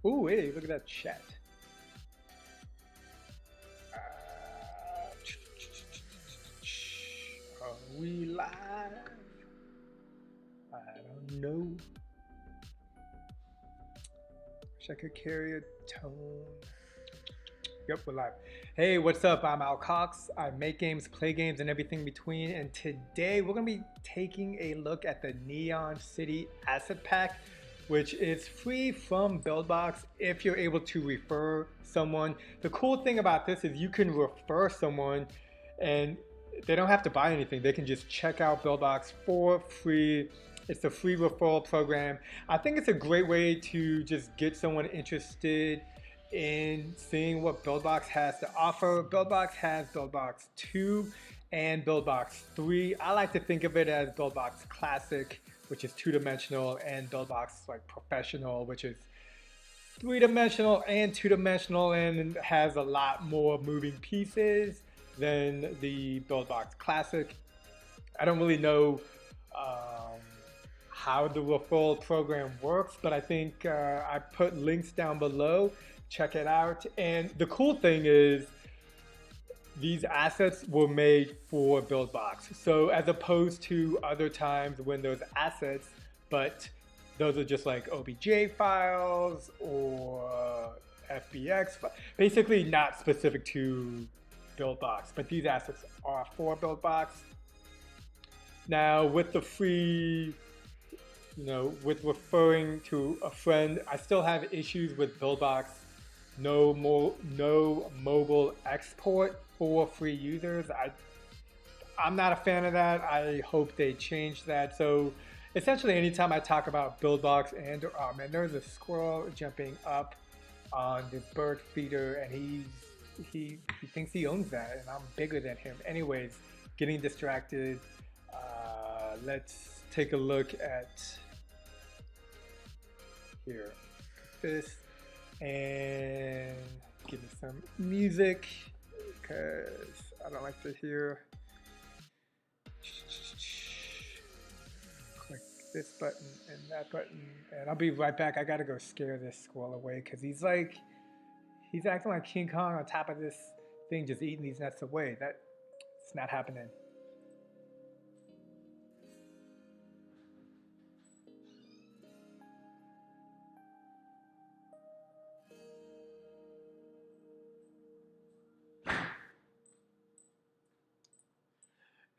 Ooh, hey, look at that chat. Are we live? I don't know. Wish I could carry a tone. Yep, we're live. Hey, what's up? I'm Al Cox. I make games, play games, and everything between. And today we're going to be taking a look at the Neon City Asset Pack, which is free from Buildbox if you're able to refer someone. The cool thing about this is you can refer someone and they don't have to buy anything. They can just check out Buildbox for free. It's a free referral program. I think it's a great way to just get someone interested in seeing what Buildbox has to offer. Buildbox has Buildbox 2 and Buildbox 3. I like to think of it as Buildbox Classic, which is two-dimensional, and Buildbox like Professional, which is three-dimensional and two-dimensional, and has a lot more moving pieces than the Buildbox Classic. I don't really know how the referral program works, but I think I put links down below. Check it out. And the cool thing is these assets were made for Buildbox. So as opposed to other times when there's assets, but those are just like OBJ files or FBX, basically not specific to Buildbox, but these assets are for Buildbox. Now with the free, with referring to a friend, I still have issues with Buildbox. No mobile export for free users. I'm not a fan of that. I hope they change that. So essentially anytime I talk about Buildbox and man, there's a squirrel jumping up on this bird feeder and he thinks he owns that and I'm bigger than him. Anyways, getting distracted. Let's take a look at here. This. And give me some music because I don't like to hear. Click this button and that button, and I'll be right back. I gotta go scare this squirrel away because he's acting like King Kong on top of this thing, just eating these nuts away. It's not happening.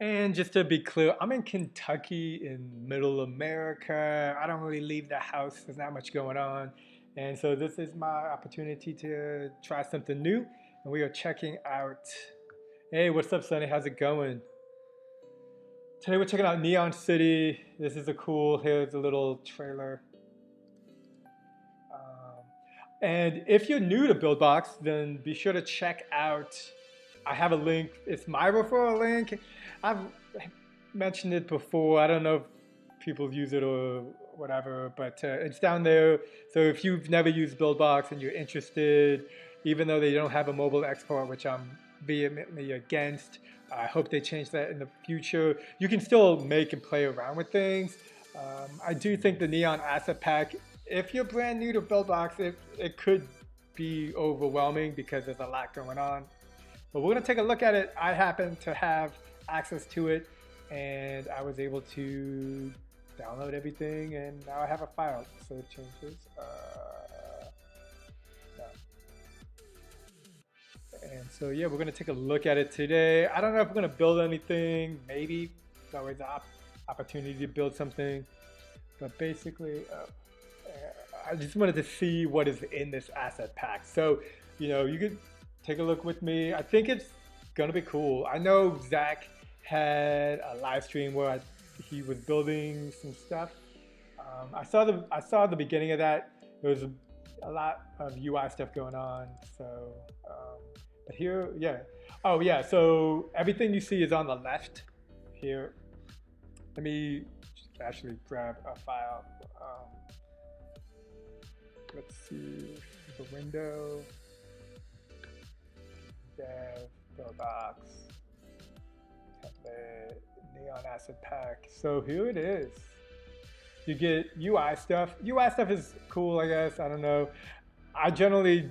And just to be clear, I'm in Kentucky in middle America. I don't really leave the house. There's not much going on. And so this is my opportunity to try something new. And we are checking out, hey, what's up, Sonny? How's it going? Today we're checking out Neon City. This is here's a little trailer. And if you're new to Buildbox, then be sure to check out, I have a link. It's my referral link. I've mentioned it before. I don't know if people use it or whatever, but it's down there. So if you've never used Buildbox and you're interested, even though they don't have a mobile export, which I'm vehemently against, I hope they change that in the future. You can still make and play around with things. I do think the Neon Asset Pack, if you're brand new to Buildbox, it could be overwhelming because there's a lot going on. But we're going to take a look at it. I happen to have access to it and I was able to download everything and now I have a file. So it changes. No. And so yeah, we're going to take a look at it today. I don't know if we're going to build anything. Maybe there's always an opportunity to build something. But basically, I just wanted to see what is in this asset pack. So, you could take a look with me. I think it's gonna be cool. I know Zach had a live stream where he was building some stuff. I saw the beginning of that. There was a lot of UI stuff going on. So, but here, yeah. Oh yeah. So everything you see is on the left here. Let me actually grab a file. Let's see the window. Dev, Buildbox, template, Neon Asset Pack. So here it is. You get UI stuff. UI stuff is cool, I guess. I don't know. I generally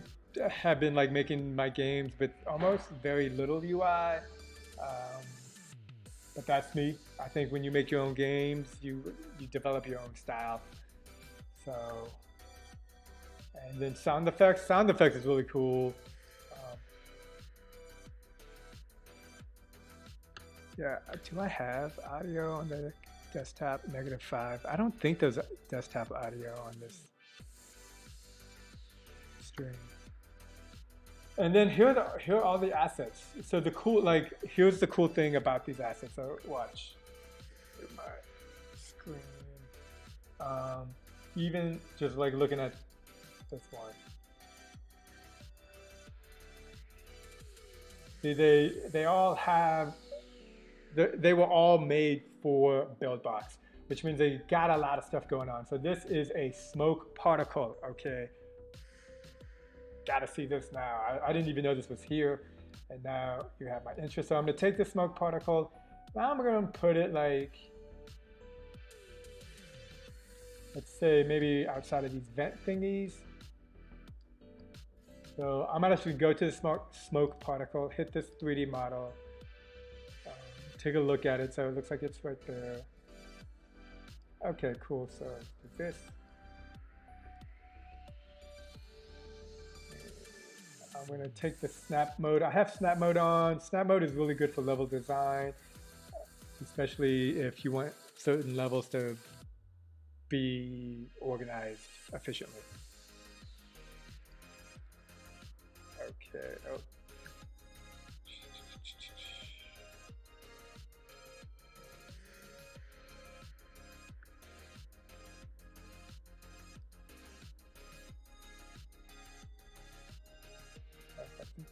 have been like making my games with almost very little UI. Um, but that's me. I think when you make your own games, you develop your own style. So, and then sound effects. Sound effects is really cool. Um, yeah, do I have audio on the desktop? -5. I don't think there's desktop audio on this stream. And then here are all the assets. So the cool, like, here's the cool thing about these assets. So watch my screen. Even just like looking at this one. See, they all have, they were all made for Buildbox, which means they got a lot of stuff going on. So this is a smoke particle, okay? Gotta see this now. I didn't even know this was here. And now you have my intro. So I'm gonna take the smoke particle. Now I'm gonna put it like, let's say maybe outside of these vent thingies. So I'm gonna actually go to the smoke particle, hit this 3D model, take a look at it. So it looks like it's right there. Okay, cool. So do this. I'm going to take the snap mode. I have snap mode on. Snap mode is really good for level design, especially if you want certain levels to be organized efficiently. Okay. Oh.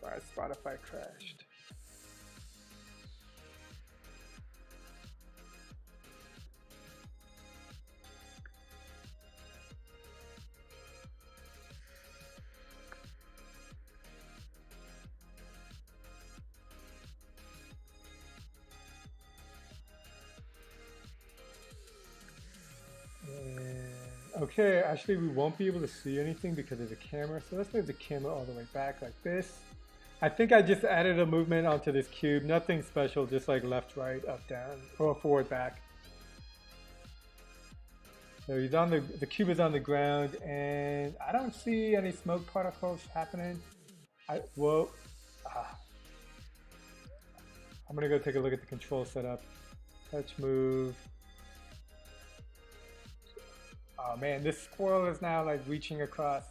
My Spotify crashed. Okay, actually we won't be able to see anything because of the camera. So let's move the camera all the way back like this. I think I just added a movement onto this cube. Nothing special, just like left, right, up, down, or forward, back. So he's on the cube is on the ground, and I don't see any smoke particles happening. Whoa. I'm gonna go take a look at the control setup. Touch, move. Oh man, this squirrel is now like reaching across.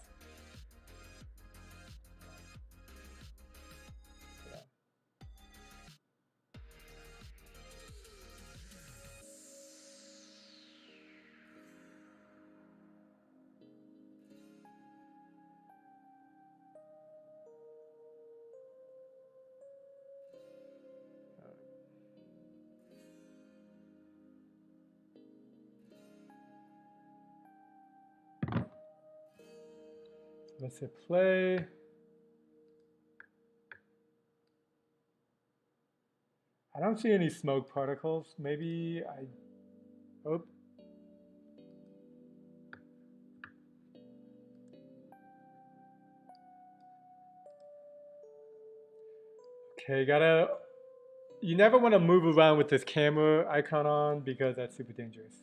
Let's hit play. I don't see any smoke particles. Maybe oh. Okay, you never want to move around with this camera icon on because that's super dangerous.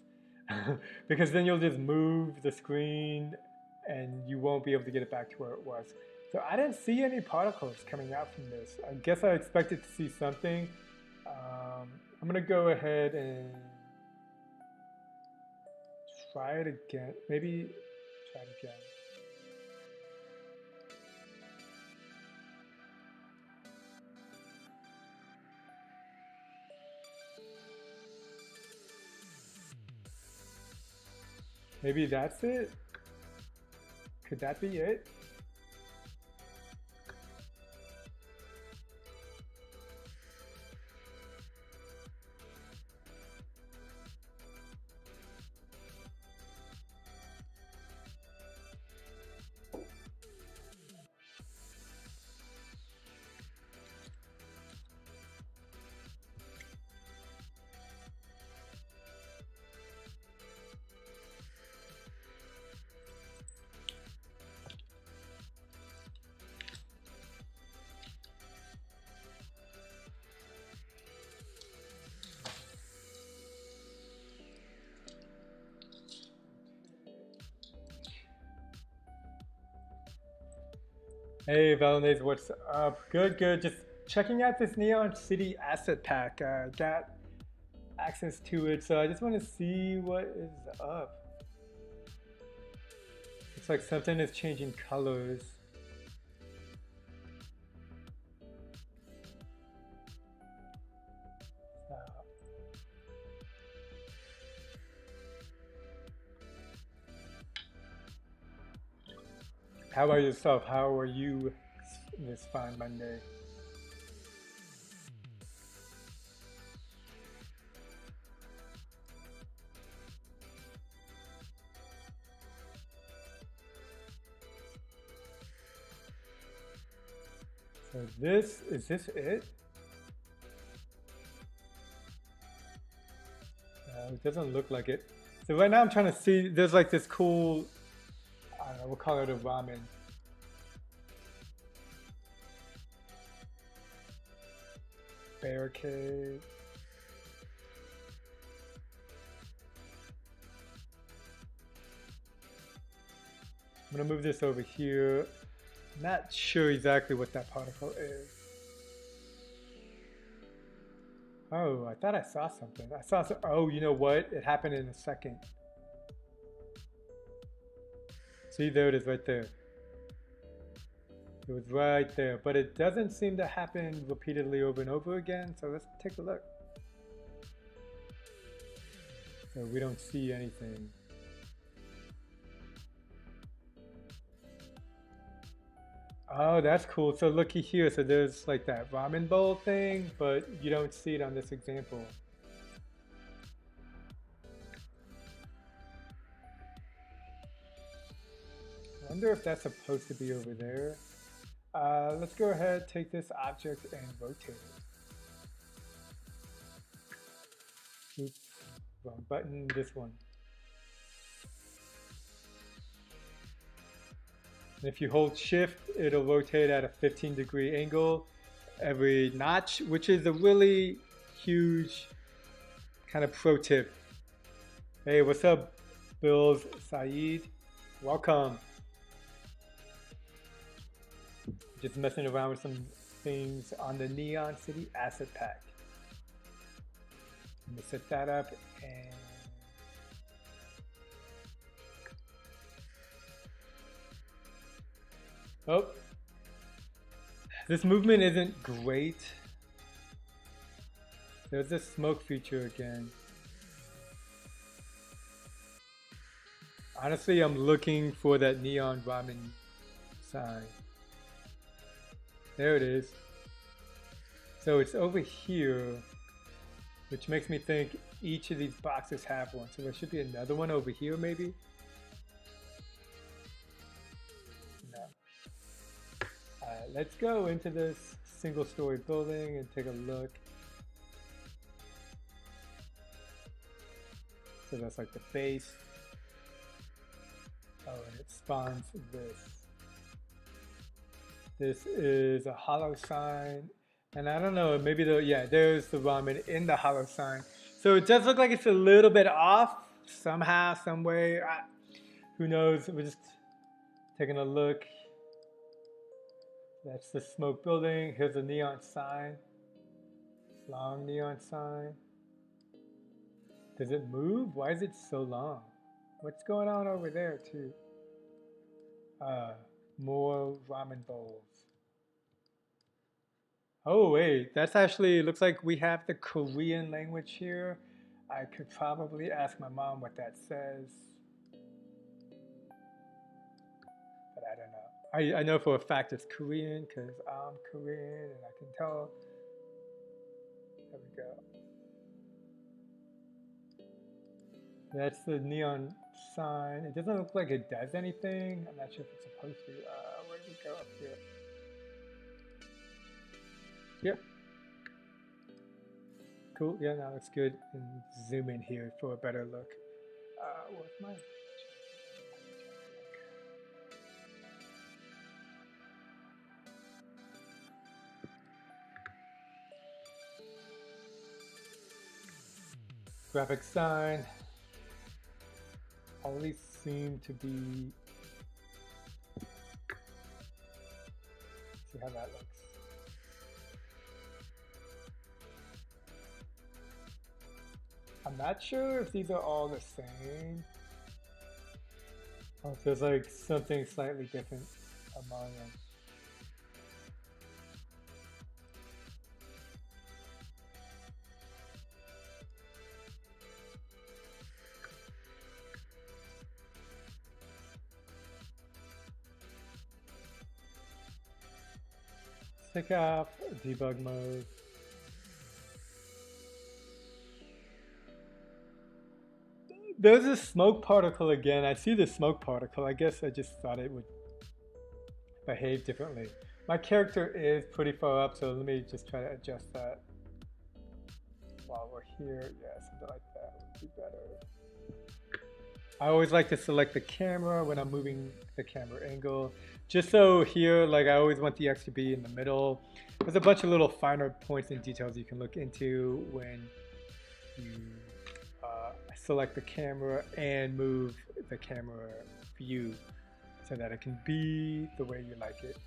Because then you'll just move the screen and you won't be able to get it back to where it was. So I didn't see any particles coming out from this. I guess I expected to see something. I'm gonna go ahead and try it again. Maybe try it again. Maybe that's it? Could that be it? Hey, Valdes, what's up? Good, good. Just checking out this Neon City asset pack. Got access to it, so I just want to see what is up. Looks like something is changing colors. Uh, how about yourself? How are you this fine Monday? So is this it? It doesn't look like it. So right now I'm trying to see, there's like this cool, I don't know, we'll call it a ramen. Barricade. I'm gonna move this over here. Not sure exactly what that particle is. Oh, I thought I saw something. Oh, you know what? It happened in a second. See, there it is right there. It was right there, but it doesn't seem to happen repeatedly over and over again. So let's take a look. So we don't see anything. Oh, that's cool. So looky here. So there's like that ramen bowl thing, but you don't see it on this example. I wonder if that's supposed to be over there. Let's go ahead, take this object and rotate it. Oops, wrong button, this one. And if you hold shift, it'll rotate at a 15-degree angle every notch, which is a really huge kind of pro tip. Hey, what's up, Bills Saeed? Welcome. Just messing around with some things on the Neon City asset pack. Let me set that up and oh, this movement isn't great. There's this smoke feature again. Honestly, I'm looking for that neon ramen sign. There it is. So it's over here, which makes me think each of these boxes have one. So there should be another one over here maybe? No. Let's go into this single-story building and take a look. So that's like the face. Oh, and it spawns this. This is a hollow sign. And I don't know, maybe there's the ramen in the hollow sign. So it does look like it's a little bit off somehow, some way. Who knows? We're just taking a look. That's the smoke building. Here's a neon sign. Long neon sign. Does it move? Why is it so long? What's going on over there too? More ramen bowls. Oh wait, that's actually, looks like we have the Korean language here. I could probably ask my mom what that says. But I don't know. I know for a fact it's Korean because I'm Korean and I can tell. There we go. That's the neon sign. It doesn't look like it does anything. I'm not sure if it's supposed to. Where did we go up here? Yep. Cool. Yeah, that looks good. And zoom in here for a better look. What's my graphic sign? All these seem to be See how that looks. I'm not sure if these are all the same. Oh, there's like something slightly different among them. Take off debug mode. There's a smoke particle again. I see the smoke particle. I guess I just thought it would behave differently. My character is pretty far up, so let me just try to adjust that while we're here. Yeah, something like that would be better. I always like to select the camera when I'm moving the camera angle. Just so here, like I always want the X to be in the middle. There's a bunch of little finer points and details you can look into when you select the camera and move the camera view so that it can be the way you like it.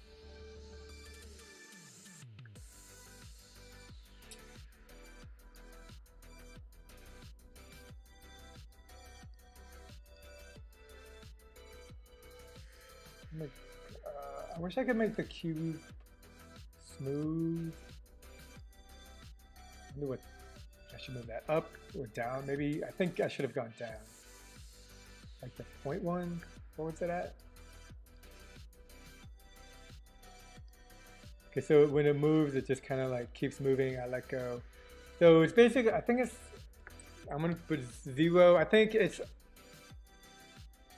I wish I could make the cube smooth. I wonder what I should move that up or down. Maybe I think I should have gone down. Like the point one. What was it at? Okay, so when it moves, it just kind of like keeps moving. I let go. So it's basically, I think it's, I'm gonna put 0. I think it's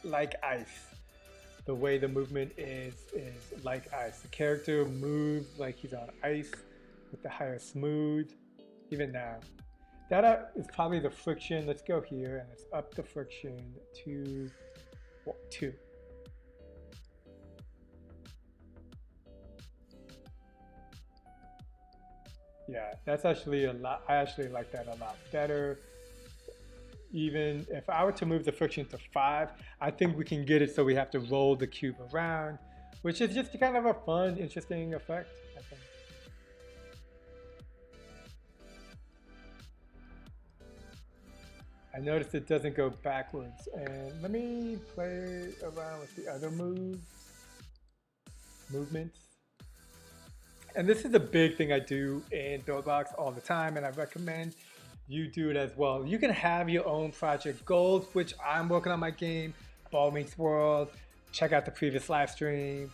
like ice. The way the movement is like ice. The character moves like he's on ice with the higher smooth. Even now. That is probably the friction. Let's go here and let's up the friction to 2. Yeah, that's actually a lot. I actually like that a lot better. Even if I were to move the friction to 5, I think we can get it so we have to roll the cube around, which is just kind of a fun, interesting effect, I think. I noticed it doesn't go backwards, and let me play around with the other movements. And this is a big thing I do in Buildbox all the time, and I recommend you do it as well. You can have your own project goals, which I'm working on my game, Ball Meets World. Check out the previous live streams,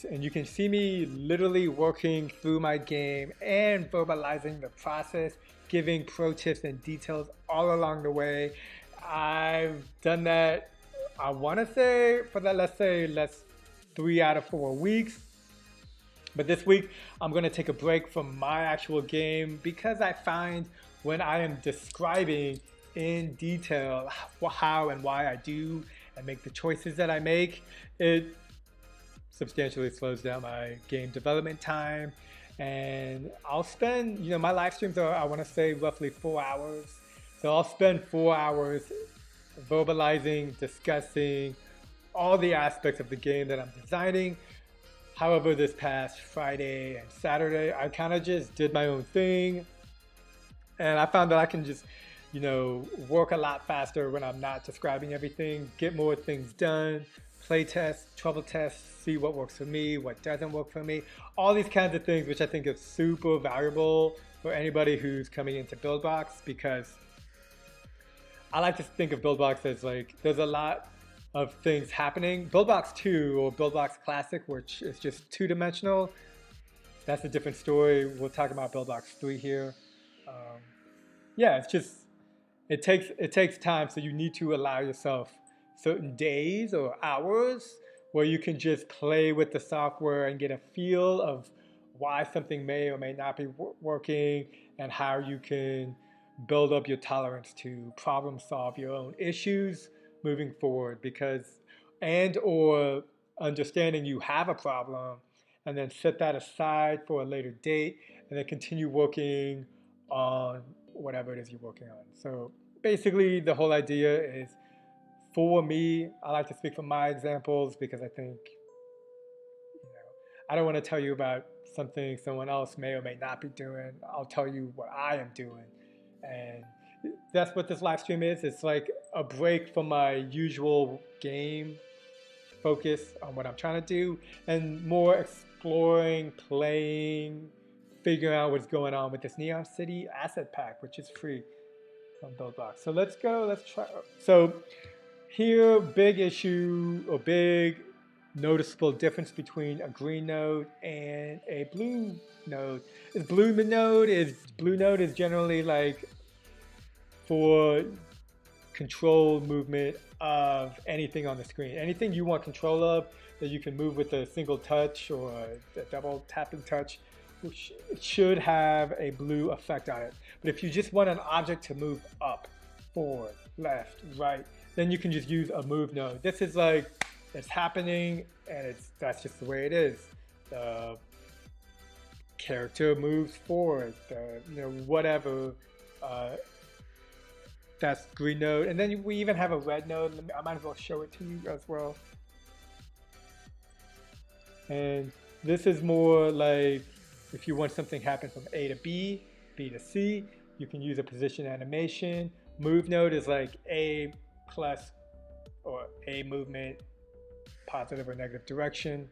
and you can see me literally working through my game and verbalizing the process, giving pro tips and details all along the way. I've done that, I want to say, for that, let's 3 out of 4 weeks. But this week, I'm going to take a break from my actual game because I find when I am describing in detail how and why I do and make the choices that I make, it substantially slows down my game development time. And I'll spend, my live streams are, I want to say, roughly 4 hours. So I'll spend 4 hours verbalizing, discussing all the aspects of the game that I'm designing. However, this past Friday and Saturday, I kind of just did my own thing. And I found that I can just, work a lot faster when I'm not describing everything, get more things done, play test, trouble test, see what works for me, what doesn't work for me. All these kinds of things, which I think is super valuable for anybody who's coming into Buildbox, because I like to think of Buildbox as like, there's a lot of things happening. Buildbox 2 or Buildbox Classic, which is just 2-dimensional, that's a different story. We'll talk about Buildbox 3 here. Yeah, it's just, it takes time, so you need to allow yourself certain days or hours where you can just play with the software and get a feel of why something may or may not be working and how you can build up your tolerance to problem solve your own issues moving forward, or understanding you have a problem and then set that aside for a later date and then continue working on whatever it is you're working on. So basically the whole idea is, for me, I like to speak from my examples because I think, I don't want to tell you about something someone else may or may not be doing. I'll tell you what I am doing. And that's what this live stream is. It's like a break from my usual game focus on what I'm trying to do and more exploring, playing, figuring out what's going on with this Neon City asset pack, which is free from Buildbox. So let's go, let's try. So here, big issue or big noticeable difference between a green node and a blue node. Blue node is generally like for control movement of anything on the screen. Anything you want control of that you can move with a single touch or a double tapping touch should have a blue effect on it. But if you just want an object to move up, forward, left, right, then you can just use a move node. This is like, it's happening and that's just the way it is. The character moves forward, whatever. That's green node. And then we even have a red node. I might as well show it to you as well. And this is more like if you want something to happen from A to B, B to C, you can use a position animation. Move node is like A plus or A movement, positive or negative direction.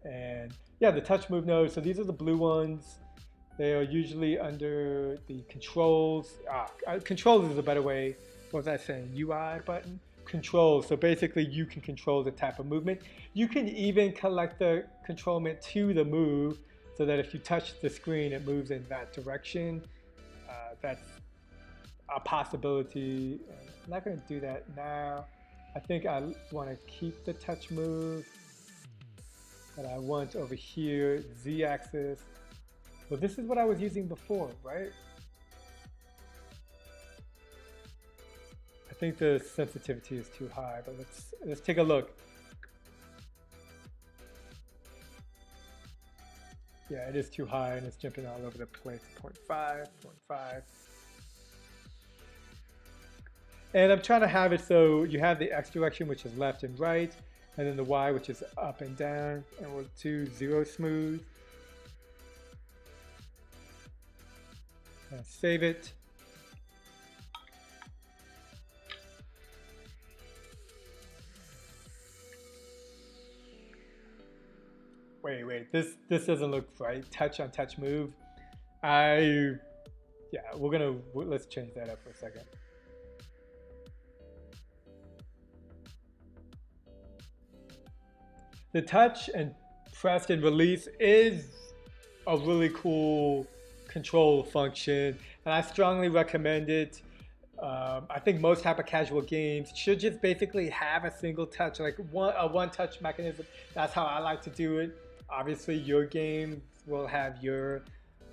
And yeah, the touch move node. So these are the blue ones. They are usually under the controls. Controls is a better way. What was I saying? UI button? Controls. So basically you can control the type of movement. You can even collect the controlment to the move so that if you touch the screen, it moves in that direction. That's a possibility. I'm not going to do that now. I think I want to keep the touch move. But I want over here, Z-axis. Well, this is what I was using before, right? I think the sensitivity is too high, but let's take a look. Yeah, it is too high and it's jumping all over the place. 0.5, 0.5. And I'm trying to have it so you have the X direction, which is left and right, and then the Y, which is up and down, and we'll do 0 smooth. And save it. Wait, this doesn't look right. Touch on touch move. Yeah, let's change that up for a second. The touch and press and release is a really cool control function, and I strongly recommend it. I think most type of casual games should just basically have a single touch, like a one-touch mechanism. That's how I like to do it. Obviously, your game will have your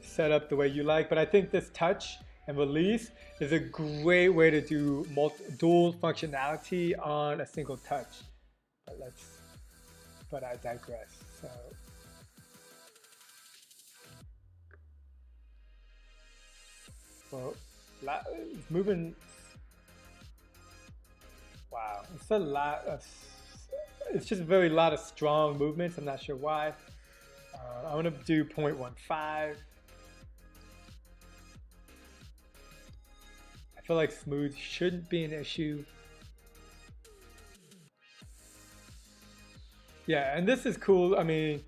setup the way you like, but I think this touch and release is a great way to do dual functionality on a single touch. But I digress. So. Well, it's moving. Wow, it's a lot of. It's just a lot of strong movements. I'm not sure why. I'm gonna do 0.15. I feel like smooth shouldn't be an issue. Yeah, and this is cool. I mean,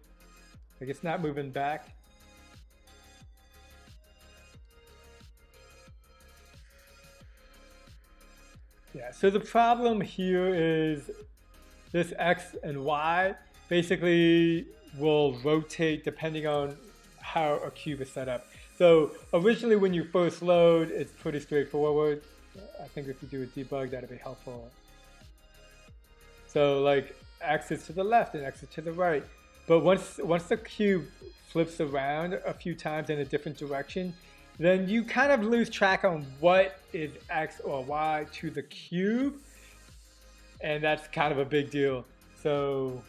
like it's not moving back. Yeah, so the problem here is this X and Y basically will rotate depending on how a cube is set up. So originally when you first load, it's pretty straightforward. I think if you do a debug, that'd be helpful. So like X is to the left and X is to the right. But once the cube flips around a few times in a different direction, then you kind of lose track on what is X or Y to the cube. And that's kind of a big deal. So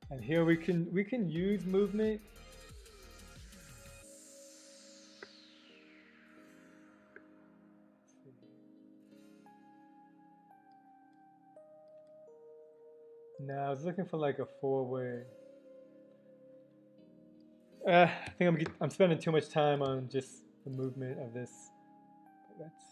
and here we can use movement No, I was looking for like a four-way. I think I'm spending too much time on just the movement of this. But that's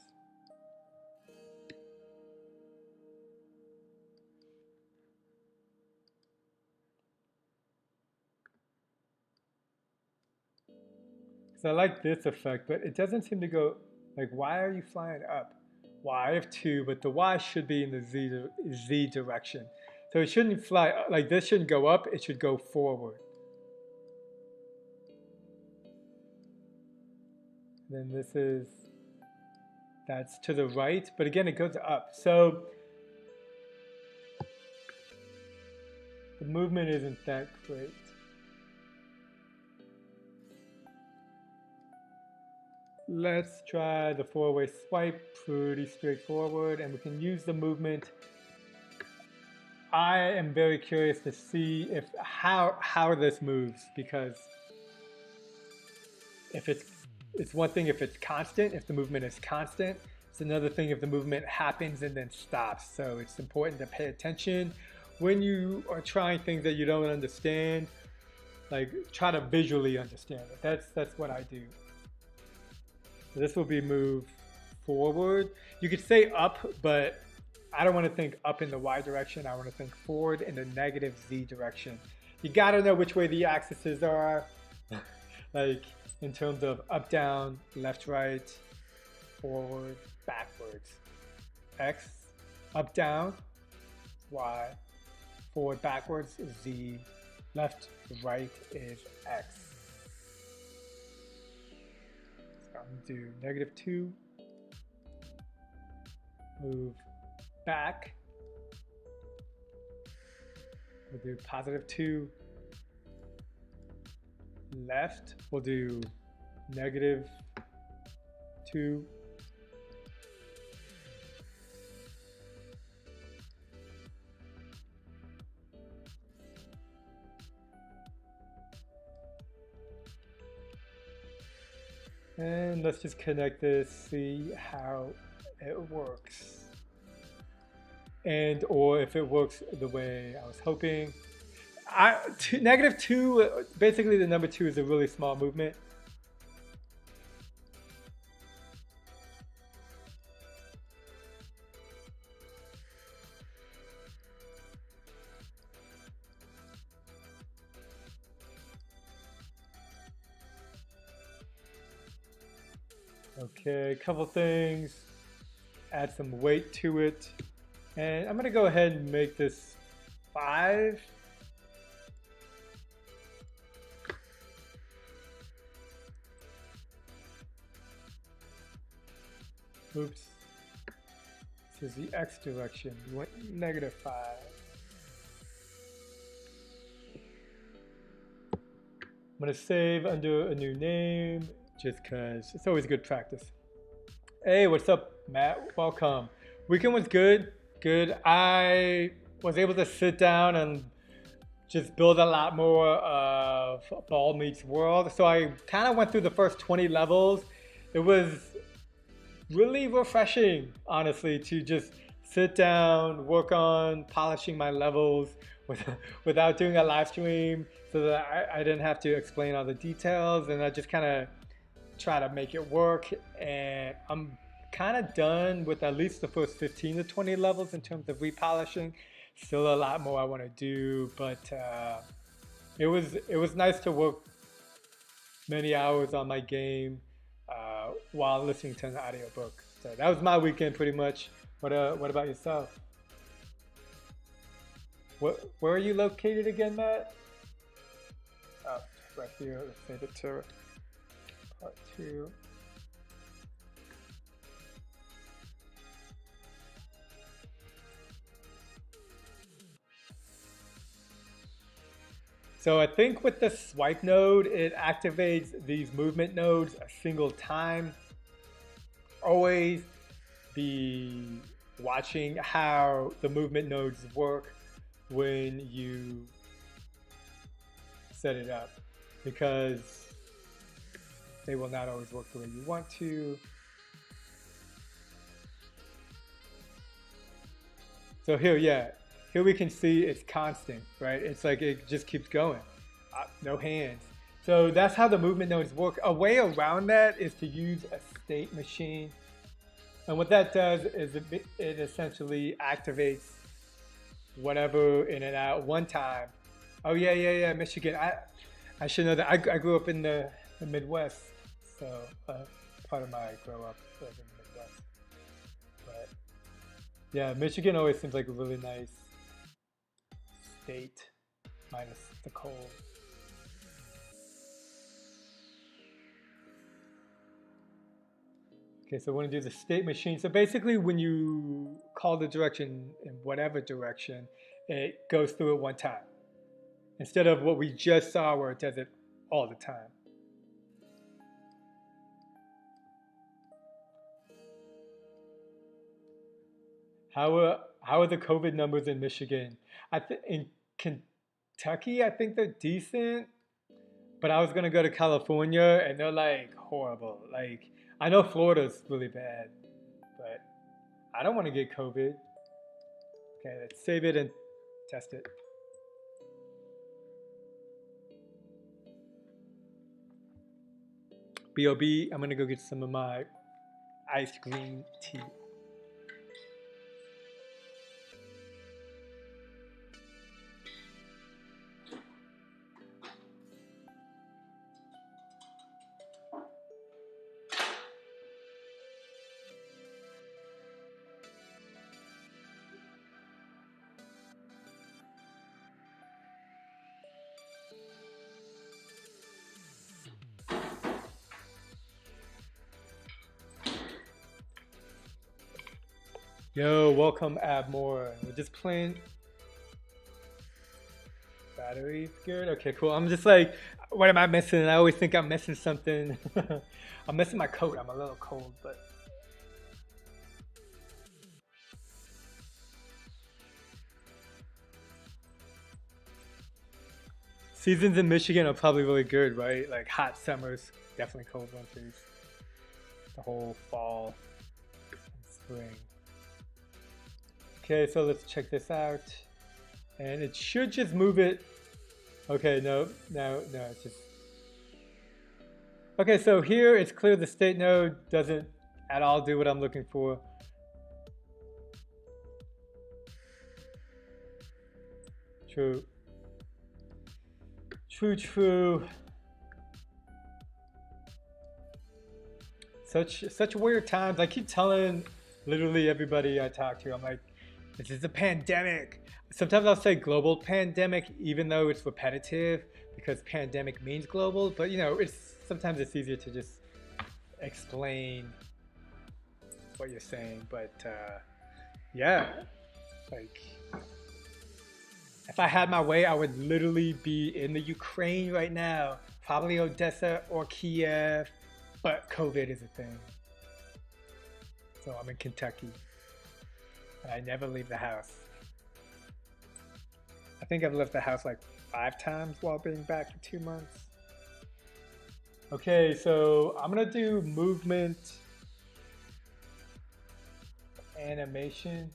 because I like this effect, but it doesn't seem to go like. Why are you flying up? Y of 2, but the Y should be in the Z direction. So it shouldn't fly like this. Shouldn't go up. It should go forward. Then this is, that's to the right, but again, it goes up. So the movement isn't that great. Let's try the four-way swipe, pretty straightforward, and we can use the movement. I am very curious to see if how this moves, because if it's one thing if it's constant, if the movement is constant. It's another thing if the movement happens and then stops. So it's important to pay attention when you are trying things that you don't understand. Like try to visually understand it. That's what I do. So this will be move forward. You could say up, but I don't want to think up in the Y direction. I want to think forward in the negative Z direction. You got to know which way the axes are. Like in terms of up, down, left, right, forward, backwards. X, up, down, Y, forward, backwards is Z, left, right is X. So I'm going to do -2, move back, we'll do +2, left, we'll do -2, and let's just connect this, see how it works, and or if it works the way I was hoping. -2, basically the number 2 is a really small movement. Okay, a couple things, add some weight to it, and I'm gonna go ahead and make this 5. Oops, this is the X direction, we went -5. I'm gonna save under a new name, just cause it's always good practice. Hey, what's up, Matt? Welcome. Weekend was good. I was able to sit down and just build a lot more of Ball Meets World. So I kind of went through the first 20 levels. It was really refreshing, honestly, to just sit down, work on polishing my levels without doing a live stream, so that I didn't have to explain all the details, and I just kind of try to make it work. And I'm kind of done with at least the first 15 to 20 levels in terms of repolishing. Still a lot more I want to do, but it was nice to work many hours on my game while listening to an audiobook. So that was my weekend pretty much. What about yourself? Where are you located again, Matt? Oh, right here. Let's save it to part 2. So I think with the swipe node, it activates these movement nodes a single time. Always be watching how the movement nodes work when you set it up, because they will not always work the way you want to. So here, yeah, here we can see it's constant, right? It's like it just keeps going, no hands. So that's how the movement nodes work. A way around that is to use a state machine. And what that does is it essentially activates whatever in and out one time. Oh yeah, Michigan. I should know that. I grew up in the Midwest, so part of my grow up was in the Midwest. But yeah, Michigan always seems like a really nice state, minus the cold. Okay, so we're going to do the state machine. So basically when you call the direction in whatever direction, it goes through it one time. Instead of what we just saw where it does it all the time. How are the COVID numbers in Michigan? In Kentucky, I think they're decent. But I was going to go to California and they're like horrible. Like, I know Florida's really bad, but I don't want to get COVID. Okay, let's save it and test it. B.O.B., I'm going to go get some of my iced green tea. Yo, welcome Abmore. We're just playing. Battery good? Okay, cool. I'm just like, what am I missing? I always think I'm missing something. I'm missing my coat. I'm a little cold, but. Seasons in Michigan are probably really good, right? Like hot summers, definitely cold winters. The whole fall and spring. Okay, so let's check this out. And it should just move it. Okay, no, it's just. Okay, so here it's clear the state node doesn't at all do what I'm looking for. True. True. Such weird times. I keep telling literally everybody I talk to, I'm like, this is a pandemic. Sometimes I'll say global pandemic, even though it's repetitive because pandemic means global. But you know, sometimes it's easier to just explain what you're saying. But yeah, like if I had my way, I would literally be in the Ukraine right now, probably Odessa or Kiev. But COVID is a thing, so I'm in Kentucky. I never leave the house. I think I've left the house like 5 times while being back for 2 months. Okay, so I'm gonna do movement animation.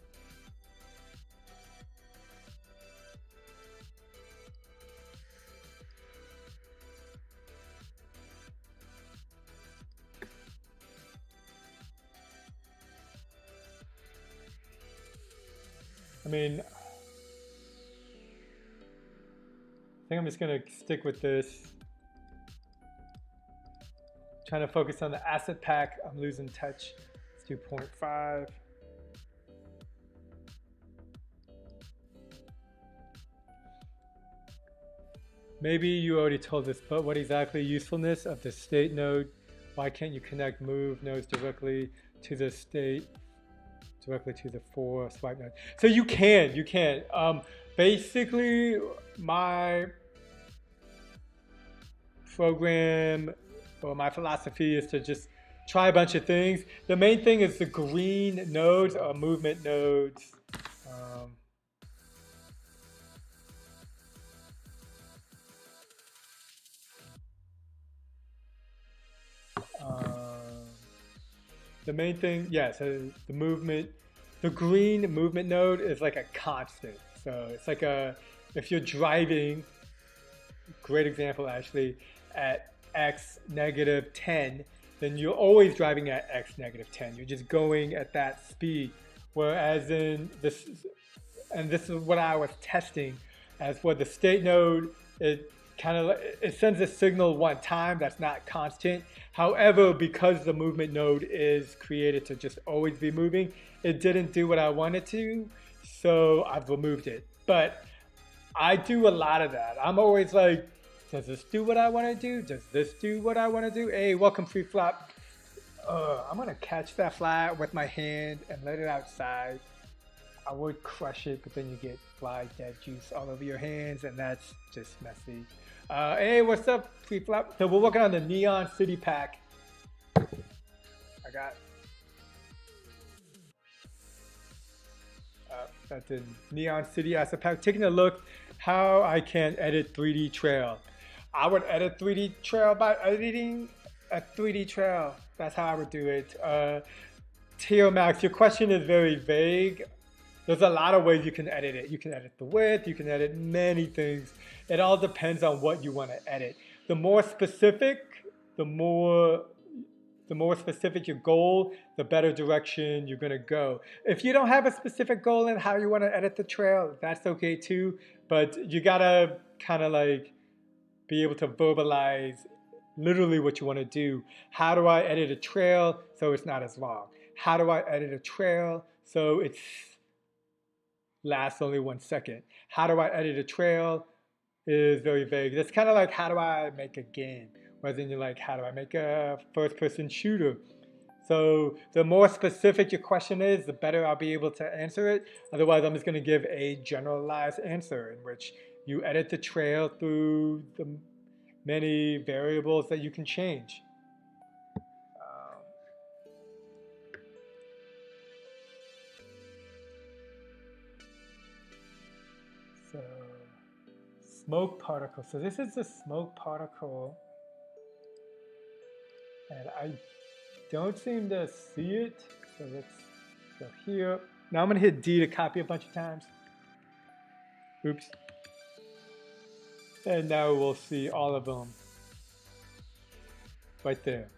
I mean, I think I'm just gonna stick with this. Trying to focus on the asset pack. I'm losing touch. Let's do 0.5. Maybe you already told us, but what exactly usefulness of the state node? Why can't you connect move nodes directly to the state, directly to the 4 swipe node? So you can. Basically, my program or my philosophy is to just try a bunch of things. The main thing is the green nodes are movement nodes. The main thing, yeah, so the green movement node is like a constant. So it's like if you're driving, great example actually, at x negative 10, then you're always driving at x negative 10. You're just going at that speed. Whereas in this, and this is what I was testing, as for the state node, it it sends a signal one time that's not constant. However, because the movement node is created to just always be moving, it didn't do what I wanted to, so I've removed it. But I do a lot of that. I'm always like, does this do what I want to do? Does this do what I want to do? Hey, welcome free flop. I'm gonna catch that fly with my hand and let it outside. I would crush it, but then you get fly dead juice all over your hands, and that's just messy. Hey, what's up, free flop? So we're working on the Neon City pack. I got that's in Neon City asset pack. Taking a look how I can edit 3D trail. I would edit 3D trail by editing a 3D trail. That's how I would do it. Teo Max, your question is very vague. There's a lot of ways you can edit it. You can edit the width, you can edit many things. It all depends on what you want to edit. The more specific, the more specific your goal, the better direction you're gonna go. If you don't have a specific goal in how you want to edit the trail, that's okay too. But you gotta kind of like be able to verbalize literally what you want to do. How do I edit a trail so it's not as long? How do I edit a trail so it lasts only 1 second? How do I edit a trail is very vague. That's kind of like, how do I make a game? Whereas then you're like, how do I make a first-person shooter? So the more specific your question is, the better I'll be able to answer it. Otherwise, I'm just going to give a generalized answer in which you edit the trail through the many variables that you can change. So smoke particle. So this is the smoke particle, and I don't seem to see it. So let's go here. Now I'm gonna hit D to copy a bunch of times. Oops. And now we'll see all of them right there.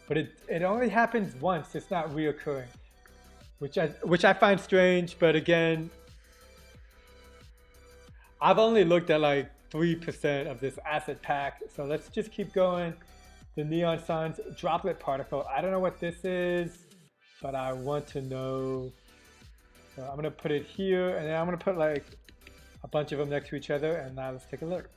But it only happens once. It's not reoccurring, which I find strange. But again, I've only looked at like 3% of this asset pack. So let's just keep going. The neon signs droplet particle. I don't know what this is, but I want to know. So I'm gonna put it here, and then I'm gonna put like a bunch of them next to each other, and now let's take a look.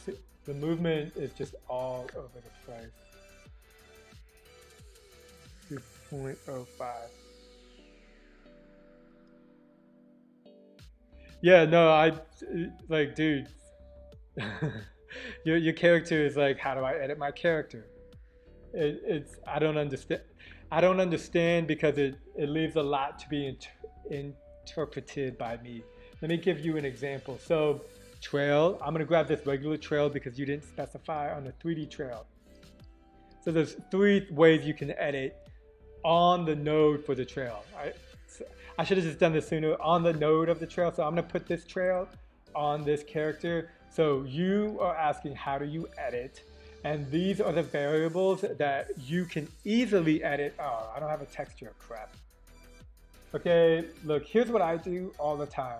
See, the movement is just all over the place. 2.05. Yeah, no, I like, dude. your character is like, how do I edit my character? I don't understand. I don't understand because it leaves a lot to be interpreted by me. Let me give you an example. So trail, I'm gonna grab this regular trail because you didn't specify on the 3D trail. So there's 3 ways you can edit on the node for the trail. I should have just done this sooner, on the node of the trail. So I'm gonna put this trail on this character. So you are asking, how do you edit? And these are the variables that you can easily edit. Oh, I don't have a texture, crap. Okay, look, here's what I do all the time.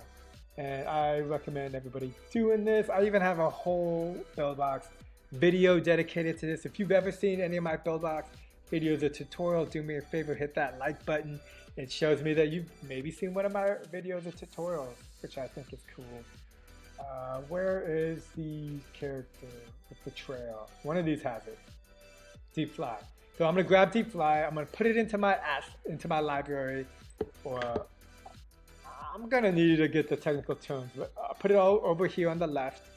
And I recommend everybody doing this. I even have a whole Buildbox video dedicated to this. If you've ever seen any of my Buildbox videos or tutorial, do me a favor, hit that like button. It shows me that you've maybe seen one of my videos or tutorials, which I think is cool. Where is the character with the trail? One of these has it. Deep Fly. So I'm gonna grab Deep Fly. I'm gonna put it into my library, or I'm gonna need to get the technical terms. But I'll put it all over here on the left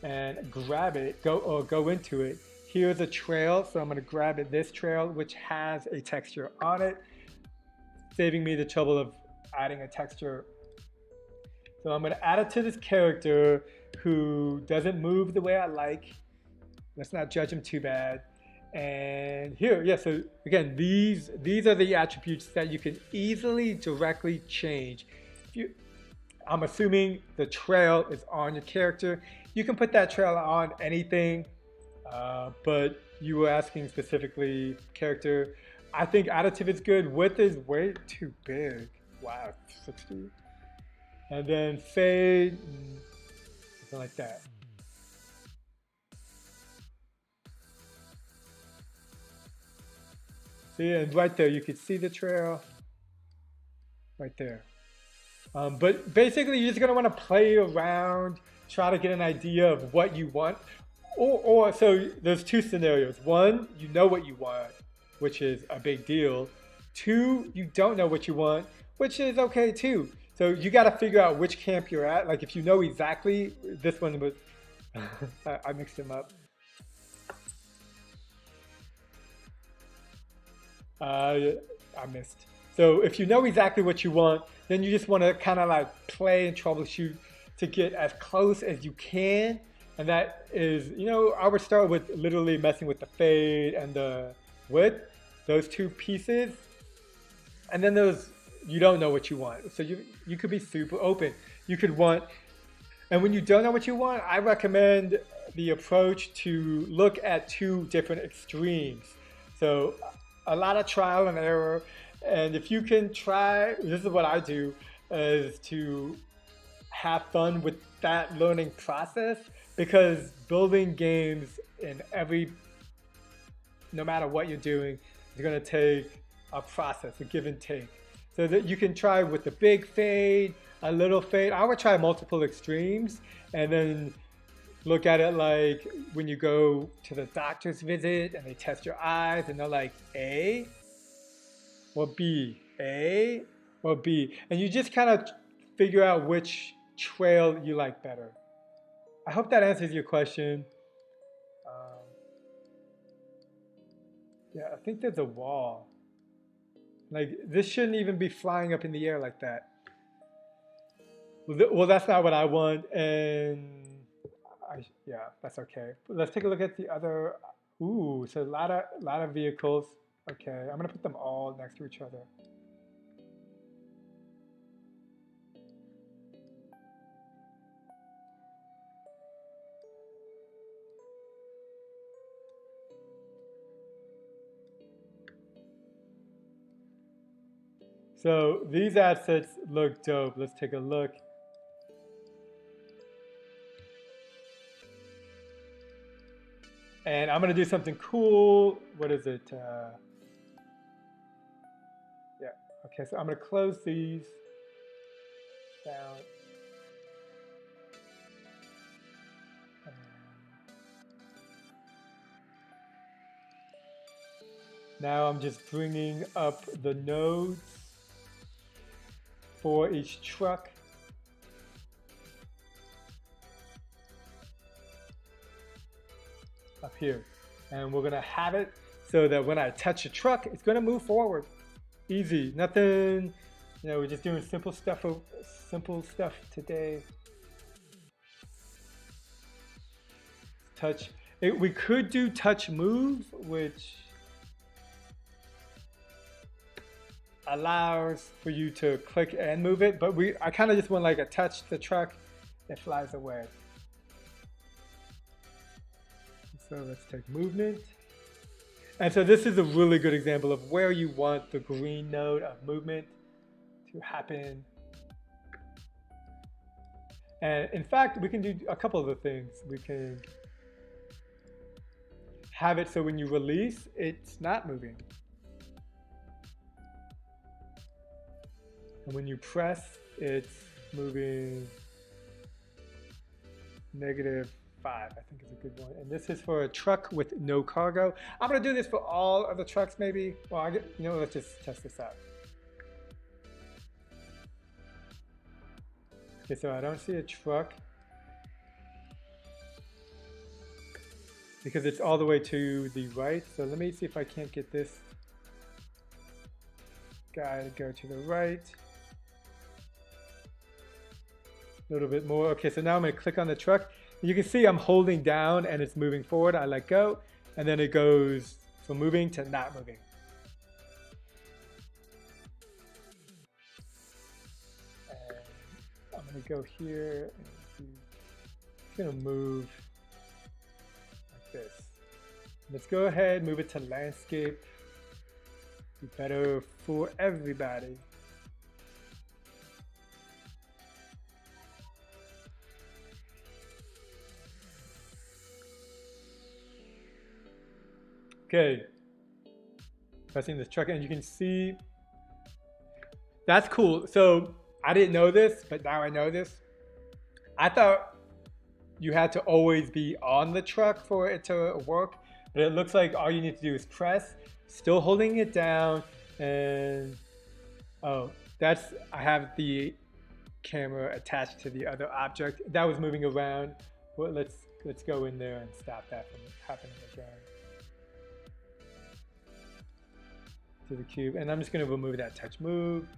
and grab it. Go into it. Here's a trail, so I'm gonna grab it. This trail, which has a texture on it, saving me the trouble of adding a texture. So I'm gonna add it to this character who doesn't move the way I like. Let's not judge him too bad. And here, yeah, so again, these are the attributes that you can easily directly change. If you, I'm assuming the trail is on your character. You can put that trail on anything, but you were asking specifically character. I think additive is good. Width is way too big. Wow, 60. And then fade, something like that. See, and right there, you can see the trail right there. But basically, you're just gonna want to play around, try to get an idea of what you want. Or so there's two scenarios. One, you know what you want, which is a big deal. Two, you don't know what you want, which is okay too. So you got to figure out which camp you're at. Like if you know exactly, this one was, I mixed them up. I missed. So if you know exactly what you want, then you just want to kind of like play and troubleshoot to get as close as you can. And that is, you know, I would start with literally messing with the fade and the width, those two pieces. And then those, you don't know what you want. So you could be super open. You could want, and when you don't know what you want, I recommend the approach to look at two different extremes. So a lot of trial and error. And if you can try, this is what I do, is to have fun with that learning process, because building games in no matter what you're doing, is going to take a process, a give and take. So that you can try with the big fade, a little fade. I would try multiple extremes and then look at it like when you go to the doctor's visit and they test your eyes and they're like, A or B, A or B. And you just kind of figure out which trail you like better. I hope that answers your question. Yeah, I think there's a wall. Like, this shouldn't even be flying up in the air like that. Well, that's not what I want, and yeah, that's okay. But let's take a look at the other. Ooh, so a lot of vehicles. Okay, I'm gonna put them all next to each other. So these assets look dope. Let's take a look. And I'm gonna do something cool. What is it? Yeah, okay, so I'm gonna close these down. Now I'm just bringing up the nodes for each truck. Up here. And we're gonna have it so that when I touch a truck, it's gonna move forward. Easy, nothing, you know, we're just doing simple stuff today. Touch, we could do touch move, which allows for you to click and move it, but I kind of just want like a touch the truck, it flies away. So let's take movement. And so this is a really good example of where you want the green node of movement to happen. And in fact, we can do a couple of the things. We can have it so when you release, it's not moving. And when you press, it's moving -5, I think is a good one. And this is for a truck with no cargo. I'm gonna do this for all of the trucks maybe. Well, you know, let's just test this out. Okay, so I don't see a truck because it's all the way to the right. So let me see if I can't get this guy to go to the right. A little bit more. Okay, so now I'm gonna click on the truck. You can see I'm holding down and it's moving forward. I let go. and then it goes from moving to not moving. And I'm gonna go here and it's gonna move like this. Let's go ahead, move it to landscape. Be better for everybody. Okay, pressing this truck and you can see, that's cool. So I didn't know this, but now I know this. I thought you had to always be on the truck for it to work, but it looks like all you need to do is press, still holding it down, and oh, that's, I have the camera attached to the other object that was moving around. Well, let's go in there and stop that from happening again. To the cube, and I'm just going to remove that touch move.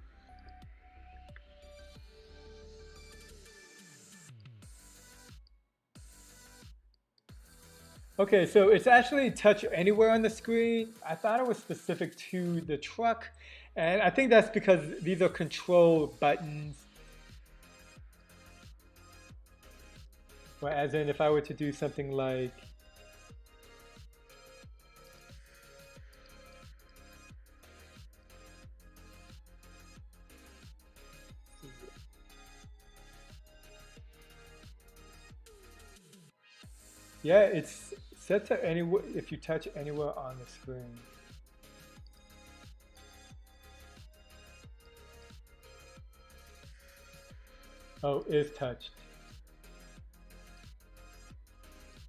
Okay, so it's actually touch anywhere on the screen. I thought it was specific to the truck, and I think that's because these are control buttons. Well, as in, if I were to do something like yeah, it's set to anywhere if you touch anywhere on the screen. Oh, is touched.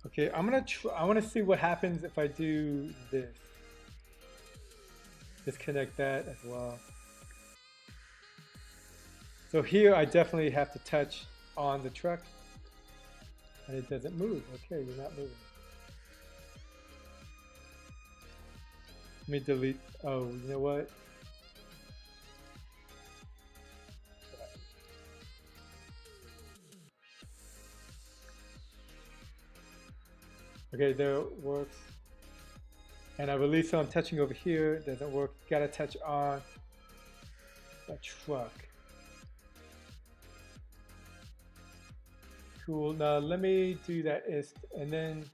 Okay, I want to see what happens if I do this. Disconnect that as well. So here I definitely have to touch on the truck. And it doesn't move. Okay, you're not moving. Let me delete. Oh, you know what? Okay, there it works. And I release, so I'm touching over here. It doesn't work. Gotta touch on the truck. Cool. Now let me do that ist and then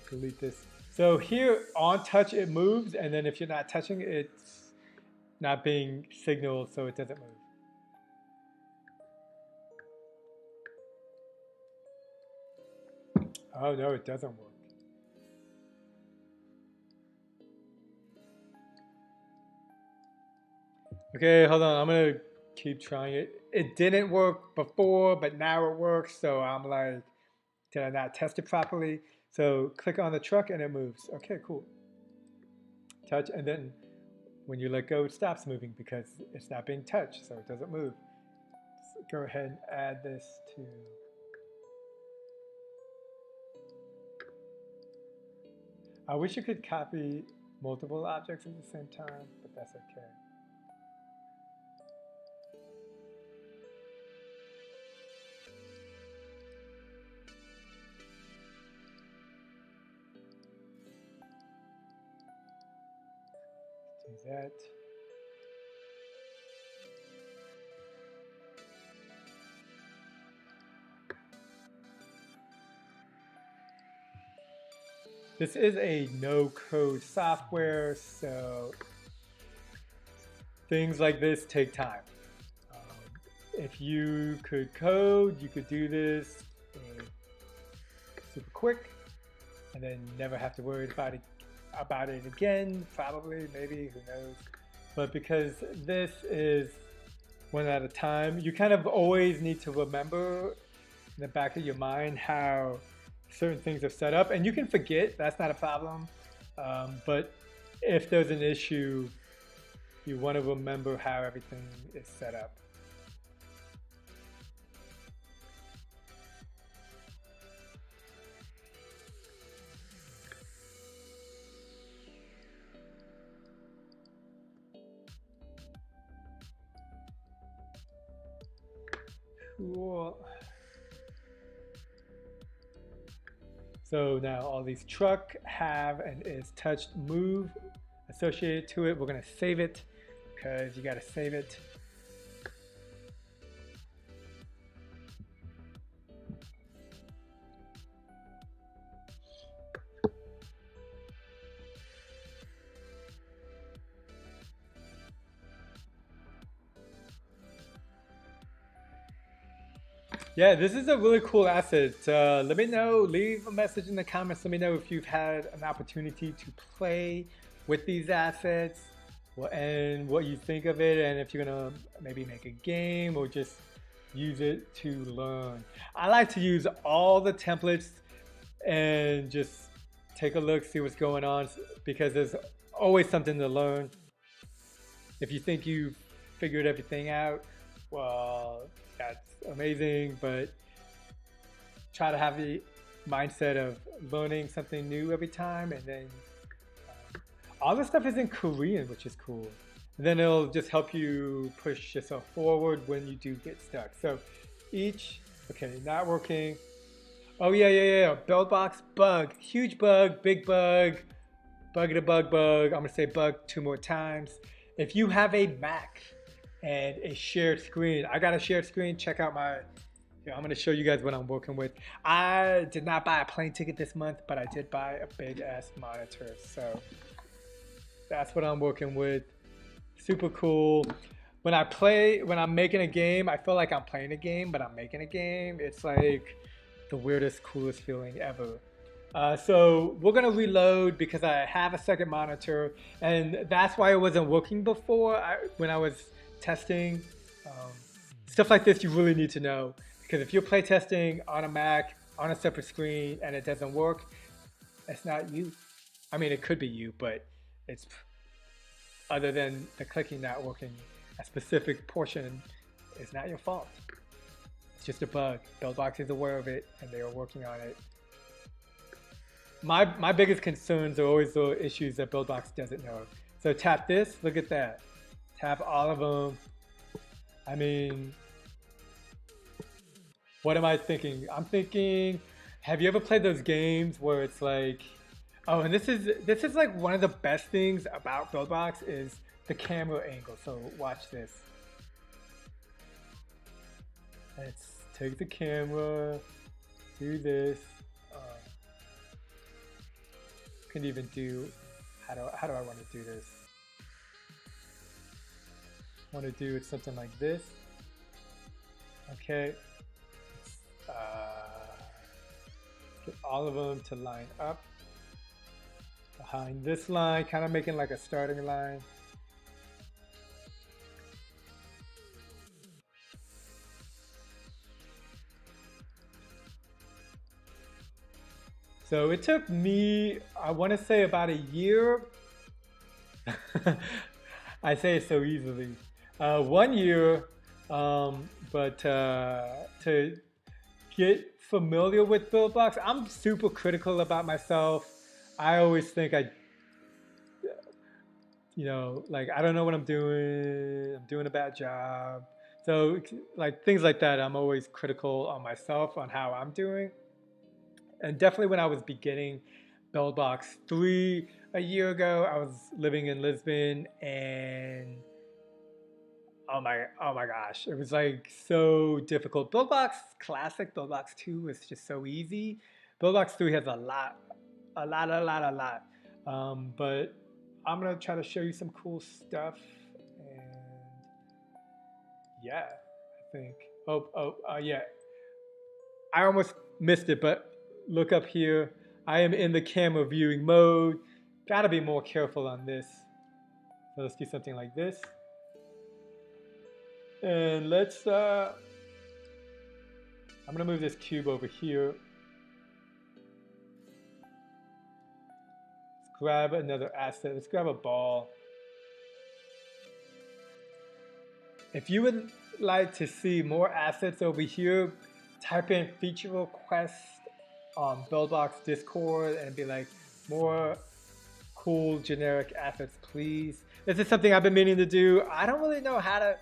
delete this. So here on touch it moves, and then if you're not touching it's not being signaled, so it doesn't move. Oh no, it doesn't work. Okay, hold on. I'm gonna keep trying it. It didn't work before, but now it works. So I'm like, did I not test it properly? So click on the truck and it moves. Okay, cool. Touch, and then when you let go, it stops moving because it's not being touched, so it doesn't move. So go ahead and add this to. I wish you could copy multiple objects at the same time, but that's okay. Do that. This is a no-code software, so things like this take time. If you could code, you could do this super quick, and then never have to worry about it again. Probably, maybe, who knows? But because this is one at a time, you kind of always need to remember in the back of your mind how certain things are set up, and you can forget, that's not a problem, but if there's an issue, you want to remember how everything is set up. Cool. So now all these truck have and is touched move associated to it. We're gonna save it because you gotta save it. Yeah, this is a really cool asset. Let me know, leave a message in the comments. Let me know if you've had an opportunity to play with these assets and what you think of it, and if you're gonna maybe make a game or just use it to learn. I like to use all the templates and just take a look, see what's going on, because there's always something to learn. If you think you've figured everything out, well, that's amazing, but try to have the mindset of learning something new every time. And then all this stuff is in Korean, which is cool. And then it'll just help you push yourself forward when you do get stuck. So okay, not working. Oh yeah. Buildbox bug, huge bug, big bug, bug to bug. I'm gonna say bug 2 more times. If you have a Mac and a shared screen, I got a shared screen. Check out I'm gonna show you guys what I'm working with. I did not buy a plane ticket this month, but I did buy a big ass monitor. So that's what I'm working with. Super cool. When I'm making a game, I feel like I'm playing a game, but I'm making a game. It's like the weirdest, coolest feeling ever. So we're gonna reload because I have a second monitor, and that's why it wasn't working before when I was testing. Stuff like this you really need to know, because if you're play testing on a Mac on a separate screen and it doesn't work, it's not you. I mean, it could be you, but it's other than the clicking not working, a specific portion is not your fault. It's just a bug. Buildbox is aware of it and they are working on it. My biggest concerns are always the issues that Buildbox doesn't know. So tap this, look at that. Tap all of them. I mean, what am I thinking? I'm thinking, have you ever played those games where it's like, oh, and this is like one of the best things about Buildbox is the camera angle. So watch this. Let's take the camera, do this. Can even do, how do I want to do this? Want to do something like this. Okay. Get all of them to line up behind this line, kind of making like a starting line. So it took me, I want to say about a year. I say it so easily. 1 year, but to get familiar with Buildbox. I'm super critical about myself. I always think like I don't know what I'm doing a bad job. So like things like that, I'm always critical on myself on how I'm doing. And definitely when I was beginning Buildbox 3 a year ago, I was living in Lisbon, and oh my gosh, it was like so difficult. Buildbox Classic, Buildbox 2 was just so easy. Buildbox 3 has a lot. But I'm gonna try to show you some cool stuff, and yeah, I think. Yeah, I almost missed it, but look up here. I am in the camera viewing mode. Gotta be more careful on this. So let's do something like this. And let's, I'm gonna move this cube over here. Let's grab another asset. Let's grab a ball. If you would like to see more assets over here, type in feature request on Buildbox Discord and be like, more cool generic assets, please. This is something I've been meaning to do. I don't really know how to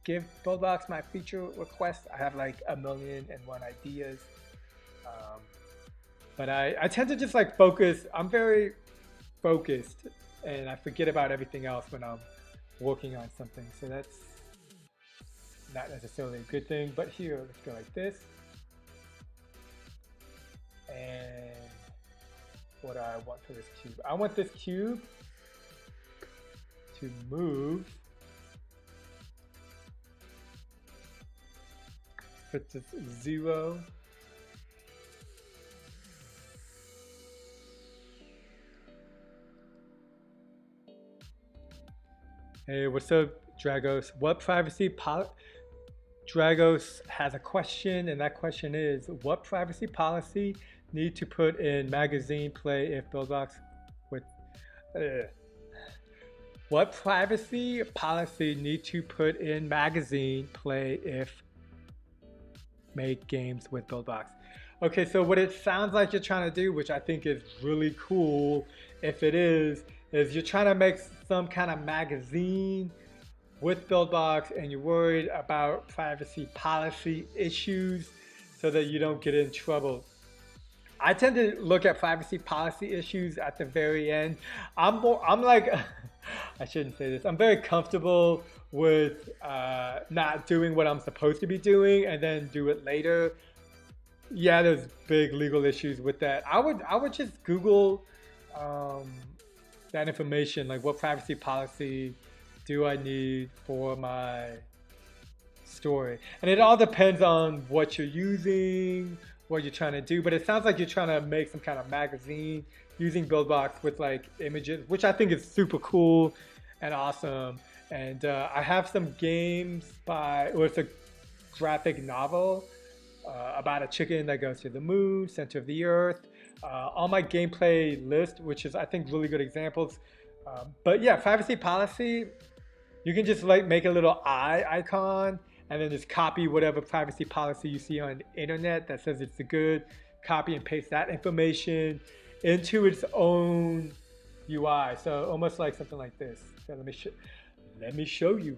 give Buildbox my feature request. I have like 1,000,001 ideas. But I tend to just like focus. I'm very focused, and I forget about everything else when I'm working on something. So that's not necessarily a good thing. But here, let's go like this. And what do I want for this cube? I want this cube to move. Put this 0. Hey, what's up, Dragos? What Dragos has a question, and that question is, what privacy policy need to put in magazine play if Buildbox with what privacy policy need to put in magazine play if make games with Buildbox? Okay, so what it sounds like you're trying to do, which I think is really cool, if it is you're trying to make some kind of magazine with Buildbox, and you're worried about privacy policy issues so that you don't get in trouble. I tend to look at privacy policy issues at the very end. I'm like, I shouldn't say this. I'm very comfortable with not doing what I'm supposed to be doing and then do it later. Yeah, there's big legal issues with that. I would just Google that information, like what privacy policy do I need for my story? And it all depends on what you're using, what you're trying to do. But it sounds like you're trying to make some kind of magazine using Buildbox with like images, which I think is super cool and awesome. And I have some games or it's a graphic novel about a chicken that goes to the moon, center of the earth. On my gameplay list, which is I think really good examples. But yeah, privacy policy, you can just like make a little eye icon and then just copy whatever privacy policy you see on the internet that says it's good. Copy and paste that information into its own UI. So almost like something like this. So let me show you.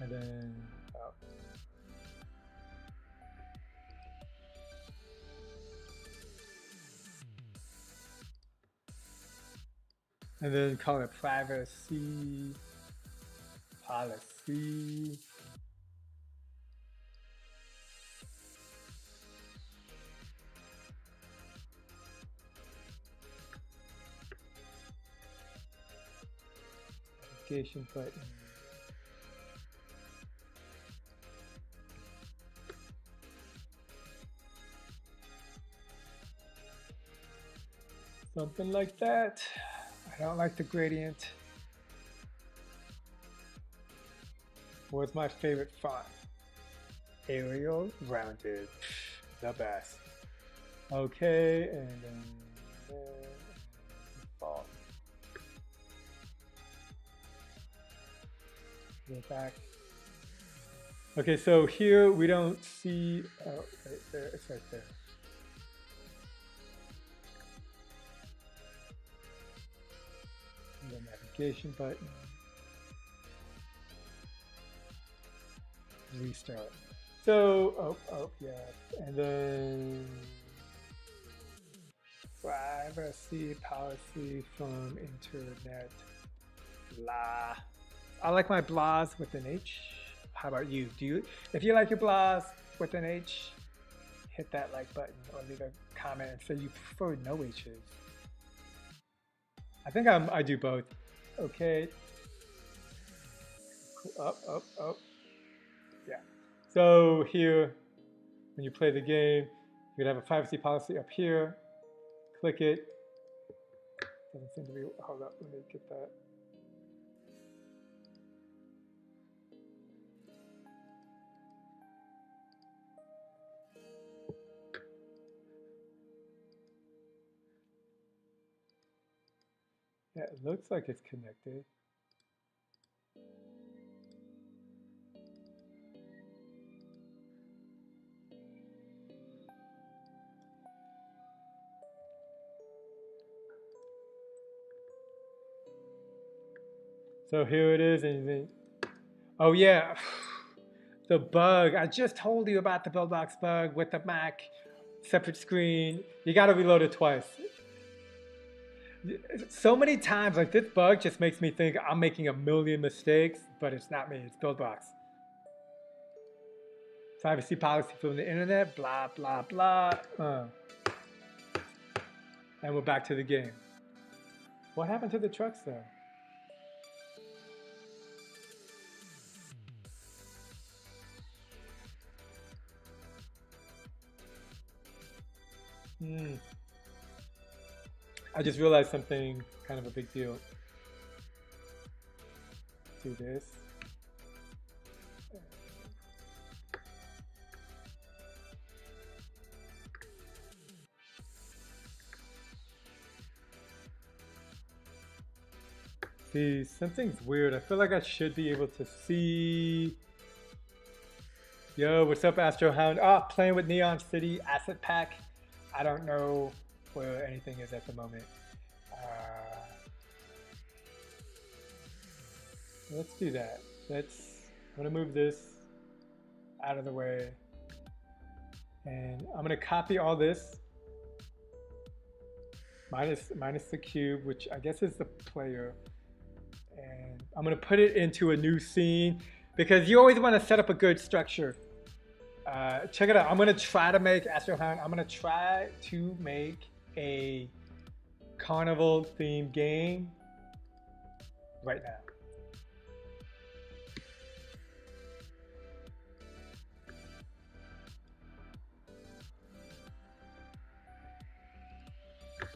And then and then call it privacy policy. Notification button. Something like that. I don't like the gradient. What's my favorite font? Arial rounded. The best. Okay, and then default. Go back. Okay, so here we don't see, oh, right there, it's right there. The navigation button. Restart. So, oh, yeah. And then privacy policy from internet. Blah. I like my blahs with an H. How about you? If you like your blahs with an H, hit that like button or leave a comment and say you prefer no H's. I think I do both. Okay. Up. Yeah. So here, when you play the game, you'd have a privacy policy up here. Click it. Doesn't seem to be. Hold up. Let me get that. Yeah, it looks like it's connected. So here it is, and then Oh yeah, the bug. I just told you about the Buildbox bug with the Mac separate screen. You gotta reload it twice. So many times, like this bug just makes me think I'm making a million mistakes, but it's not me, it's Buildbox. Privacy policy from the internet, blah, blah, blah. And we're back to the game. What happened to the trucks though? I just realized something kind of a big deal. Do this. See, something's weird. I feel like I should be able to see. Yo, what's up, Astro Hound? Ah, playing with Neon City Asset Pack. I don't know where anything is at the moment. Let's do that. I'm gonna move this out of the way. And I'm gonna copy all this. Minus the cube, which I guess is the player. And I'm gonna put it into a new scene because you always wanna set up a good structure. Check it out. I'm gonna try to make Astrohound. I'm gonna try to make a carnival themed game right now.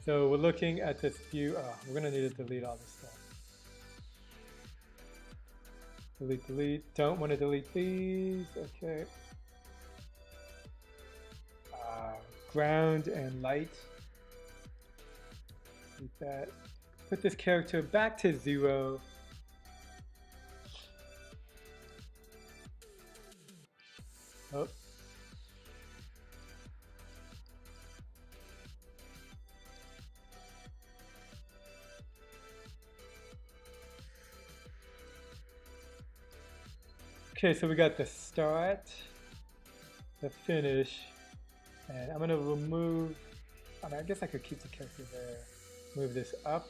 So we're looking at this view. Oh, we're gonna need to delete all this stuff. Delete, delete. Don't want to delete these. Okay. Ground and light. Delete that. Put this character back to 0. Oh. Okay, so we got the start, the finish, and I'm gonna remove, I guess I could keep the character there. Move this up.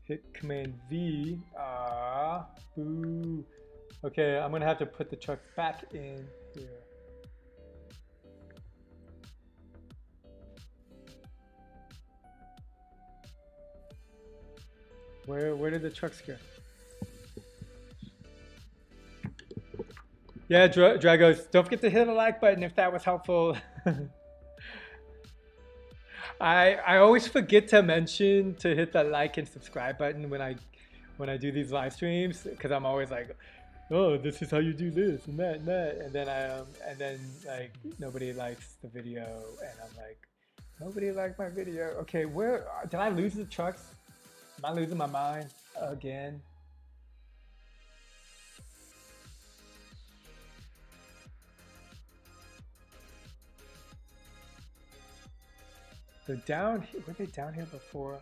Hit Command V. Boo. Okay, I'm gonna have to put the truck back in here. Where did the trucks go? Yeah, Dragos, don't forget to hit the like button if that was helpful. I always forget to mention to hit the like and subscribe button when I do these live streams because I'm always like, oh, this is how you do this and that and that, and then like nobody likes the video and I'm like, nobody liked my video. Okay, where did I lose the trucks? Am I losing my mind again? So down here, were they down here before?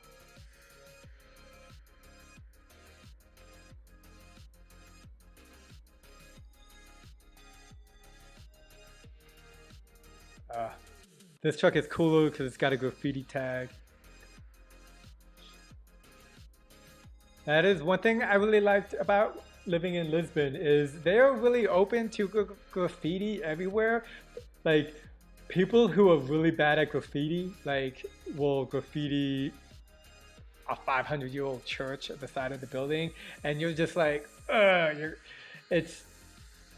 This truck is cooler because it's got a graffiti tag. That is one thing I really liked about living in Lisbon is they're really open to graffiti everywhere. Like people who are really bad at graffiti, like will graffiti a 500-year-old church at the side of the building, and you're just like, it's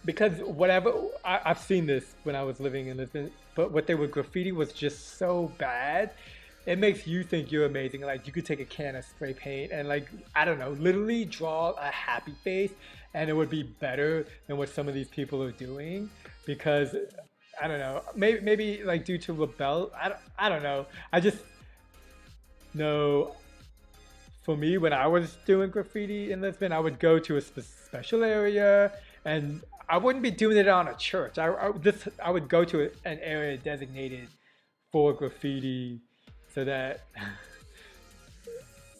because whatever, I've seen this when I was living in Lisbon, but what they would graffiti was just so bad. It makes you think you're amazing. Like you could take a can of spray paint and like, I don't know, literally draw a happy face and it would be better than what some of these people are doing because I don't know, maybe like due to rebel, I don't know. I just know for me, when I was doing graffiti in Lisbon, I would go to a special area and I wouldn't be doing it on a church. I would go to an area designated for graffiti so that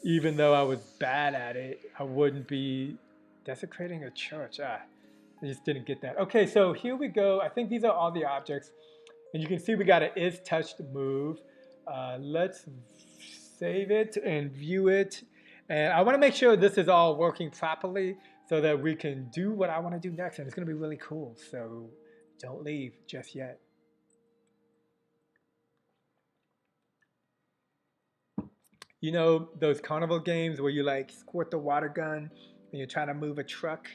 even though I was bad at it, I wouldn't be desecrating a church. I just didn't get that. Okay, so here we go. I think these are all the objects. And you can see we got an is touched move. Let's save it and view it. And I want to make sure this is all working properly so that we can do what I want to do next. And it's going to be really cool. So don't leave just yet. You know those carnival games where you like squirt the water gun and you're trying to move a truck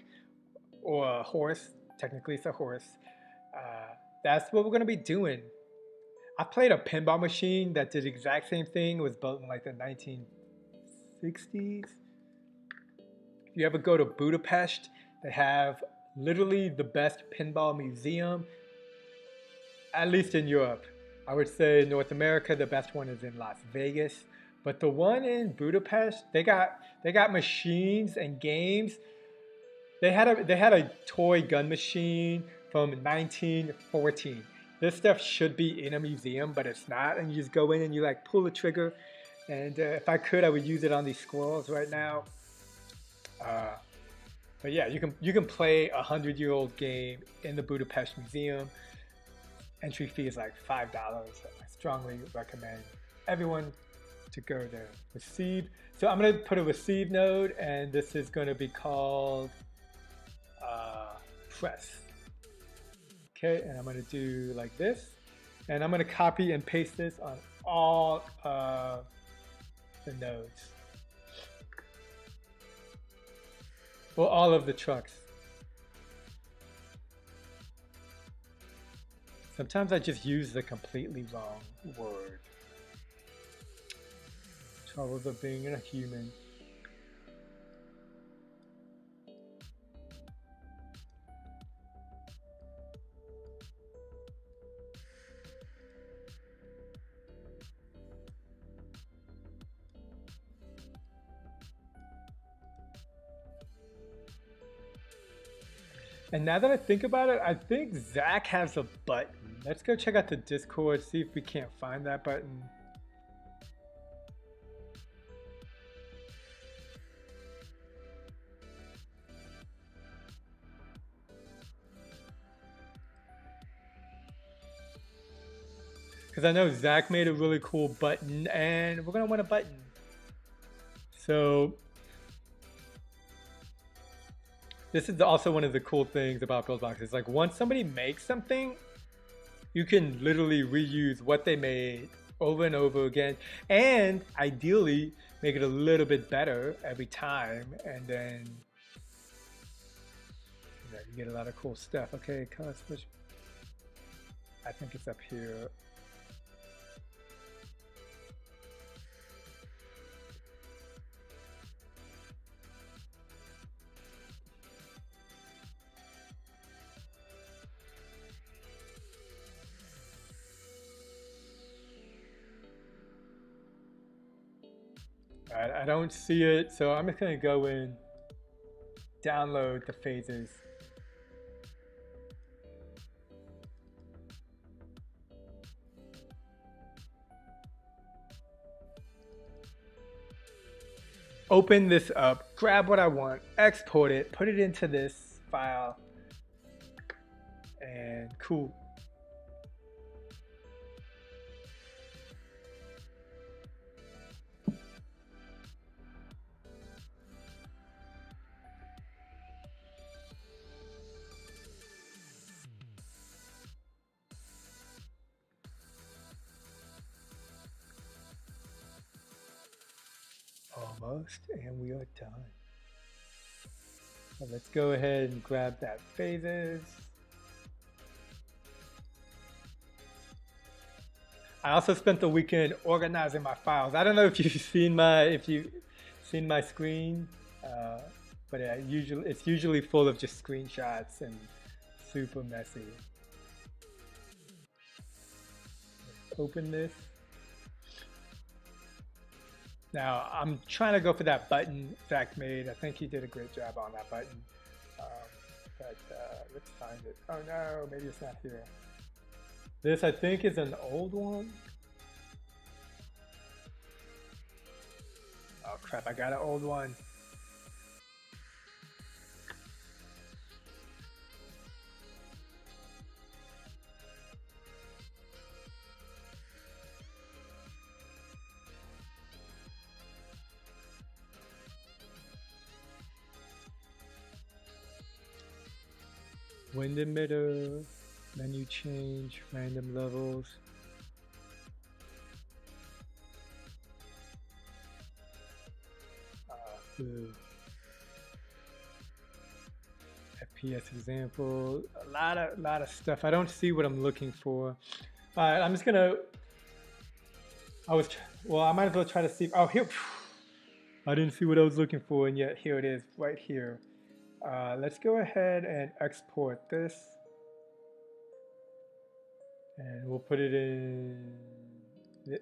or a horse? Technically it's a horse. That's what we're going to be doing. I played a pinball machine that did the exact same thing. It was built in like the 1960s. If you ever go to Budapest, they have literally the best pinball museum, at least in Europe. I would say in North America, the best one is in Las Vegas. But the one in Budapest, they got machines and games. They had a toy gun machine from 1914. This stuff should be in a museum, but it's not. And you just go in and you like pull the trigger. And if I could, I would use it on these squirrels right now. But yeah, you can play a 100-year-old game in the Budapest Museum. Entry fee is like $5. I strongly recommend everyone to go there. Receive. So I'm going to put a receive node, and this is going to be called press. Okay, and I'm going to do like this, and I'm going to copy and paste this on all the nodes. Well, all of the trucks. Sometimes I just use the completely wrong word. Troubles of being a human. And now that I think about it, I think Zach has a button. Let's go check out the Discord, see if we can't find that button. Because I know Zach made a really cool button, and we're going to want a button. So this is also one of the cool things about Buildbox. It's like once somebody makes something, you can literally reuse what they made over and over again, and ideally make it a little bit better every time, and then you get a lot of cool stuff. Okay, color switch. I think it's up here. I don't see it, so I'm just going to go in, download the phases. Open this up, grab what I want, export it, put it into this file, and cool. Almost, and we are done. So let's go ahead and grab that phases. I also spent the weekend organizing my files. I don't know if you've seen my screen, but it's usually full of just screenshots and super messy. Let's open this. Now, I'm trying to go for that button Zach made. I think he did a great job on that button. Let's find it. Oh no, maybe it's not here. This, I think, is an old one. crap, I got an old one. Wind emitter, menu change, random levels. FPS example, a lot of stuff. I don't see what I'm looking for. All right, I'm just gonna. Well, I might as well try to see. Oh, here. I didn't see what I was looking for, and yet here it is, right here. Let's go ahead and export this, and we'll put it in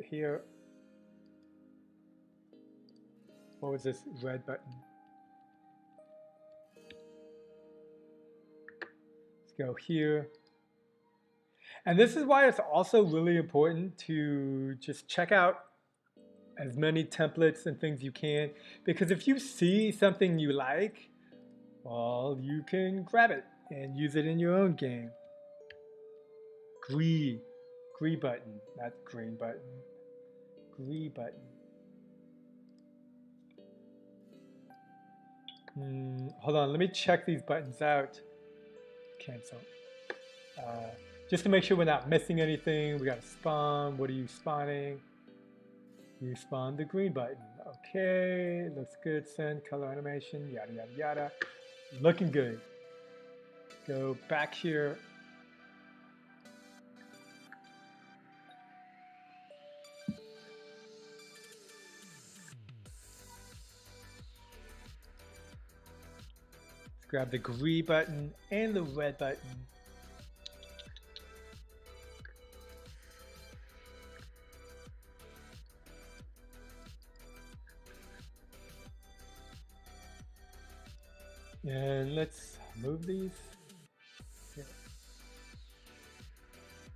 here. What was this red button? Go here. And this is why it's also really important to just check out as many templates and things you can, because if you see something you like, well, you can grab it and use it in your own game. Green button, not green button. Green button. Hold on, let me check these buttons out. Cancel. Just to make sure we're not missing anything, we got to spawn. What are you spawning? You spawn the green button. Okay, looks good. Send color animation, yada yada yada. Looking good. Go back here. Let's grab the green button and the red button. And let's move these. Here.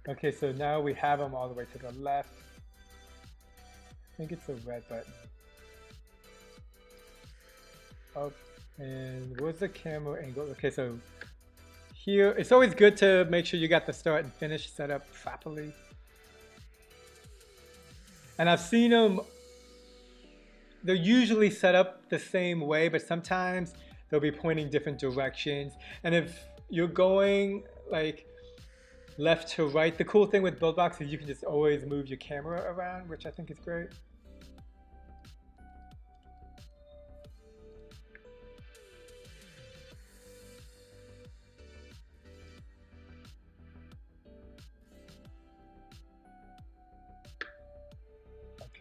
Okay, so now we have them all the way to the left. I think it's a red button. Oh, and where's the camera angle? Okay, so here, it's always good to make sure you got the start and finish set up properly. And I've seen them, they're usually set up the same way, but sometimes they'll be pointing different directions. And if you're going like left to right, the cool thing with Buildbox is you can just always move your camera around, which I think is great.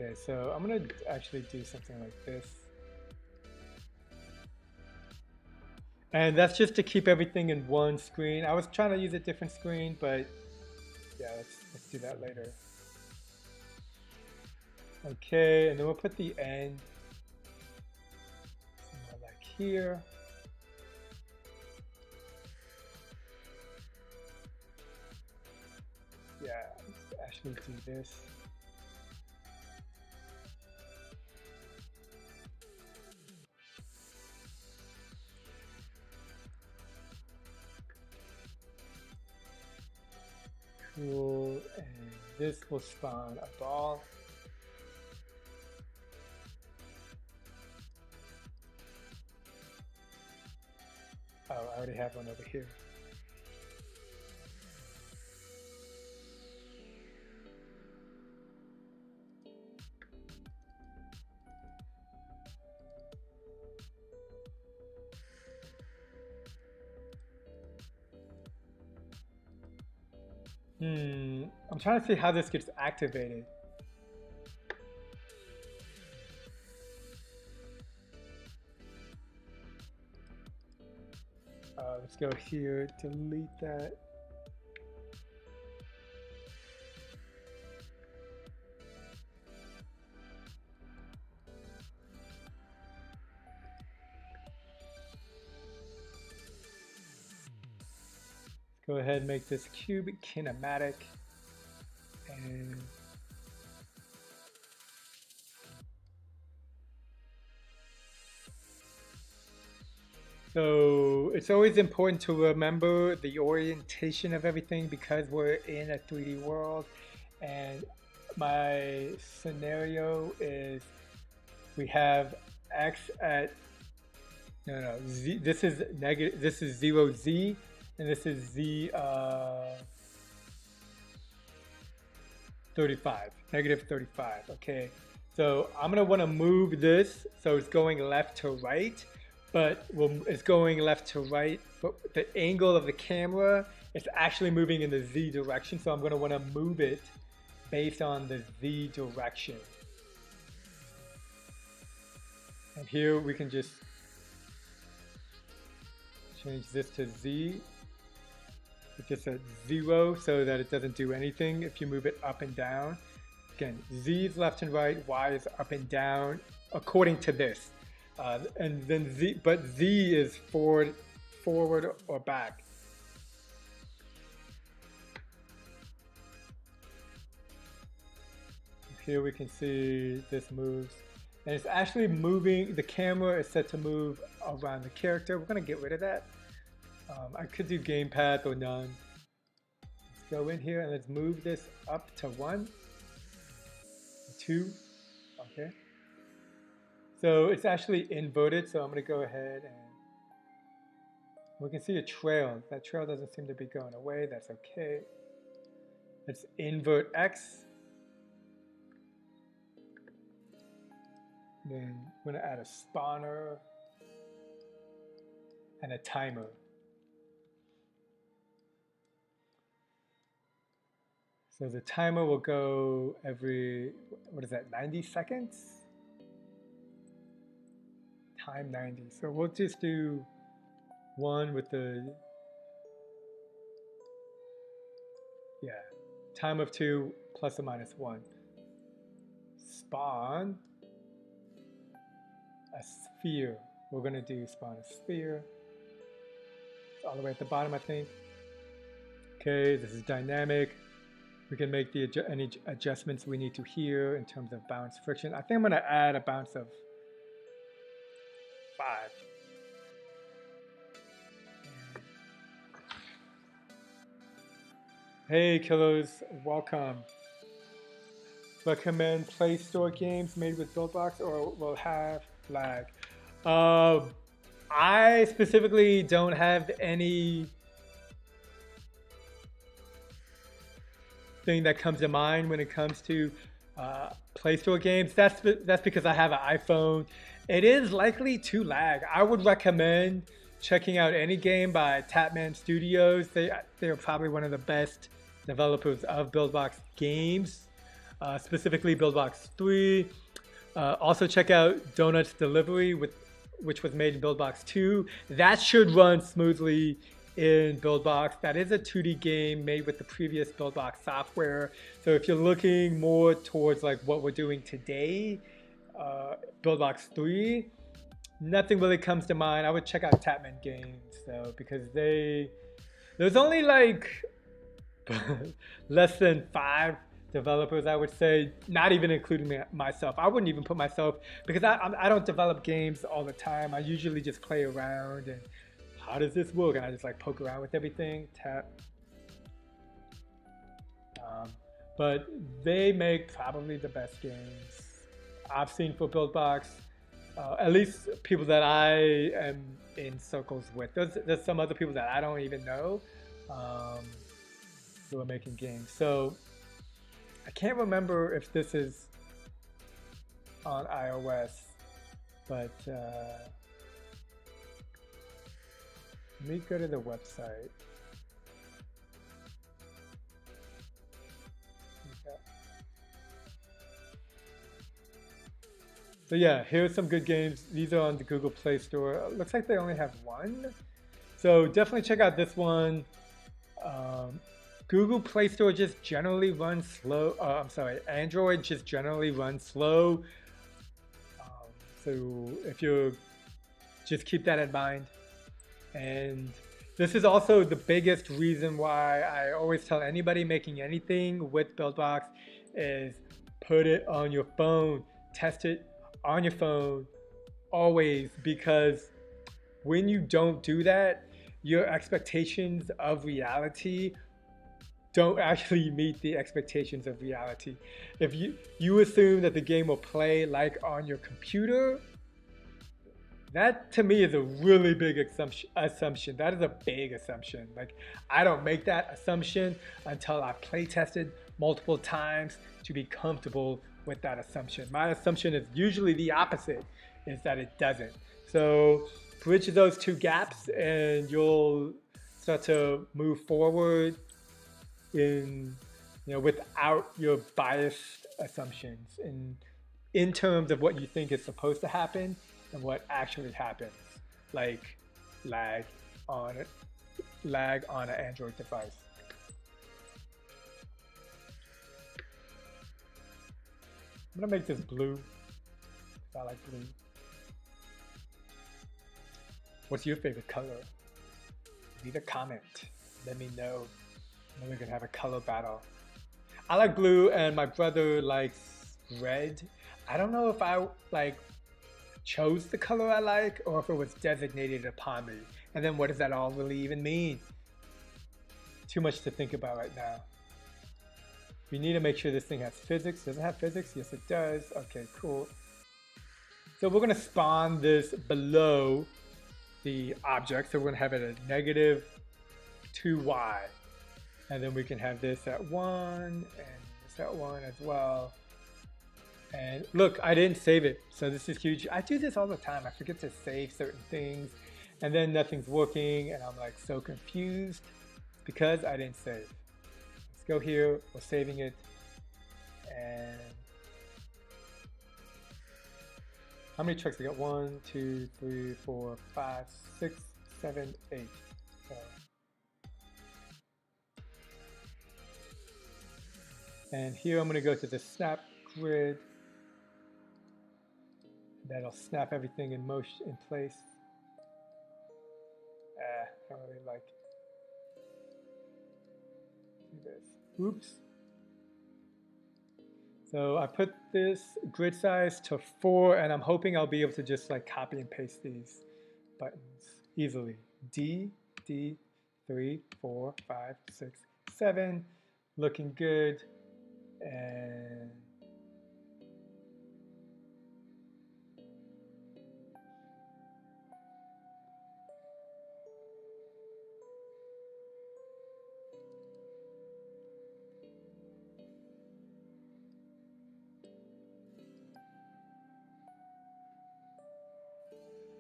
Okay, so I'm gonna actually do something like this. And that's just to keep everything in one screen. I was trying to use a different screen, but yeah, let's do that later. Okay, and then we'll put the end somewhere like here. Yeah, let's actually do this. Cool, and this will spawn a ball. Oh, I already have one over here. I'm trying to see how this gets activated. Let's go here, delete that. Go ahead and make this cube kinematic. And So it's always important to remember the orientation of everything because we're in a 3D world. And my scenario is we have x at, no, z, this is negative, this is 0z, and this is z 35, negative 35, okay? So I'm gonna wanna move this so it's going left to right, but it's going left to right, but the angle of the camera is actually moving in the Z direction, so I'm gonna wanna move it based on the Z direction. And here we can just change this to Z. It's just a 0 so that it doesn't do anything if you move it up and down. Again, Z is left and right, Y is up and down according to this. And then Z, but Z is forward or back. Here we can see this moves. And it's actually moving, the camera is set to move around the character. We're gonna get rid of that. I could do gamepad or none. Let's go in here and let's move this up to 1, 2, okay. So it's actually inverted, so I'm gonna go ahead and we can see a trail. That trail doesn't seem to be going away, that's okay. Let's invert X. Then we're gonna add a spawner and a timer. So the timer will go every, what is that, 90 seconds? Time 90. So we'll just do 1 with the, yeah, time of 2 plus or minus 1. Spawn a sphere. We're gonna do spawn a sphere. It's all the way at the bottom, I think. Okay, this is dynamic. We can make any adjustments we need to here in terms of bounce friction. I think I'm gonna add a bounce of 5. Hey killers, welcome. Recommend Play Store games made with Buildbox or will have lag. I specifically don't have any thing that comes to mind when it comes to Play Store games. That's because I have an iPhone. It is likely to lag. I would recommend checking out any game by Tapman Studios. They're probably one of the best developers of Buildbox games, specifically Buildbox 3. Also check out Donuts Delivery, which was made in Buildbox 2. That should run smoothly in Buildbox. That is a 2D game made with the previous Buildbox software. So if you're looking more towards like what we're doing today, Buildbox 3, nothing really comes to mind. I would check out Tapman Games though, because there's only like less than 5 developers, I would say, not even including myself. I wouldn't even put myself, because I don't develop games all the time. I usually just play around and how does this work? And I just like poke around with everything, tap. But they make probably the best games I've seen for Buildbox, at least people that I am in circles with. There's some other people that I don't even know who are making games. So I can't remember if this is on iOS, but let me go to the website. Okay. So yeah, here's some good games. These are on the Google Play Store. Looks like they only have 1. So definitely check out this one. Google Play Store just generally runs slow. Android just generally runs slow. So if you just keep that in mind. And this is also the biggest reason why I always tell anybody making anything with Buildbox is put it on your phone, test it on your phone always, because when you don't do that, your expectations of reality don't actually meet the expectations of reality. If you assume that the game will play like on your computer, that to me is a really big assumption. That is a big assumption. Like, I don't make that assumption until I've play tested multiple times to be comfortable with that assumption. My assumption is usually the opposite, is that it doesn't. So bridge those two gaps and you'll start to move forward in, without your biased assumptions in terms of what you think is supposed to happen and what actually happens, like lag on an Android device. I'm gonna make this blue, because I like blue. What's your favorite color? Leave a comment, let me know, and then we can have a color battle. I like blue and my brother likes red. I don't know if I chose the color I like or if it was designated upon me. And then what does that all really even mean? Too much to think about right now. We need to make sure this thing has physics. Does it have physics? Yes, it does. Okay, cool. So we're gonna spawn this below the object. So we're gonna have it at negative 2y. And then we can have this at 1 and this at 1 as well. And look, I didn't save it, so this is huge. I do this all the time. I forget to save certain things, and then nothing's working, and I'm like so confused because I didn't save. Let's go here, we're saving it, and how many trucks we got? 1, 2, 3, 4, 5, 6, 7, 8. So. And here I'm going to go to the snap grid. That'll snap everything in motion, in place. I don't really like this. Oops. So I put this grid size to 4, and I'm hoping I'll be able to just copy and paste these buttons easily. D, 3, 4, 5, 6, 7. Looking good. And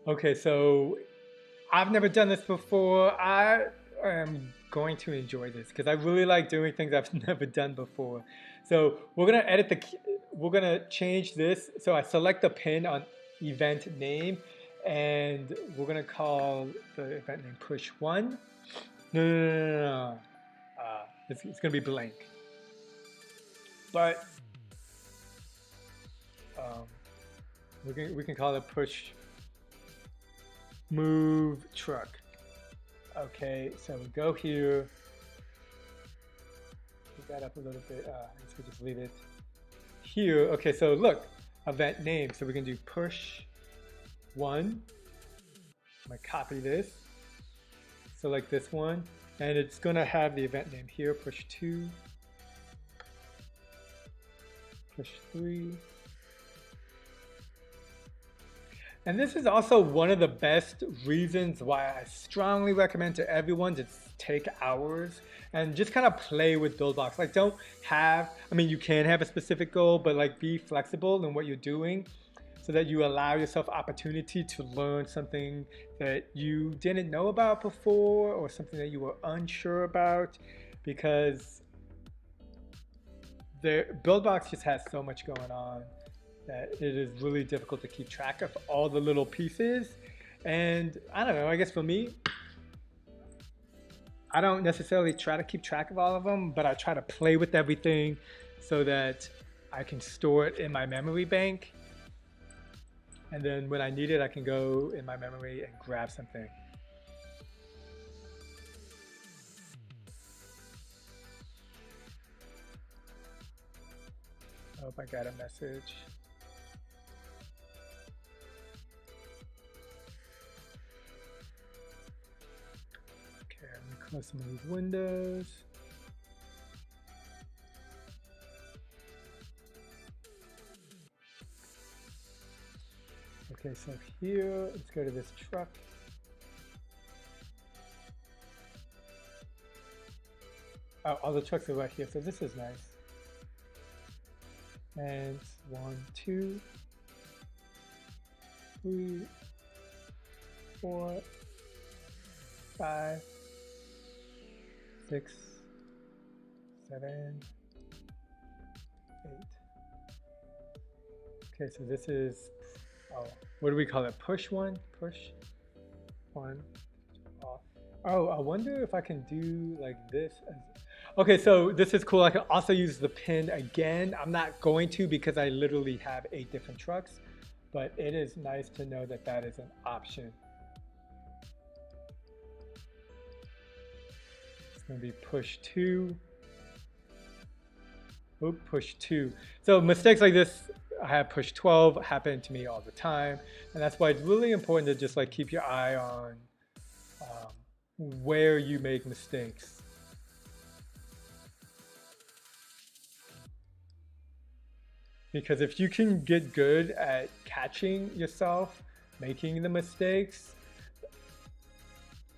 okay, so I've never done this before. I am going to enjoy this because I really like doing things I've never done before. So we're gonna we're gonna change this. So I select the pin on event name, and we're gonna call the event name push 1. No. It's gonna be blank. But we can call it push move truck. Okay, so we go here. Put that up a little bit. I guess we'll just leave it here. Okay, so look, event name. So we can do push 1. I'm gonna copy this. Select this one, and it's gonna have the event name here. Push 2. Push 3. And this is also one of the best reasons why I strongly recommend to everyone to take hours and just kind of play with Buildbox. Don't have, you can have a specific goal, but be flexible in what you're doing so that you allow yourself opportunity to learn something that you didn't know about before or something that you were unsure about, because the Buildbox just has so much going on that it is really difficult to keep track of all the little pieces. And I don't know, I guess for me, I don't necessarily try to keep track of all of them, but I try to play with everything so that I can store it in my memory bank. And then when I need it, I can go in my memory and grab something. I hope I got a message. Close some of these windows. Okay, so here, let's go to this truck. Oh, all the trucks are right here, so this is nice. And 1, 2, 3, 4, 5, 6, 7, 8. Okay, so this is, oh, what do we call it? Push one? Push one off. Oh, I wonder if I can do like this. Okay, so this is cool. I can also use the pin again. I'm not going to because I literally have 8 different trucks, but it is nice to know that that is an option. It's going to be push 2. Oop, push 2. So mistakes like this, I have push 12 happen to me all the time, and that's why it's really important to just like keep your eye on where you make mistakes. Because if you can get good at catching yourself making the mistakes,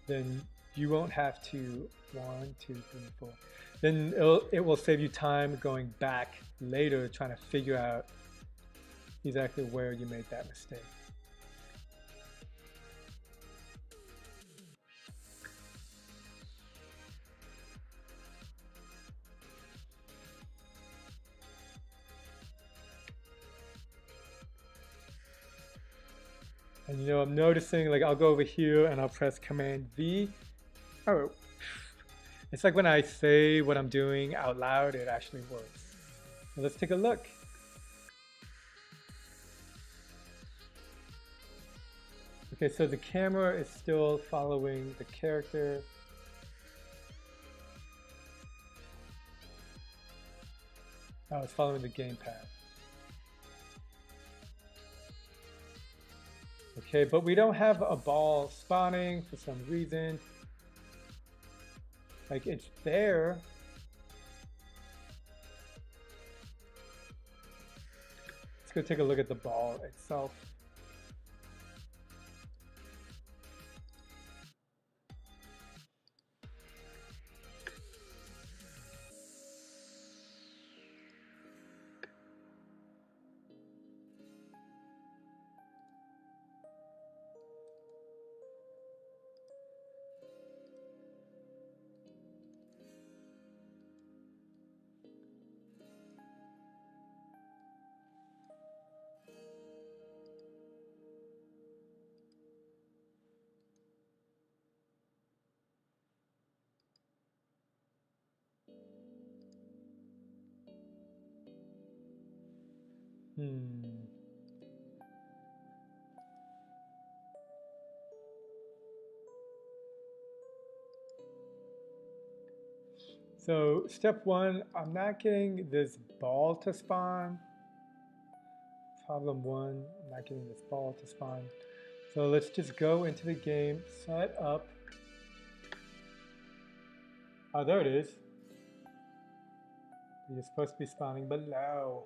then you won't have to 1, 2, 3, 4. Then it will save you time going back later trying to figure out exactly where you made that mistake. And you know, I'm noticing, like I'll go over here and I'll press Command V. Oh, it's like when I say what I'm doing out loud, it actually works. So let's take a look. Okay, so the camera is still following the character. Oh, it's following the gamepad. Okay, but we don't have a ball spawning for some reason. Like it's there. Let's go take a look at the ball itself. So step 1, I'm not getting this ball to spawn. Problem 1, I'm not getting this ball to spawn. So let's just go into the game, set up. Oh, there it is. You're supposed to be spawning below.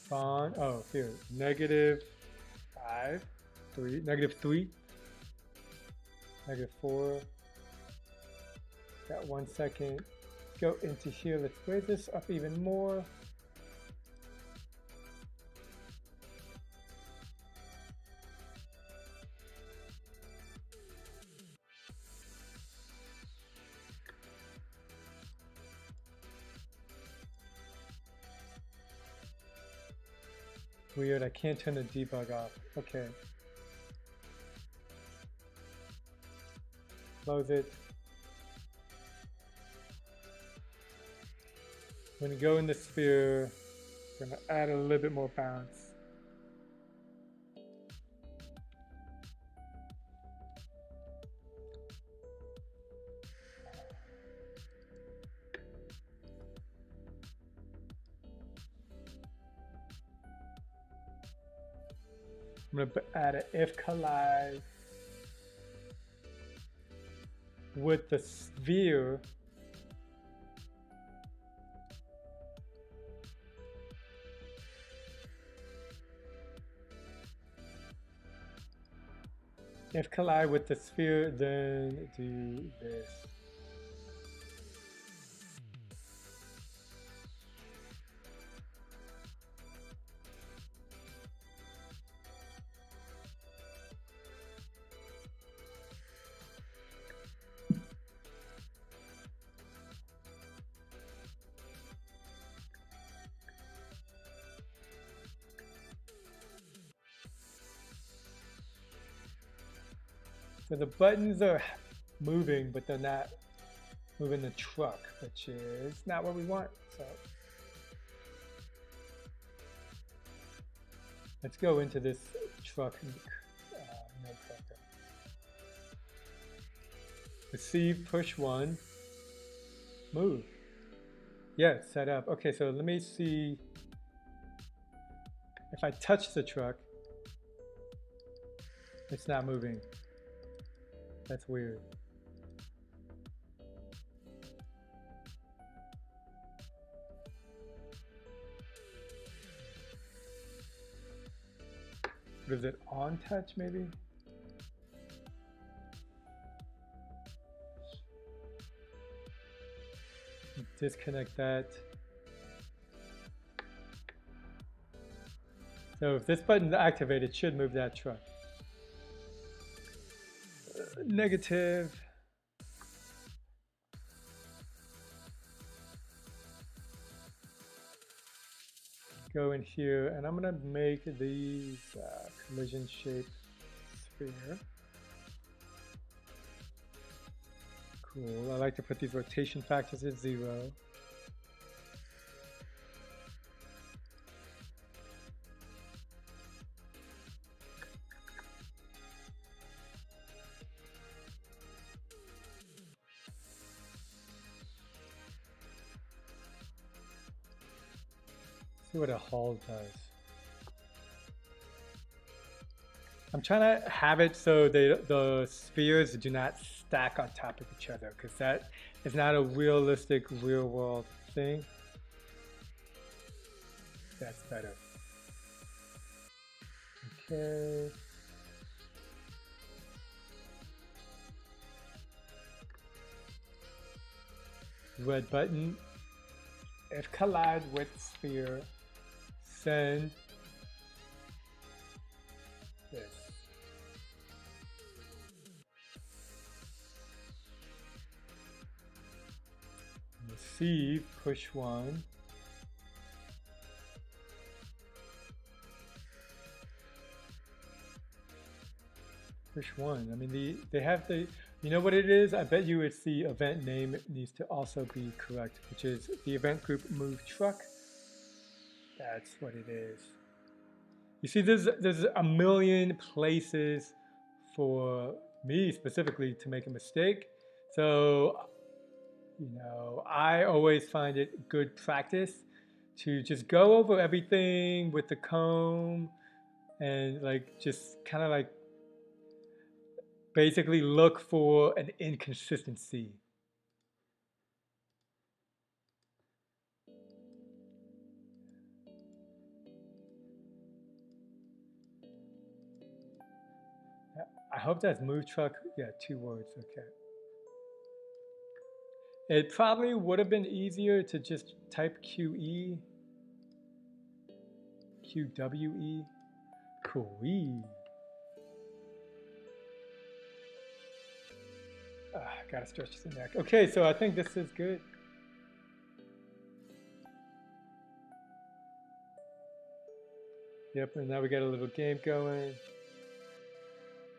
Spawn, oh, here, -5, 3, -3, -4. Got 1 second. Go into here, let's raise this up even more. Weird, I can't turn the debug off. Okay. Close it. When you go in the sphere, we're going to add a little bit more bounce. I'm going to add an if collide with the sphere. If collide with the sphere, then do this. So the buttons are moving, but they're not moving the truck, which is not what we want. So let's go into this truck node collector. Receive, push one, move. Yeah, it's set up. Okay, so let me see if I touch the truck, it's not moving. That's weird. What is it, on touch maybe? Disconnect that. So if this button is activated, it should move that truck. Negative. Go in here, and I'm gonna make these collision shape sphere. Cool. I like to put these rotation factors at 0. See what a hull does. I'm trying to have it so the spheres do not stack on top of each other, because that is not a realistic real world thing. That's better. Okay. Red button. If collide with sphere, send this. Receive, push one. Push one. I mean, they have the, you know what it is? I bet you it's the event name needs to also be correct, which is the event group move truck. That's what it is. You see, there's a million places for me specifically to make a mistake. So, you know, I always find it good practice to just go over everything with the comb and like just kind of like basically look for an inconsistency. I hope that's move truck. Yeah, 2 words. Okay. It probably would have been easier to just type QE, QWE, QE. Gotta stretch the neck. Okay, so I think this is good. Yep, and now we got a little game going.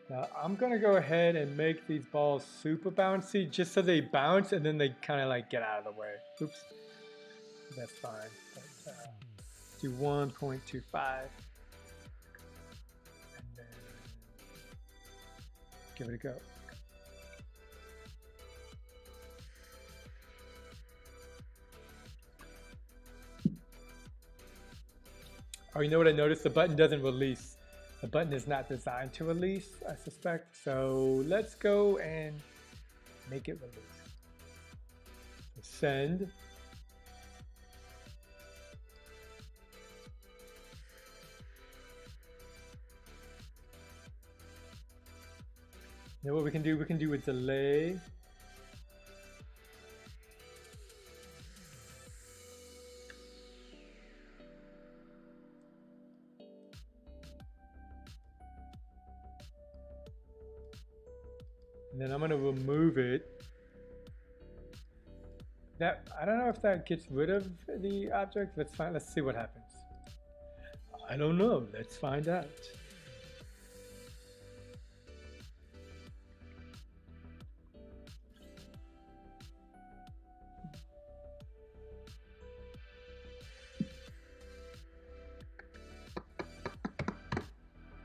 Now I'm gonna go ahead and make these balls super bouncy just so they bounce and then they kind of like get out of the way. Oops, that's fine. But, do 1.25 and then give it a go. Oh, you know what I noticed? The button doesn't release. The button is not designed to release, I suspect. So let's go and make it release. So send. Now what we can do a delay. And then I'm going to remove it. That, I don't know if that gets rid of the object. Let's see what happens. I don't know. Let's find out.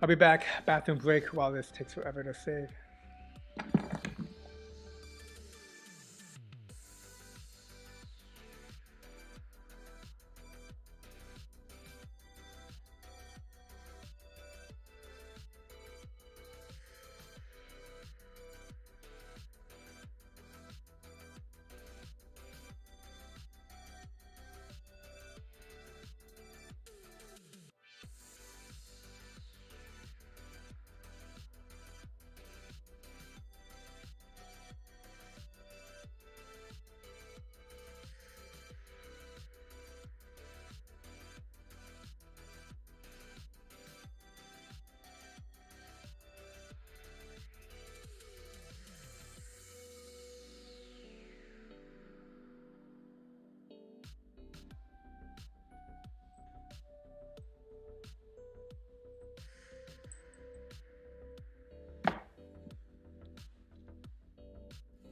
I'll be back. Bathroom break while this takes forever to save.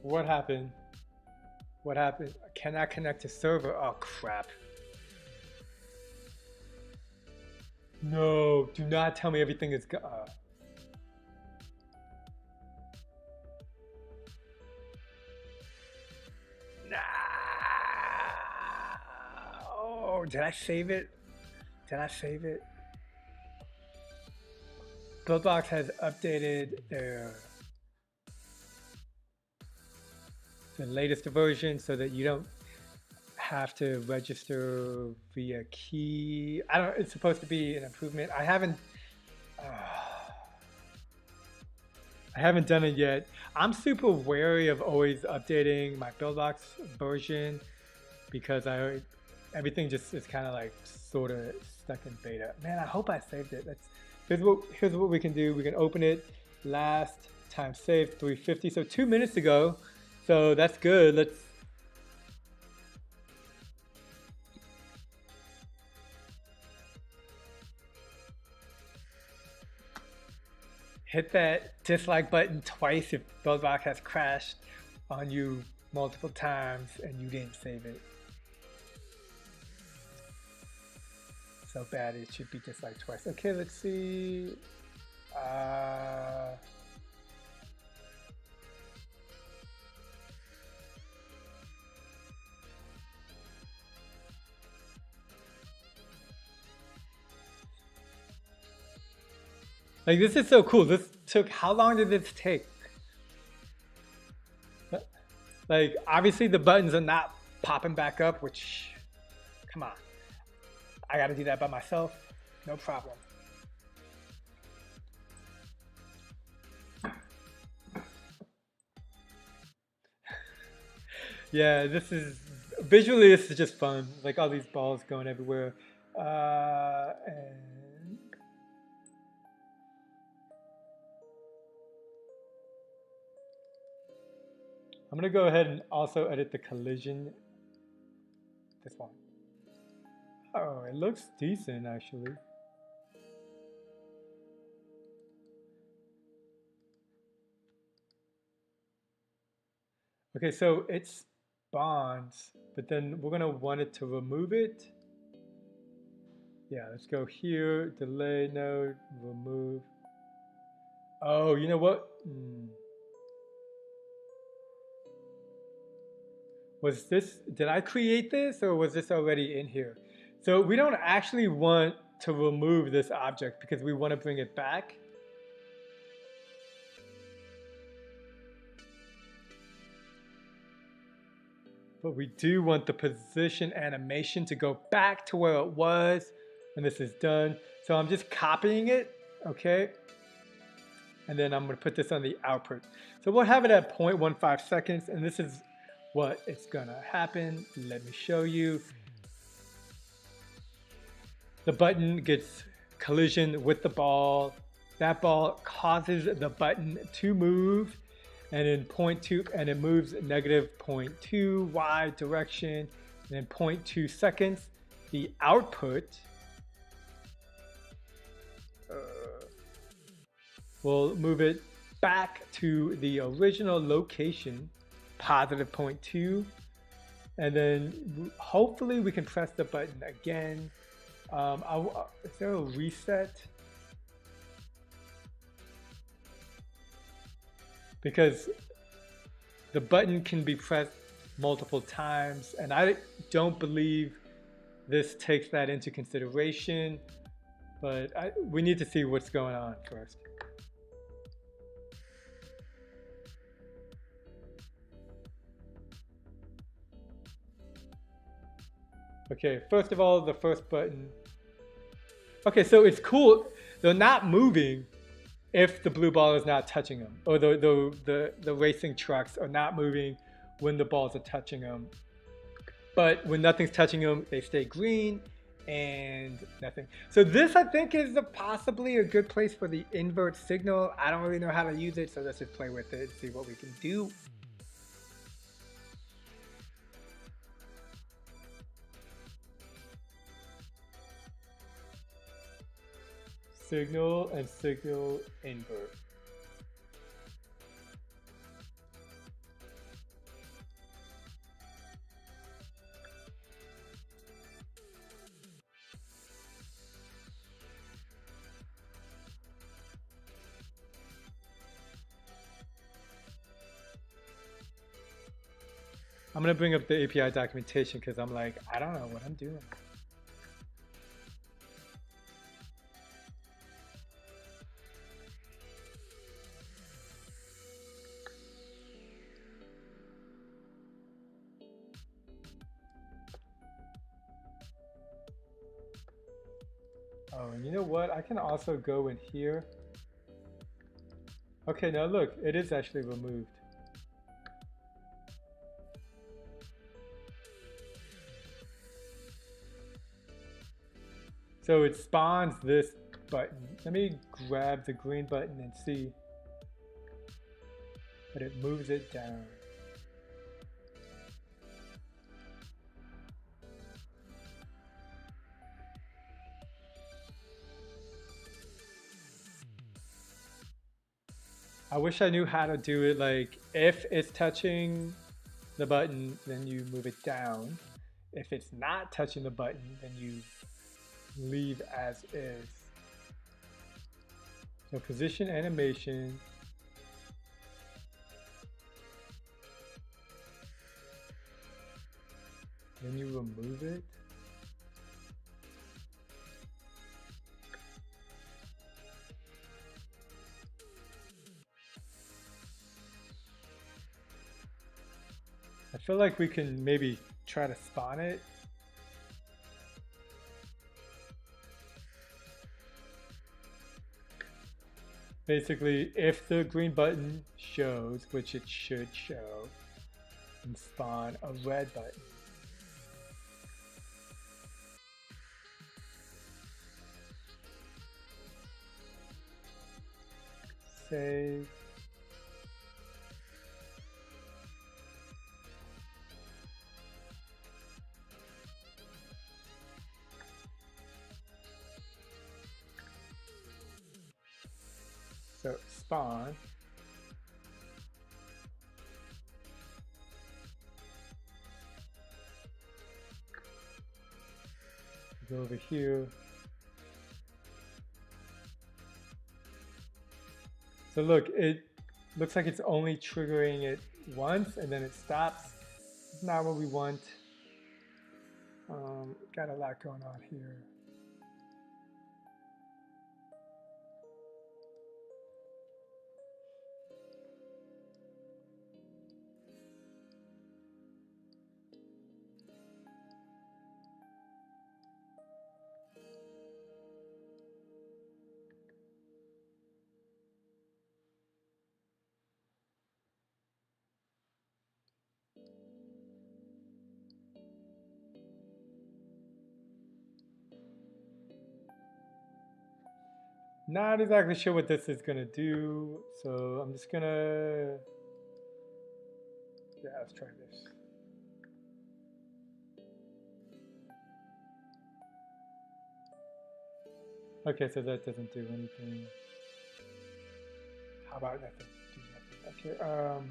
What happened? What happened? I cannot connect to server. Oh crap. No, do not tell me everything is Nah. Oh, did I save it? Did I save it? Buildbox has updated the latest version so that you don't have to register via key. I don't. It's supposed to be an improvement. I haven't done it yet. I'm super wary of always updating my Buildbox version because everything just is kind of like sort of stuck in beta. Man, I hope I saved it. Here's what we can do. We can open it. Last time saved 350. So 2 minutes ago. So that's good. Let's hit that dislike button twice if Buildbox has crashed on you multiple times and you didn't save it. So bad it should be disliked twice. Okay, let's see. Like, this is so cool. This took, how long did this take? Like, obviously the buttons are not popping back up, which, come on. I gotta do that by myself. No problem. Yeah, visually this is just fun. Like all these balls going everywhere. And I'm gonna go ahead and also edit the collision. This one. Oh, it looks decent actually. Okay, so it spawns, but then we're gonna want it to remove it. Yeah, let's go here, delay node, remove. Oh, you know what? Did I create this or was this already in here? So we don't actually want to remove this object because we want to bring it back. But we do want the position animation to go back to where it was when this is done. So I'm just copying it, okay? And then I'm going to put this on the output. So we'll have it at 0.15 seconds, and this is what it's going to happen. Let me show you. The button gets collision with the ball. That ball causes the button to move, and in 0.2, and it moves negative 0.2 y direction, and in 0.2 seconds, the output will move it back to the original location, positive 0.2, and then hopefully we can press the button again. Is there a reset? Because the button can be pressed multiple times, and I don't believe this takes that into consideration, but we need to see what's going on first. Okay, first of all, the first button. Okay, so it's cool. They're not moving if the blue ball is not touching them, or the racing trucks are not moving when the balls are touching them. But when nothing's touching them, they stay green and nothing. So this, I think, is possibly a good place for the invert signal. I don't really know how to use it, so let's just play with it and see what we can do. Signal and signal invert. I'm going to bring up the API documentation because I'm like, I don't know what I'm doing. Oh, and you know what? I can also go in here. Okay, now look, it is actually removed. So it spawns this button. Let me grab the green button and see. But it moves it down. I wish I knew how to do it, like if it's touching the button, then you move it down. If it's not touching the button, then you leave as is. So position animation. Then you remove it. I feel like we can maybe try to spawn it. Basically, if the green button shows, which it should show, and spawn a red button. Save. So spawn. Go over here. So look, it looks like it's only triggering it once and then it stops. It's not what we want. Got a lot going on here. Not exactly sure what this is gonna do, so I'm just gonna, yeah, let's try this. Okay, so that doesn't do anything. How about nothing? Do nothing. Okay.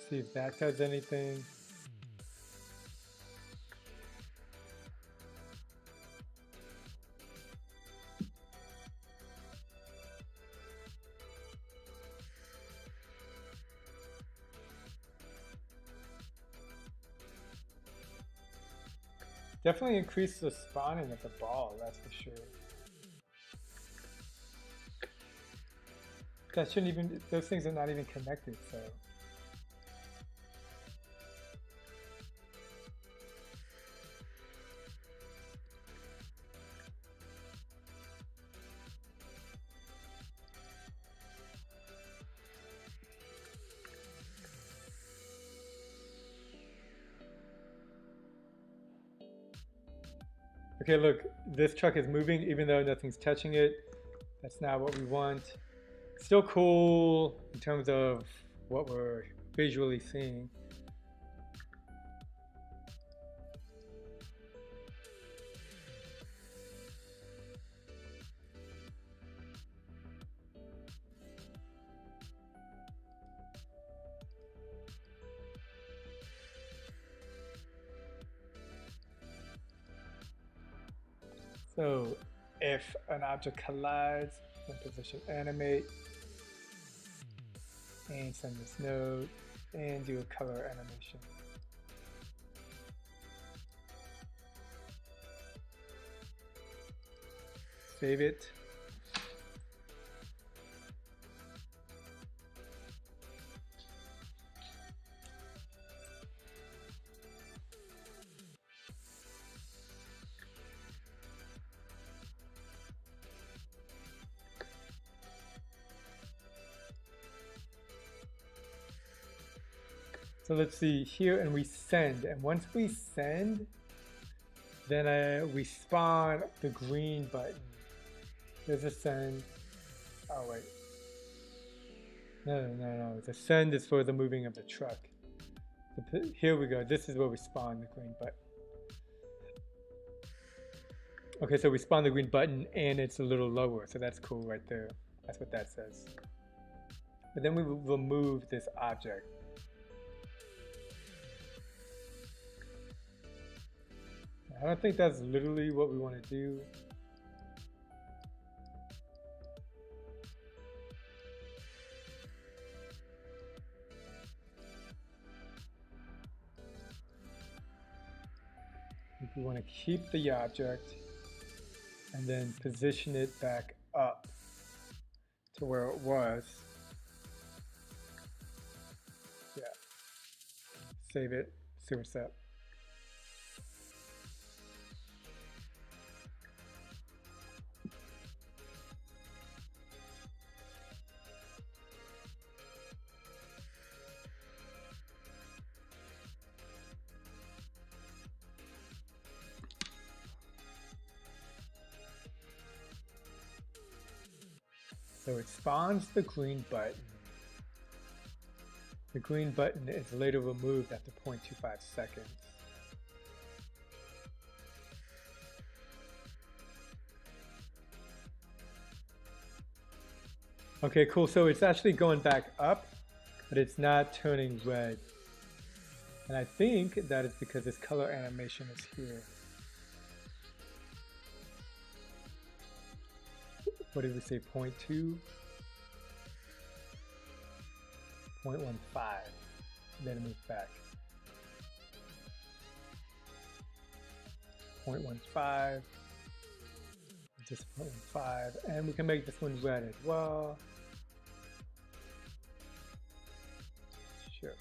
See if that does anything. Definitely increase the spawning of the ball, that's for sure. That shouldn't even, those things are not even connected, so. Okay, look, this truck is moving even though nothing's touching it. That's not what we want. Still cool in terms of what we're visually seeing. So if an object collides, then position animate and send this node and do a color animation. Save it. So let's see here, and we send. And once we send, then we spawn the green button. There's a send. Oh wait. No. The send is for the moving of the truck. Here we go. This is where we spawn the green button. Okay, so we spawn the green button and it's a little lower, so that's cool right there. That's what that says. But then we will remove this object. I don't think that's literally what we want to do. If we want to keep the object and then position it back up to where it was. Yeah. Save it, see what's up. So it spawns the green button. The green button is later removed after 0.25 seconds. Okay, cool. So it's actually going back up, but it's not turning red. And I think that is because this color animation is here. What did we say, 0.2? 0.15, then move back. 0.15, just 0.15, and we can make this one red as well. Sure.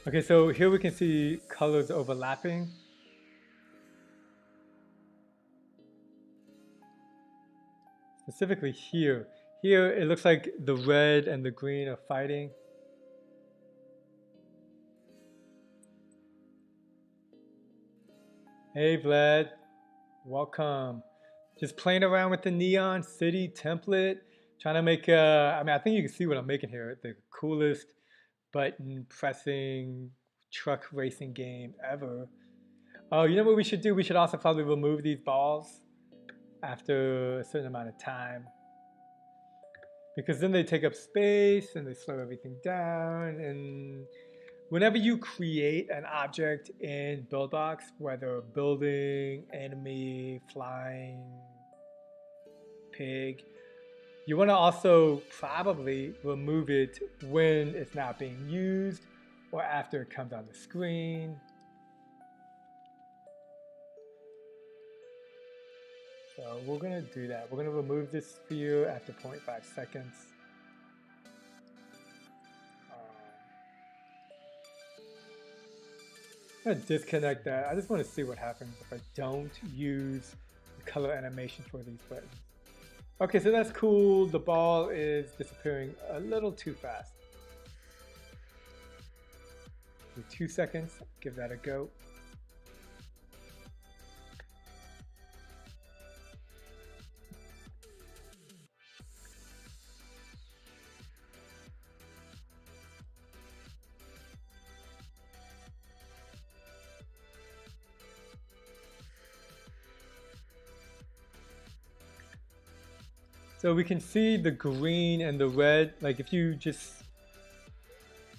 Okay, so here we can see colors overlapping. Specifically here. Here it looks like the red and the green are fighting. Hey Vlad, welcome. Just playing around with the Neon City template, trying to make I mean, I think you can see what I'm making here. The coolest button pressing truck racing game ever. Oh, you know what we should do? We should also probably remove these balls after a certain amount of time, because then they take up space and they slow everything down. And whenever you create an object in Buildbox, whether building, enemy, flying, pig, you want to also probably remove it when it's not being used or after it comes on the screen. So we're going to do that. We're going to remove this sphere after 0.5 seconds. I'm going to disconnect that. I just want to see what happens if I don't use the color animation for these buttons. Okay, so that's cool. The ball is disappearing a little too fast. 2 seconds, give that a go. So we can see the green and the red, like if you just,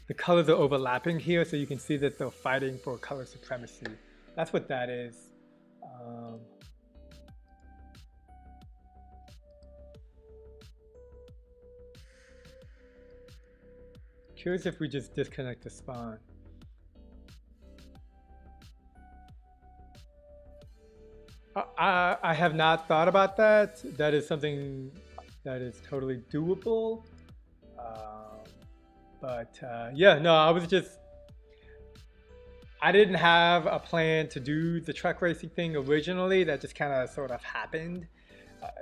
the colors are overlapping here, so you can see that they're fighting for color supremacy. That's what that is. Curious if we just disconnect the spawn. I have not thought about that. That is something that is totally doable. Yeah, no, I didn't have a plan to do the truck racing thing originally. That just kind of sort of happened.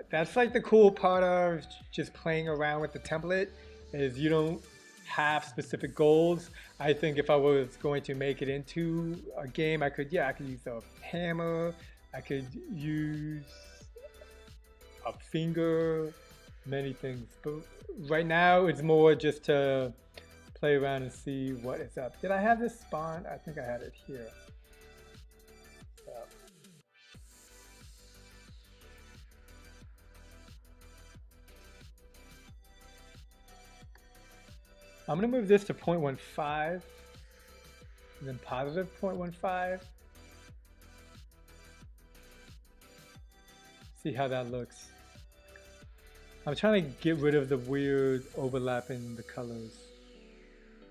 That's like the cool part of just playing around with the template, is you don't have specific goals. I think if I was going to make it into a game, I could use a hammer, I could use a finger, many things. But right now it's more just to play around and see what is up. Did I have this spawn? I think I had it here. So. I'm gonna move this to 0.15 and then positive 0.15. See how that looks. I'm trying to get rid of the weird overlap in the colors.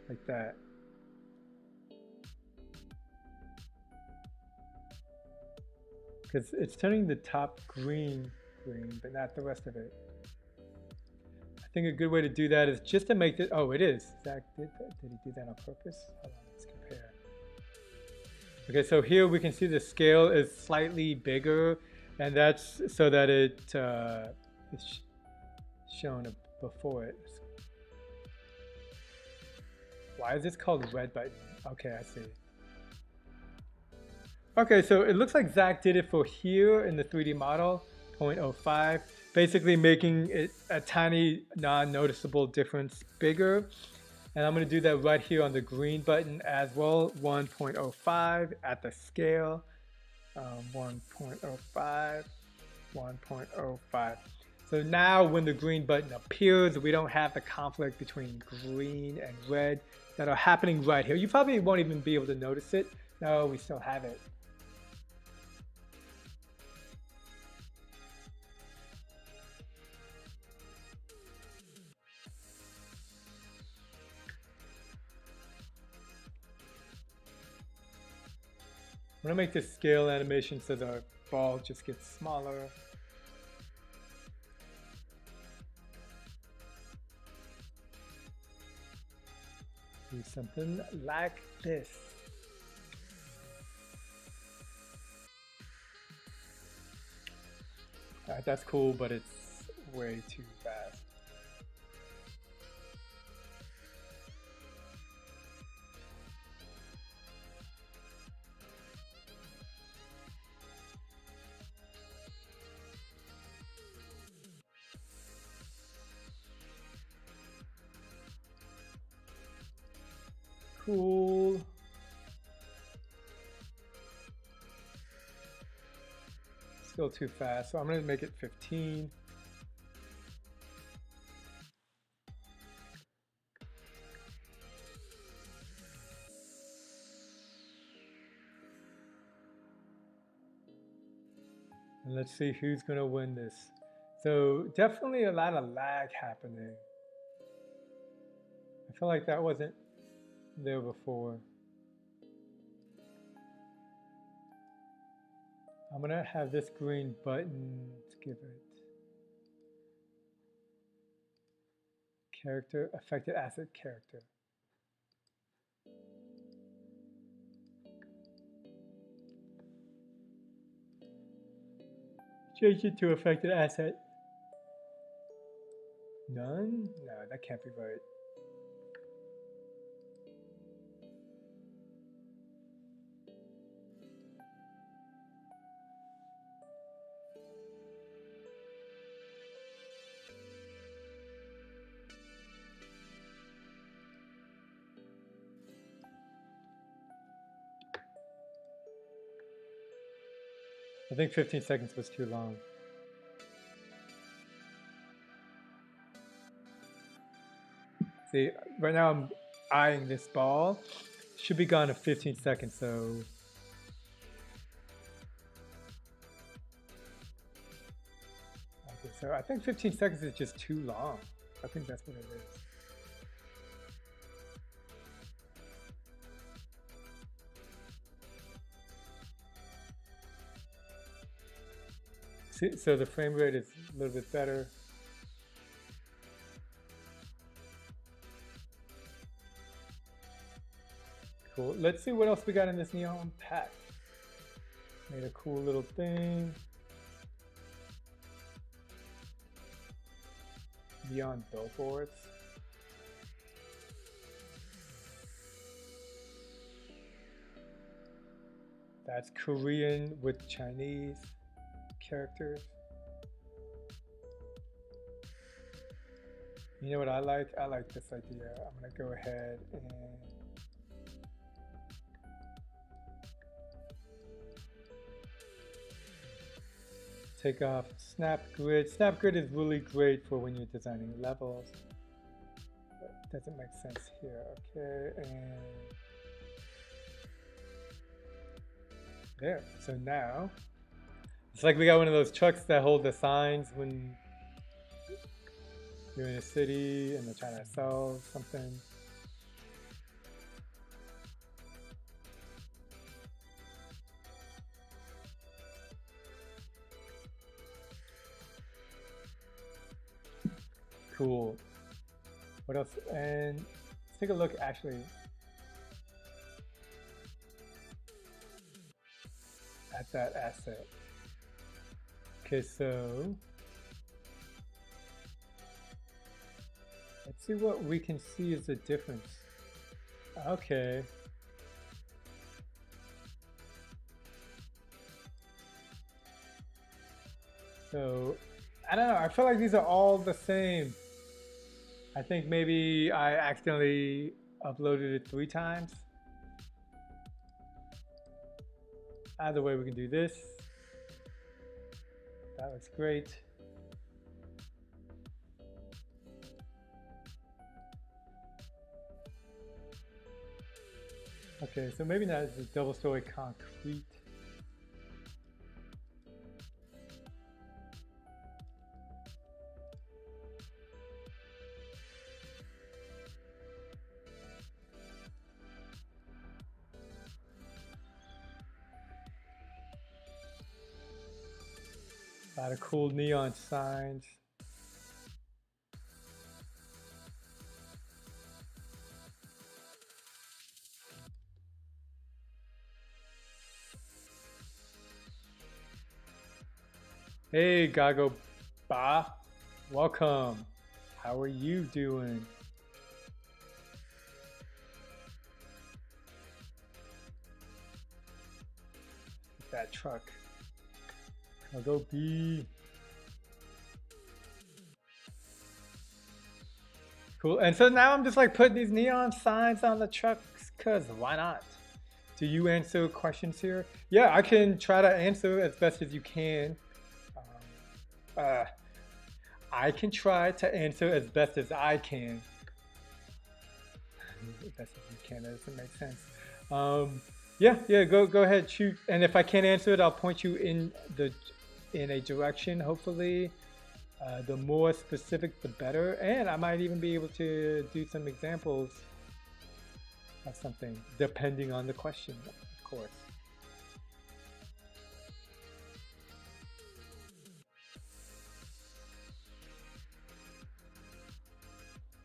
Like that. Because it's turning the top green, but not the rest of it. I think a good way to do that is just to make it, oh, it is. Zach did he do that on purpose? Hold on, let's compare. Okay, so here we can see the scale is slightly bigger, and that's so that it is shown before it. Why is this called red button? Okay, I see. Okay, so it looks like Zach did it for here in the 3D model, 0.05, basically making it a tiny non-noticeable difference bigger. And I'm going to do that right here on the green button as well, 1.05 at the scale, 1.05, 1.05. So now when the green button appears, we don't have the conflict between green and red that are happening right here. You probably won't even be able to notice it. No, we still have it. I'm gonna make this scale animation so the ball just gets smaller. Something like this. Alright, that's cool, but it's way too fast. Cool. Still too fast, so I'm going to make it 15. And let's see who's going to win this. So definitely a lot of lag happening. I feel like that wasn't there before. I'm going to have this green button, let's give it character, affected asset character. Change it to affected asset. None? No, that can't be right. I think 15 seconds was too long. See, right now I'm eyeing this ball. Should be gone in 15 seconds, so. Okay, so I think 15 seconds is just too long. I think that's what it is. See, so the frame rate is a little bit better. Cool. Let's see what else we got in this neon pack. Made a cool little thing. Beyond billboards. That's Korean with Chinese characters. You know what I like? I like this idea. I'm gonna go ahead and take off snap grid. Snap grid is really great for when you're designing levels. But it doesn't make sense here. Okay, and there. So now it's like we got one of those trucks that hold the signs when you're in a city and they're trying to sell something. Cool. What else? And let's take a look actually at that asset. Okay, so let's see what we can see as a difference. Okay. So I don't know, I feel like these are all the same. I think maybe I accidentally uploaded it 3 times. Either way, we can do this. That looks great. Okay, so maybe not as a double-story concrete. A lot of cool neon signs. Hey, Gago Ba. Welcome. How are you doing? That truck. Gago B. Cool. And so now I'm just like putting these neon signs on the trucks because why not? Do you answer questions here? Yeah, I can try to answer as best as you can. Um, uh, I can try to answer as best as I can. As best as you can, that doesn't make sense. Yeah, go ahead, shoot. And if I can't answer it, I'll point you in a direction, hopefully. The more specific, the better. And I might even be able to do some examples of something, depending on the question, of course.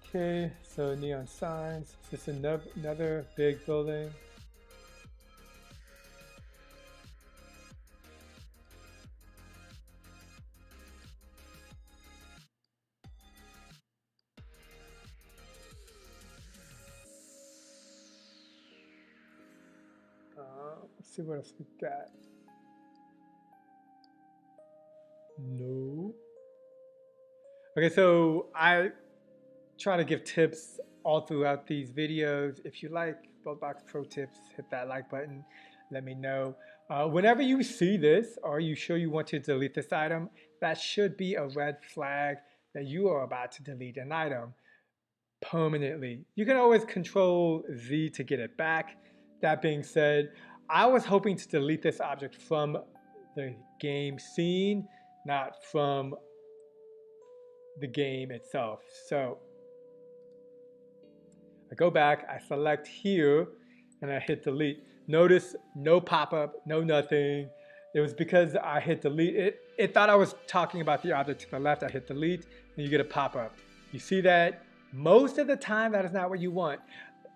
Okay, so neon signs. Is this another big building? Let's see what else we got. No. Okay, so I try to give tips all throughout these videos. If you like Buildbox Pro Tips, hit that like button. Let me know. Whenever you see this, are you sure you want to delete this item? That should be a red flag that you are about to delete an item permanently. You can always control Z to get it back. That being said, I was hoping to delete this object from the game scene, not from the game itself. So I go back, I select here, and I hit delete. Notice no pop-up, no nothing. It was because I hit delete. It thought I was talking about the object to the left. I hit delete, and you get a pop-up. You see that? Most of the time, that is not what you want.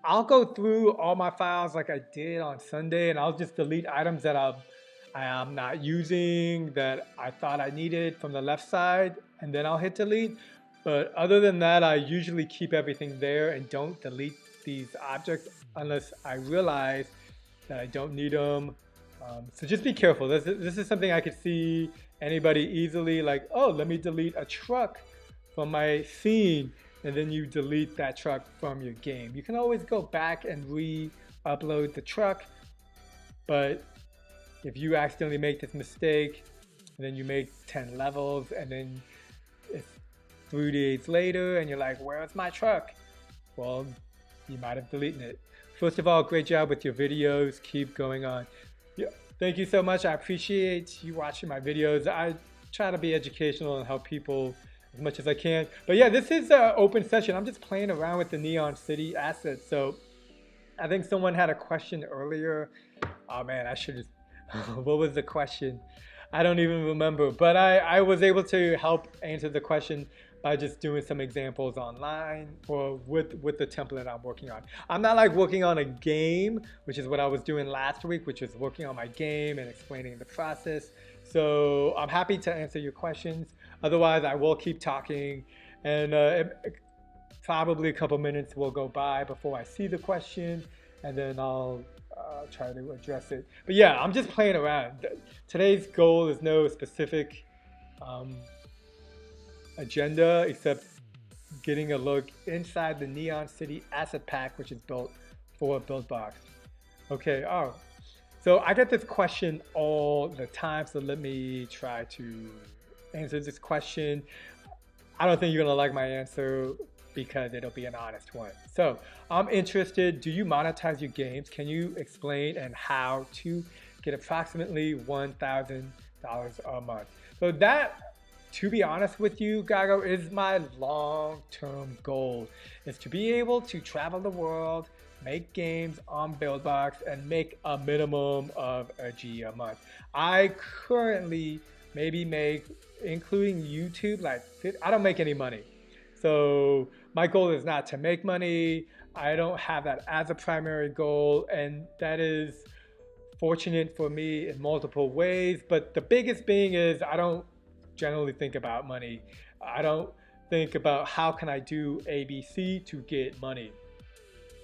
I'll go through all my files like I did on Sunday, and I'll just delete items that I am not using, that I thought I needed from the left side, and then I'll hit delete. But other than that, I usually keep everything there and don't delete these objects unless I realize that I don't need them. So just be careful. This is something I could see anybody easily like, oh, let me delete a truck from my scene, and then you delete that truck from your game. You can always go back and re-upload the truck, but if you accidentally make this mistake, and then you make 10 levels, and then it's 3 days later, and you're like, where's my truck? Well, you might have deleted it. First of all, great job with your videos. Keep going on. Yeah, thank you so much. I appreciate you watching my videos. I try to be educational and help people as much as I can. But yeah, this is an open session. I'm just playing around with the Neon City assets. So I think someone had a question earlier. Oh man, I should have, what was the question? I don't even remember, but I was able to help answer the question by just doing some examples online or with the template I'm working on. I'm not like working on a game, which is what I was doing last week, which is working on my game and explaining the process. So I'm happy to answer your questions. Otherwise, I will keep talking, and probably a couple minutes will go by before I see the question, and then I'll try to address it. But yeah, I'm just playing around. Today's goal is no specific agenda except getting a look inside the Neon City asset pack, which is built for Buildbox. Okay, oh, so I get this question all the time, so let me try to answer this question. I don't think you're gonna like my answer because it'll be an honest one. So I'm interested, do you monetize your games? Can you explain and how to get approximately $1,000 a month? So that, to be honest with you, Gago, is my long-term goal, is to be able to travel the world, make games on Buildbox, and make a minimum of a G a month. I currently maybe make, including YouTube, like I don't make any money. So my goal is not to make money. I don't have that as a primary goal, and that is fortunate for me in multiple ways. But the biggest being is I don't generally think about money. I don't think about how can I do ABC to get money.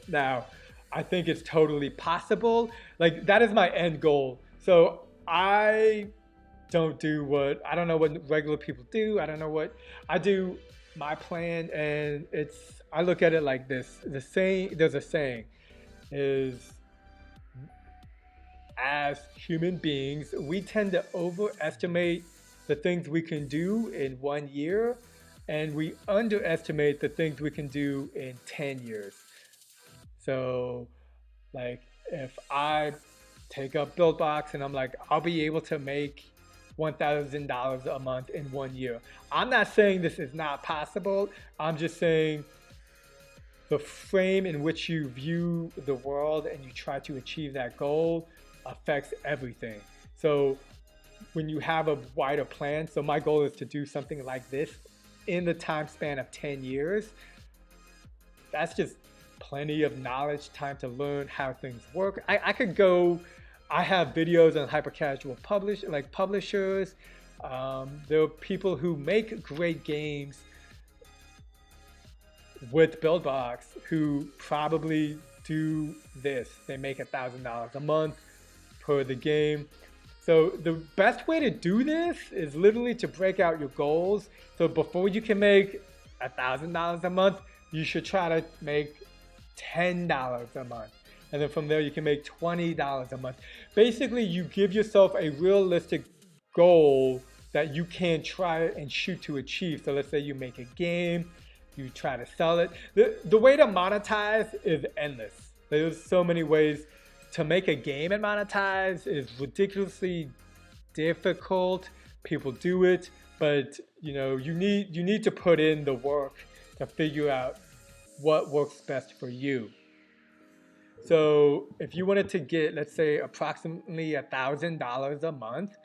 Now, I think it's totally possible. Like that is my end goal. So I I don't know what regular people do. I don't know what I do. My plan, and I look at it like this. There's a saying is, as human beings, we tend to overestimate the things we can do in 1 year, and we underestimate the things we can do in 10 years. So, like, if I take up Buildbox and I'm like, I'll be able to make $1,000 a month in 1 year. I'm not saying this is not possible. I'm just saying the frame in which you view the world and you try to achieve that goal affects everything. So when you have a wider plan, so my goal is to do something like this in the time span of 10 years, that's just plenty of knowledge, time to learn how things work. I have videos on publishers. There are people who make great games with Buildbox who probably do this. They make $1,000 a month per the game. So the best way to do this is literally to break out your goals. So before you can make $1,000 a month, you should try to make $10 a month. And then from there, you can make $20 a month. Basically, you give yourself a realistic goal that you can try and shoot to achieve. So let's say you make a game, you try to sell it. The way to monetize is endless. There's so many ways to make a game and monetize. Is ridiculously difficult. People do it, but you need to put in the work to figure out what works best for you. So if you wanted to get, let's say, approximately $1,000 a month,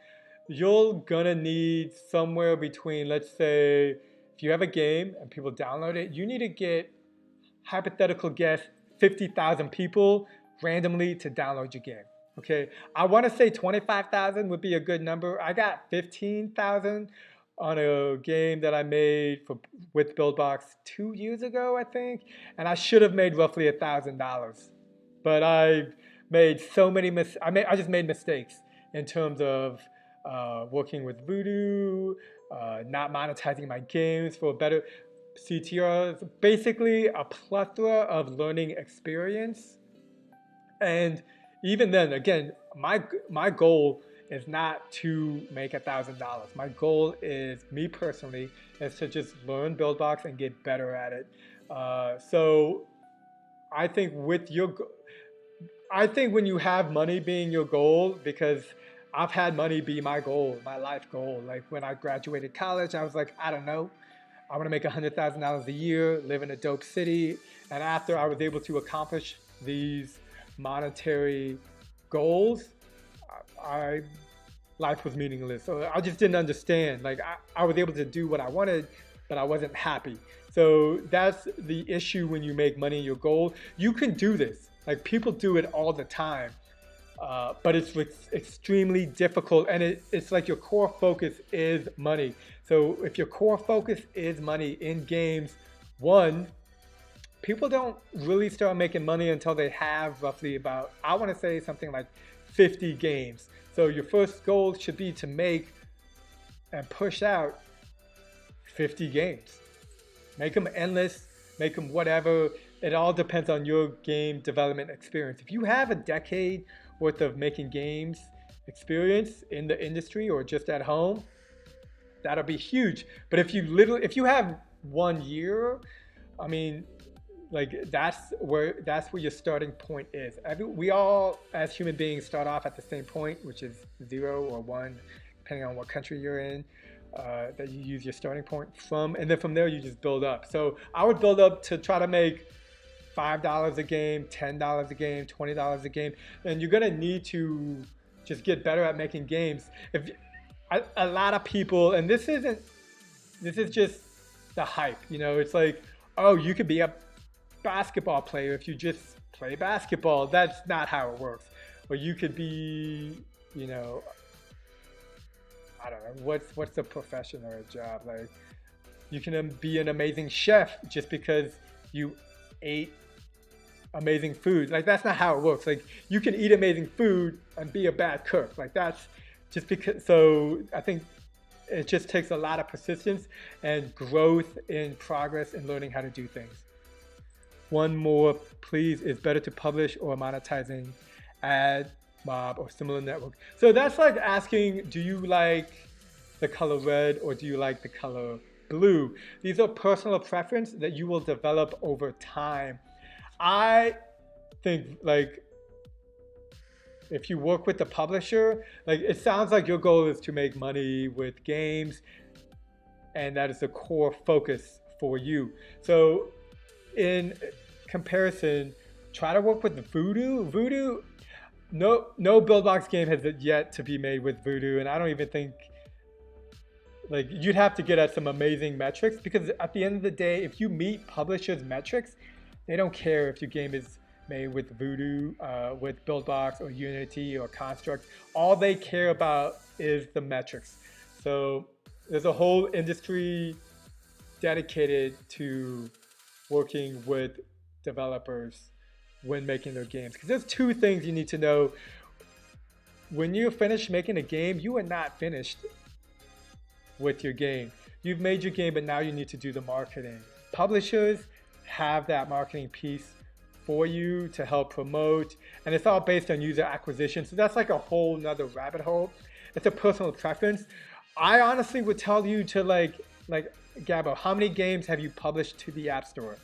you're gonna need somewhere between, let's say, if you have a game and people download it, you need to get, hypothetical guess, 50,000 people randomly to download your game. Okay, I want to say 25,000 would be a good number. I got 15,000 on a game that I made with Buildbox 2 years ago, I think, and I should have made roughly $1,000. But I made so many I just made mistakes in terms of working with Voodoo, not monetizing my games for better CTRs. Basically, a plethora of learning experience. And even then, again, my goal is not to make $1,000. My goal is, me personally, is to just learn Buildbox and get better at it. So I think when you have money being your goal, because I've had money be my goal, my life goal. Like when I graduated college, I was like, I don't know, I want to make $100,000 a year, live in a dope city. And after I was able to accomplish these monetary goals, life was meaningless. So I just didn't understand. Like I was able to do what I wanted, but I wasn't happy. So that's the issue when you make money your goal. You can do this. Like people do it all the time, but it's extremely difficult. And it's like your core focus is money. So if your core focus is money in games, people don't really start making money until they have roughly about, I want to say something like 50 games. So your first goal should be to make and push out 50 games. Make them endless, make them whatever. It all depends on your game development experience. If you have a decade worth of making games experience in the industry or just at home, that'll be huge. But if you have 1 year, I mean, like that's where your starting point is. We all, as human beings, start off at the same point, which is 0 or 1, depending on what country you're in, that you use your starting point from, and then from there you just build up. So I would build up to try to make $5 a game, $10 a game, $20 a game, and you're gonna need to just get better at making games. A lot of people, and this is just the hype, it's like, oh, you could be a basketball player if you just play basketball. That's not how it works. Or you could be, I don't know, what's a profession or a job? Like, you can be an amazing chef just because you ate amazing food. Like, that's not how it works. Like, you can eat amazing food and be a bad cook. Like, that's just because. So I think it just takes a lot of persistence and growth in progress in learning how to do things. One more, please. Is better to publish or monetizing ad mob or similar network? So that's like asking, do you like the color red or do you like the color blue? These are personal preference that you will develop over time. I think, like, if you work with the publisher, like, it sounds like your goal is to make money with games, and that is the core focus for you. So in comparison, try to work with Voodoo. Voodoo, no Buildbox game has yet to be made with Voodoo, and I don't even think, like, you'd have to get at some amazing metrics, because at the end of the day, if you meet publishers' metrics, they don't care if your game is made with Voodoo, with Buildbox or Unity or Construct. All they care about is the metrics. So there's a whole industry dedicated to working with developers when making their games. Because there's two things you need to know. When you're finished making a game, you are not finished with your game. You've made your game, but now you need to do the marketing. Publishers have that marketing piece for you to help promote, and it's all based on user acquisition. So that's like a whole nother rabbit hole. It's a personal preference. I honestly would tell you to like Gabo, how many games have you published to the App Store?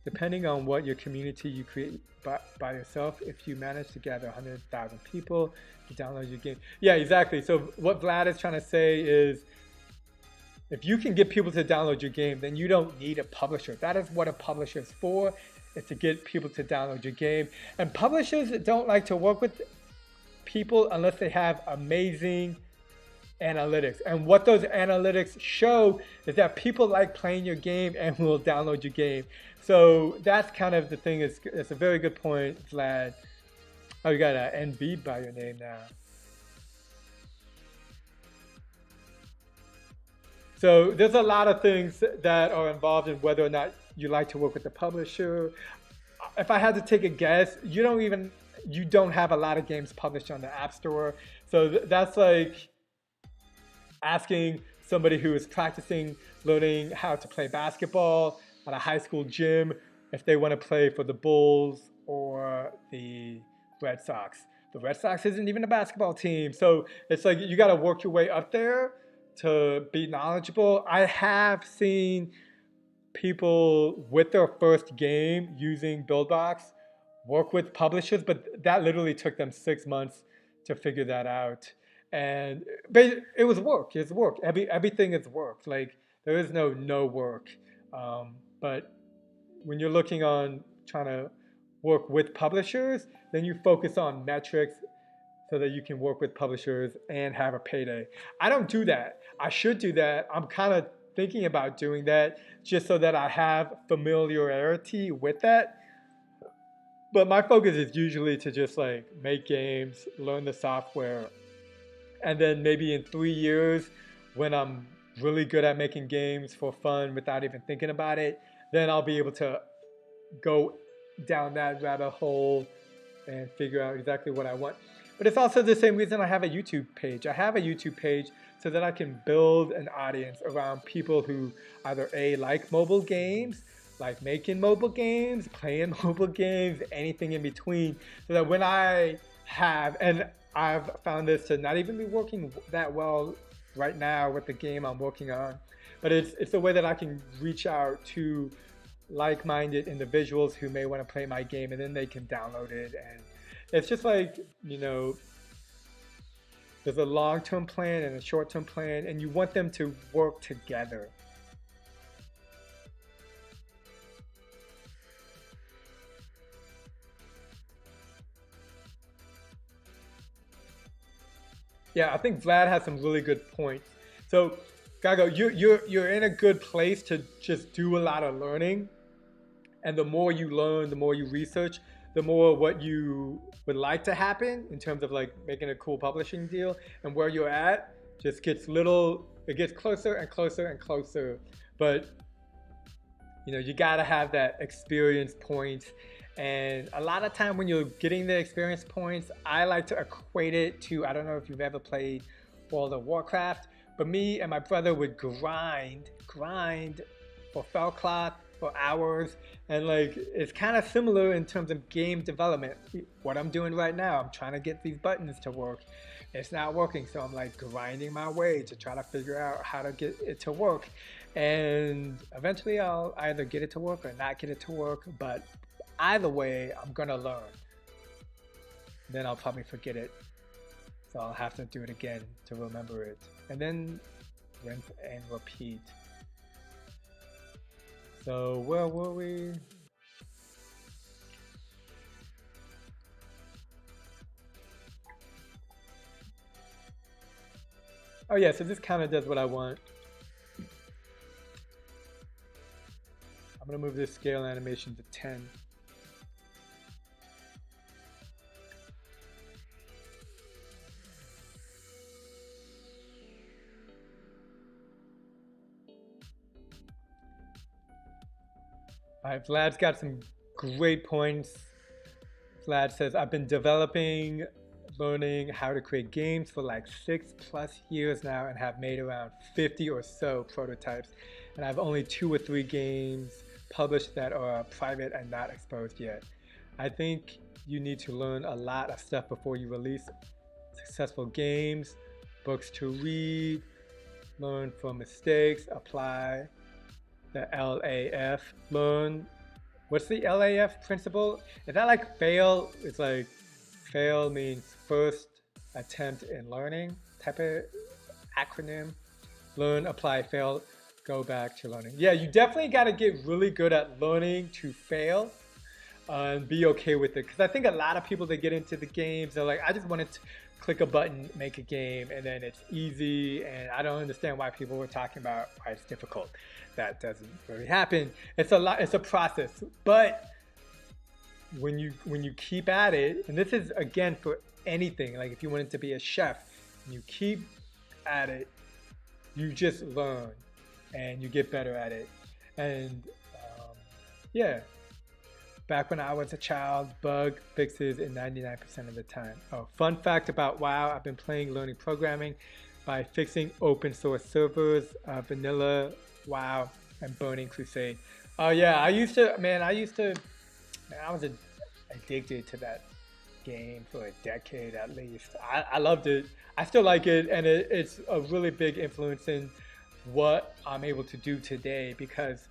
Depending on what your community you create by yourself, if you manage to gather 100,000 people to download your game. Yeah, exactly. So what Vlad is trying to say is, if you can get people to download your game, then you don't need a publisher. That is what a publisher is for, is to get people to download your game. And publishers don't like to work with people unless they have amazing analytics. And what those analytics show is that people like playing your game and will download your game. So that's kind of the thing. It's a very good point, Vlad. Oh, you got an NB by your name now. So there's a lot of things that are involved in whether or not you like to work with the publisher. If I had to take a guess, you don't have a lot of games published on the App Store. So that's like asking somebody who is practicing learning how to play basketball at a high school gym if they want to play for the Bulls or the Red Sox. The Red Sox isn't even a basketball team. So it's like you got to work your way up there to be knowledgeable. I have seen people with their first game using Buildbox work with publishers, but that literally took them 6 months to figure that out. But it was work. It's work. Everything is work. Like, there is no work. But when you're looking on trying to work with publishers, then you focus on metrics so that you can work with publishers and have a payday. I don't do that. I should do that. I'm kind of thinking about doing that just so that I have familiarity with that. But my focus is usually to just like make games, learn the software, and then maybe in 3 years, when I'm really good at making games for fun without even thinking about it, then I'll be able to go down that rabbit hole and figure out exactly what I want. But it's also the same reason I have a YouTube page. I have a YouTube page so that I can build an audience around people who either A, like mobile games, like making mobile games, playing mobile games, anything in between, so that when I have, and I've found this to not even be working that well right now with the game I'm working on, but it's a way that I can reach out to like-minded individuals who may want to play my game, and then they can download it. And it's just like, there's a long-term plan and a short-term plan, and you want them to work together. Yeah, I think Vlad has some really good points. So, Gago, you're in a good place to just do a lot of learning, and the more you learn, the more you research, the more what you would like to happen in terms of like making a cool publishing deal, and where you're at just gets little, it gets closer and closer and closer. But you got to have that experience point. And a lot of time when you're getting the experience points, I like to equate it to, I don't know if you've ever played World of Warcraft, but me and my brother would grind for fell cloth for hours. And like, it's kind of similar in terms of game development. What I'm doing right now, I'm trying to get these buttons to work. It's not working, so I'm like grinding my way to try to figure out how to get it to work. And eventually I'll either get it to work or not get it to work, but either way, I'm gonna learn. Then I'll probably forget it. So I'll have to do it again to remember it. And then rinse and repeat. So where were we? Oh yeah, so this kind of does what I want. I'm gonna move this scale animation to 10. All right, Vlad's got some great points. Vlad says, I've been learning how to create games for like 6+ years now and have made around 50 or so prototypes. And I have only 2 or 3 games published that are private and not exposed yet. I think you need to learn a lot of stuff before you release successful games, books to read, learn from mistakes, apply the LAF, learn. What's the LAF principle? Is that like fail? It's like fail means first attempt in learning type of acronym. Learn, apply, fail, go back to learning. Yeah, you definitely got to get really good at learning to fail and be okay with it. Because I think a lot of people that get into the games, they're like, I just wanted to click a button, make a game, and then it's easy. And I don't understand why people were talking about why it's difficult. That doesn't really happen. It's a process. But when you keep at it, and this is again for anything, like if you wanted to be a chef, and you keep at it, you just learn and you get better at it. And yeah, back when I was a child, bug fixes in 99% of the time. Oh, fun fact about WoW, I've been learning programming by fixing open source servers, vanilla WoW, and Burning Crusade. Oh yeah, I was addicted to that game for a decade at least. I loved it. I still like it, and it's a really big influence in what I'm able to do today, because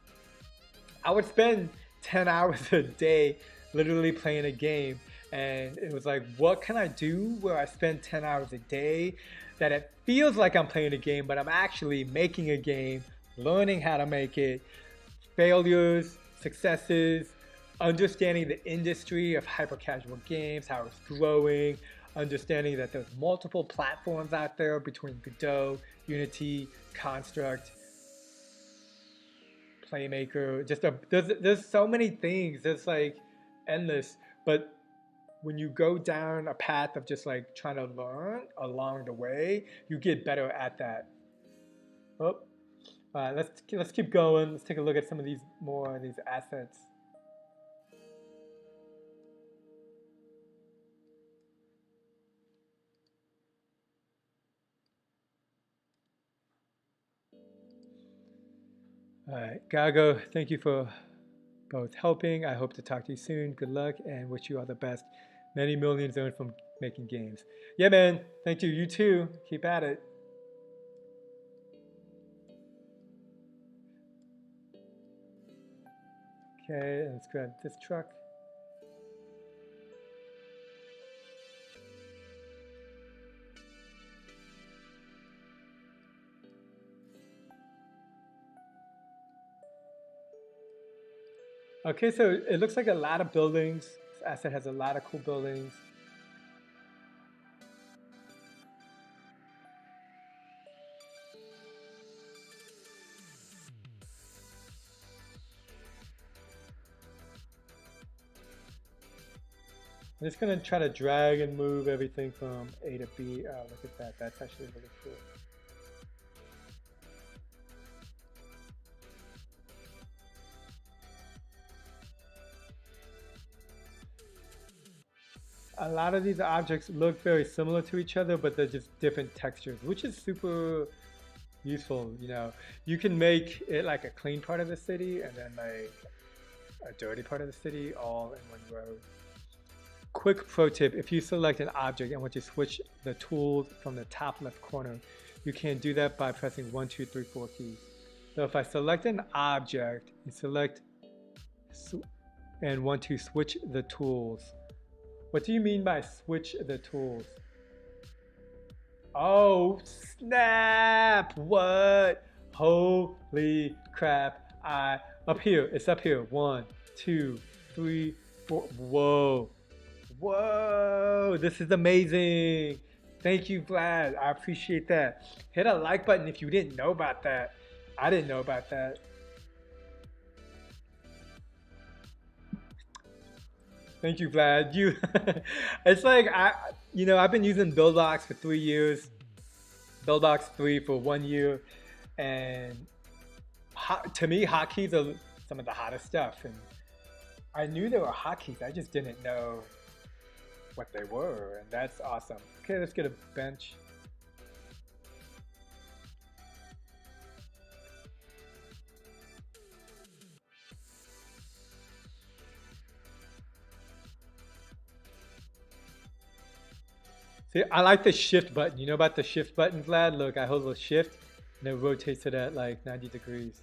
I would spend 10 hours a day literally playing a game, and it was like, what can I do where I spend 10 hours a day that it feels like I'm playing a game, but I'm actually making a game, learning how to make it, failures, successes, understanding the industry of hyper-casual games, how it's growing, understanding that there's multiple platforms out there between Godot, Unity, Construct, Playmaker. There's so many things. There's like endless. But when you go down a path of just like trying to learn along the way, you get better at that. Oh, let's keep going. Let's take a look at some of these assets. All right, Gago, thank you for both helping. I hope to talk to you soon. Good luck and wish you all the best. Many millions earned from making games. Yeah, man. Thank you. You too. Keep at it. Okay, let's grab this truck. Okay, so it looks like a lot of buildings. This asset has a lot of cool buildings. I'm just gonna try to drag and move everything from A to B. Oh, look at that. That's actually really cool. A lot of these objects look very similar to each other, but they're just different textures, which is super useful. You know, you can make it like a clean part of the city and then like a dirty part of the city all in one row. Quick pro tip, if you select an object and want to switch the tools from the top left corner, you can do that by pressing 1, 2, 3, 4 keys. So if I select an object and select and want to switch the tools, what do you mean by switch the tools? Oh, snap! What? Holy crap. Up here. It's up here. 1, 2, 3, 4. Whoa. Whoa. This is amazing. Thank you, Vlad. I appreciate that. Hit a like button if you didn't know about that. I didn't know about that. Thank you, Vlad. It's like I've been using Buildbox for 3 years, Buildbox 3 for 1 year, and to me, hotkeys are some of the hottest stuff. And I knew there were hotkeys, I just didn't know what they were, and that's awesome. Okay, let's get a bench. See, I like the shift button. You know about the shift button, Vlad? Look, I hold the shift and it rotates it at like 90 degrees.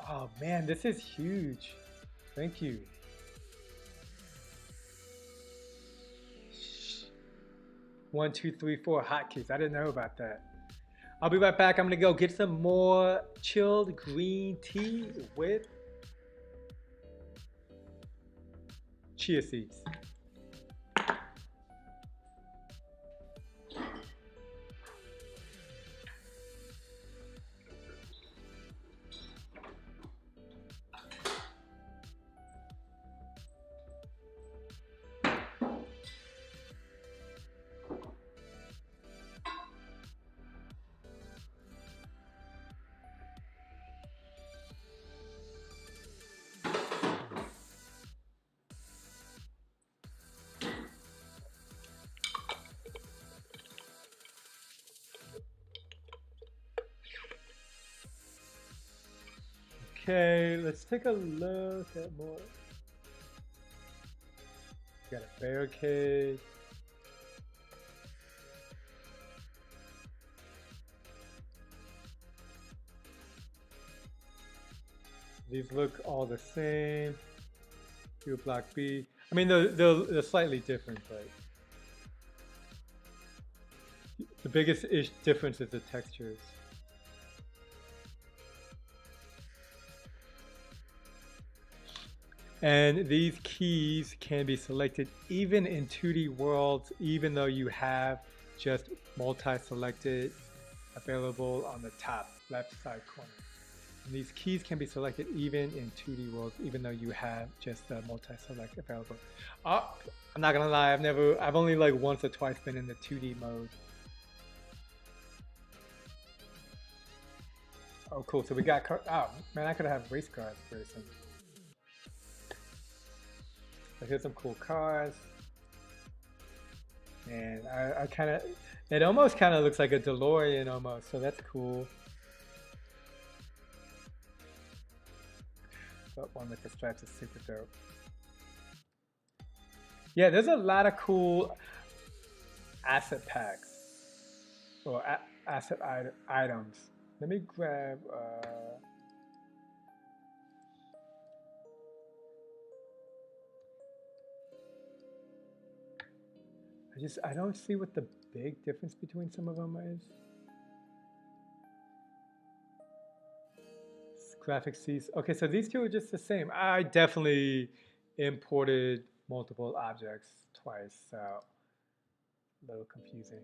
Oh man, this is huge. Thank you. 1, 2, 3, 4 hotkeys. I didn't know about that. I'll be right back. I'm gonna go get some more chilled green tea with chia seeds. Okay, let's take a look at more. Got a barricade. These look all the same. Do block B. I mean, they're slightly different, but the biggest difference is the textures. And these keys can be selected even in 2D worlds, even though you have just multi-selected available on the top left side corner. And these keys can be selected even in 2D worlds, even though you have just the multi-select available. Oh, I'm not gonna lie, I've only like once or twice been in the 2D mode. Oh, cool. So we got oh man, I could have race cars racing. So here's some cool cars. And I kind of, it almost kind of looks like a DeLorean almost, so that's cool. But one with the stripes is super dope. Yeah, there's a lot of cool asset packs or asset items. Let me grab. I don't see what the big difference between some of them is. Graphics C's. Okay, so these two are just the same. I definitely imported multiple objects twice, so a little confusing.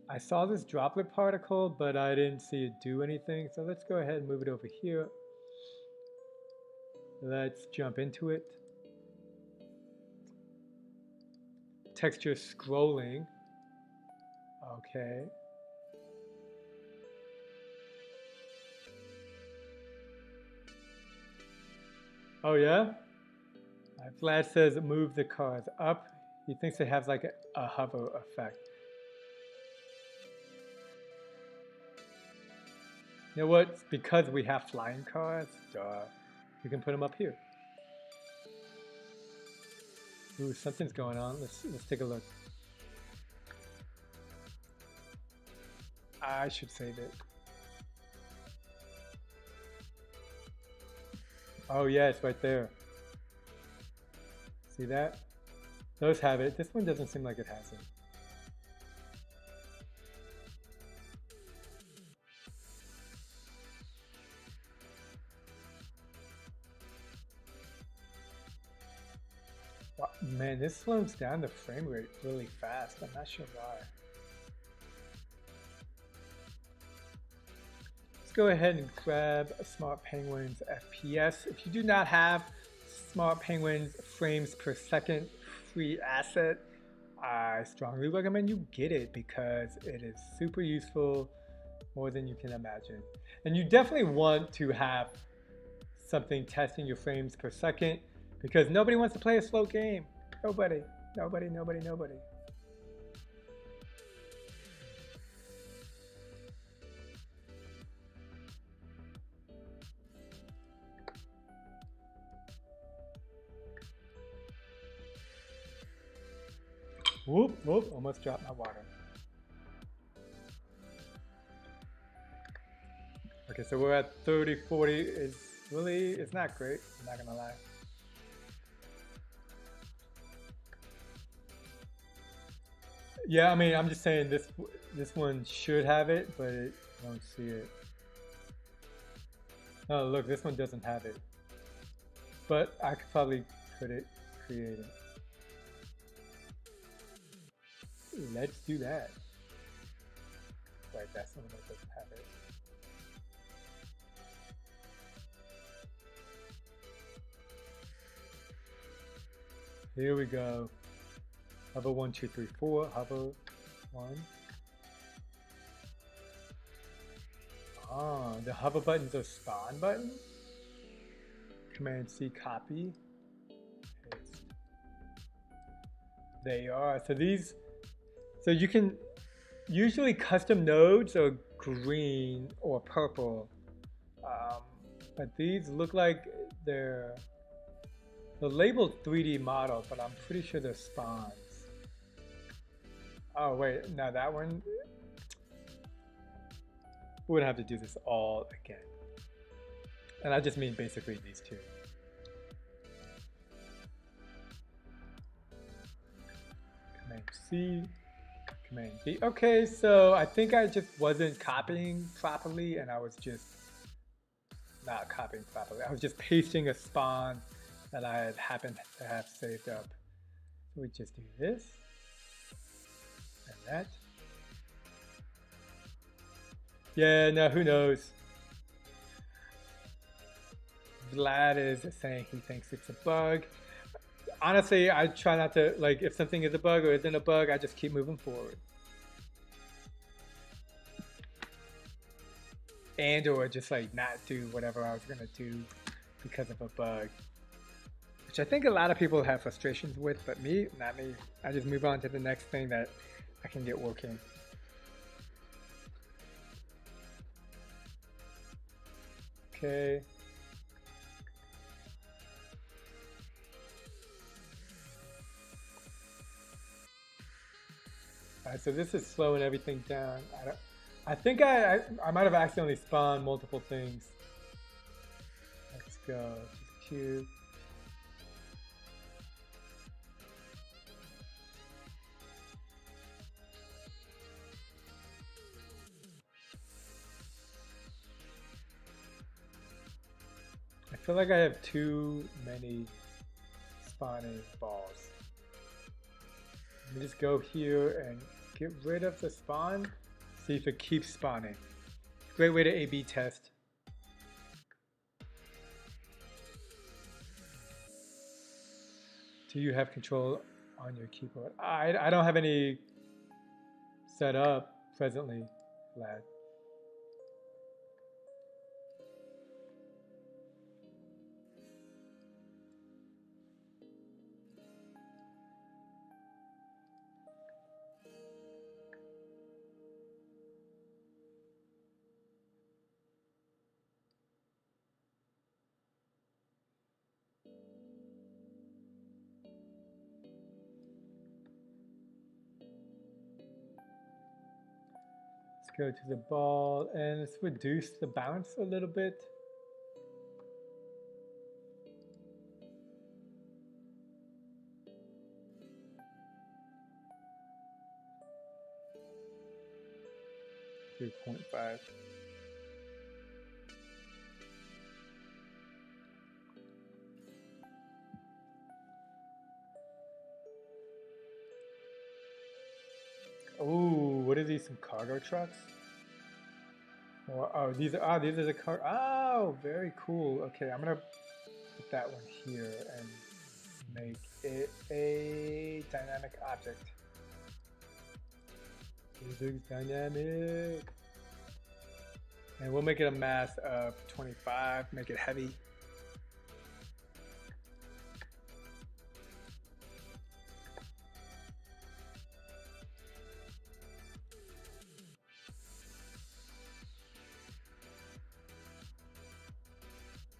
I saw this droplet particle, but I didn't see it do anything. So let's go ahead and move it over here. Let's jump into it. Texture scrolling. Okay. Oh yeah? Vlad says move the cars up. He thinks it has like a hover effect. You know what? It's because we have flying cars, we can put them up here. Ooh, something's going on. Let's take a look. I should save it. Oh yeah, it's right there. See that? Those have it. This one doesn't seem like it has it. Wow, man, this slows down the frame rate really fast. I'm not sure why. Let's go ahead and grab Smart Penguin's FPS. If you do not have Smart Penguin's frames per second free asset, I strongly recommend you get it because it is super useful, more than you can imagine. And you definitely want to have something testing your frames per second because nobody wants to play a slow game. Nobody. Whoop, whoop, almost dropped my water. Okay, so we're at 30, 40. It's not great, I'm not gonna lie. Yeah, I mean, I'm just saying this one should have it, but I don't see it. Oh, look, this one doesn't have it. But I could probably create it. Let's do that. Right, that's the one that doesn't have it. Here we go. Hover 1, 2, 3, 4. Hover 1. Ah, the hover button's a spawn button. Command C, copy. Paste. There you are. So you can usually custom nodes are green or purple, but these look like they're labeled 3D model, but I'm pretty sure they're spawns. Oh wait, now that one, we would have to do this all again. And I just mean basically these two. Command C, Command B. Okay, so I think I just wasn't copying properly and I was just not copying properly. I was just pasting a spawn that I had happened to have saved up. So we just do this and that. Yeah, no, who knows? Vlad is saying he thinks it's a bug. Honestly, I try not to, like, if something is a bug or isn't a bug, I just keep moving forward. And or just like not do whatever I was gonna do because of a bug. Which I think a lot of people have frustrations with, but me, not me. I just move on to the next thing that I can get working. Okay. Alright, so this is slowing everything down. I think I might have accidentally spawned multiple things. Let's go. Just cube. I feel like I have too many spawning balls. Let me just go here and get rid of the spawn, see if it keeps spawning. Great way to A/B test. Do you have control on your keyboard? I don't have any set up presently, lad. Go to the ball and let's reduce the bounce a little bit. .5. Oh, what are these? Some cargo trucks? Or, oh, these are the car. Oh, very cool. Okay, I'm gonna put that one here and make it a dynamic object. Physics dynamic. And we'll make it a mass of 25. Make it heavy.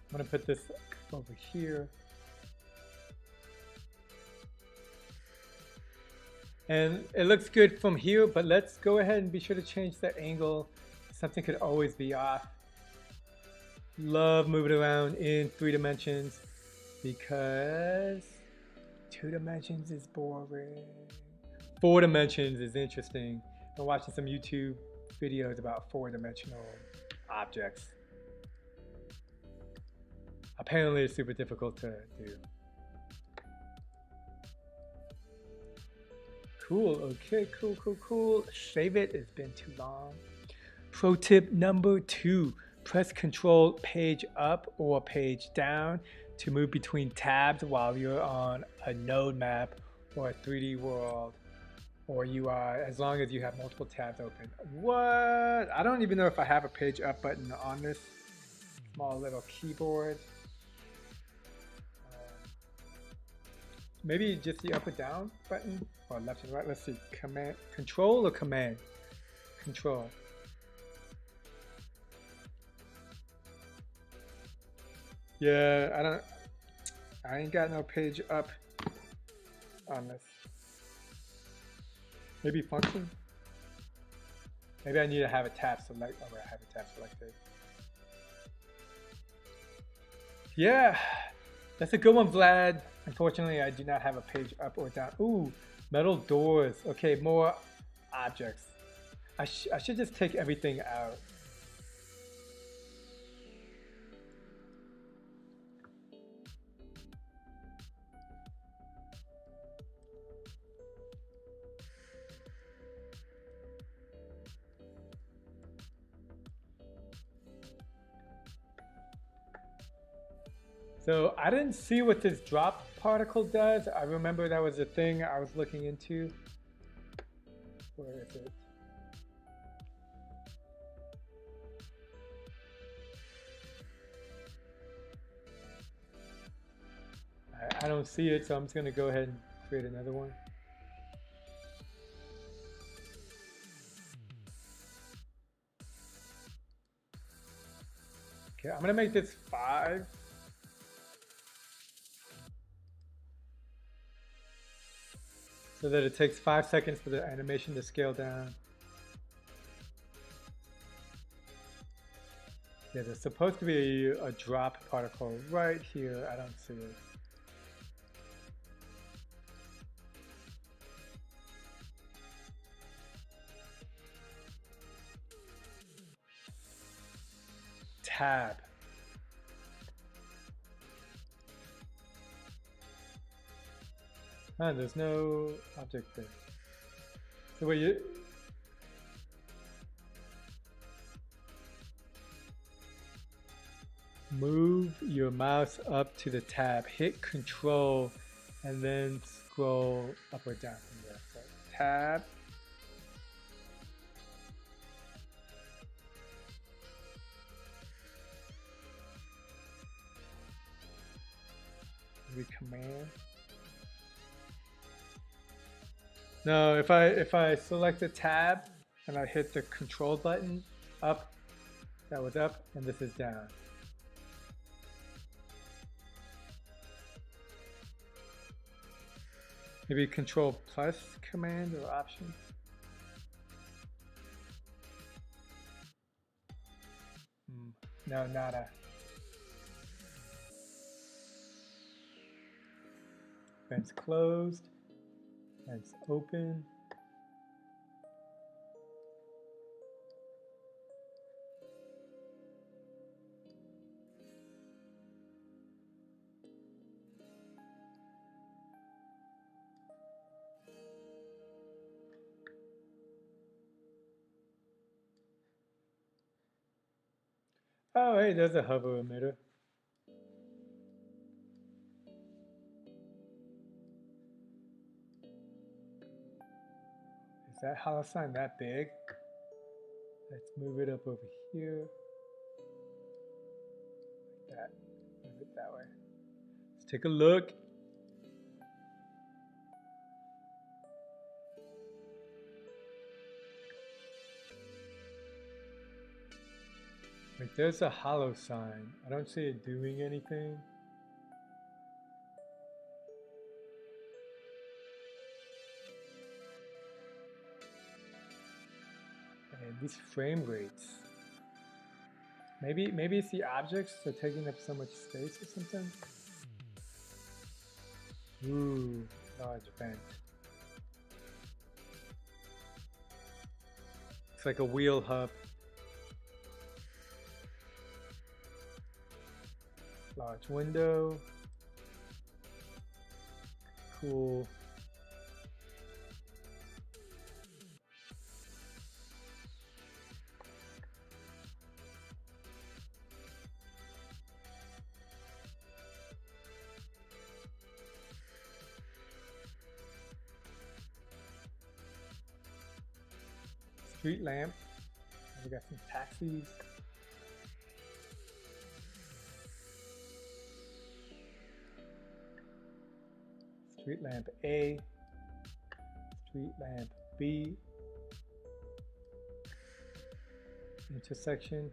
I'm gonna put this over here. And it looks good from here, but let's go ahead and be sure to change the angle. Something could always be off. Love moving around in 3 dimensions because 2 dimensions is boring. 4 dimensions is interesting. I'm watching some YouTube videos about 4-dimensional objects. Apparently it's super difficult to do. Cool, okay, cool. Save it, it's been too long. Pro tip number 2, press Control page up or page down to move between tabs while you're on a node map or a 3D world or UI, as long as you have multiple tabs open. What? I don't even know if I have a page up button on this small little keyboard. Maybe just the up or down button, or left and right. Let's see, Control or Command? Control. Yeah, I ain't got no page up on this. Maybe function? Maybe I need to have a tab select, oh, I have a tab selected. Yeah, that's a good one, Vlad. Unfortunately, I do not have a page up or down. Ooh, metal doors. Okay, more objects. I should just take everything out. So I didn't see what this drop particle does. I remember that was a thing I was looking into. Where is it? I don't see it, so I'm just going to go ahead and create another one. Okay, I'm going to make this 5. So that it takes 5 seconds for the animation to scale down. Yeah, there's supposed to be a drop particle right here. I don't see it. Tab. There's no object there. So what you move your mouse up to the tab, hit Control, and then scroll up or down from there. So tab. Maybe Command. No, if I select the tab and I hit the Control button up, that was up, and this is down. Maybe Control plus Command or Option. No, nada. It's closed. It's open. Oh, hey, there's a hover emitter. Is that hollow sign that big? Let's move it up over here. Like that. Move it that way. Let's take a look. Like there's a hollow sign. I don't see it doing anything. And these frame rates. Maybe it's the objects that are taking up so much space or something. Ooh, large vent. It's like a wheel hub. Large window. Cool. Street lamp. We got some taxis. Street lamp A. Street lamp B. Intersection.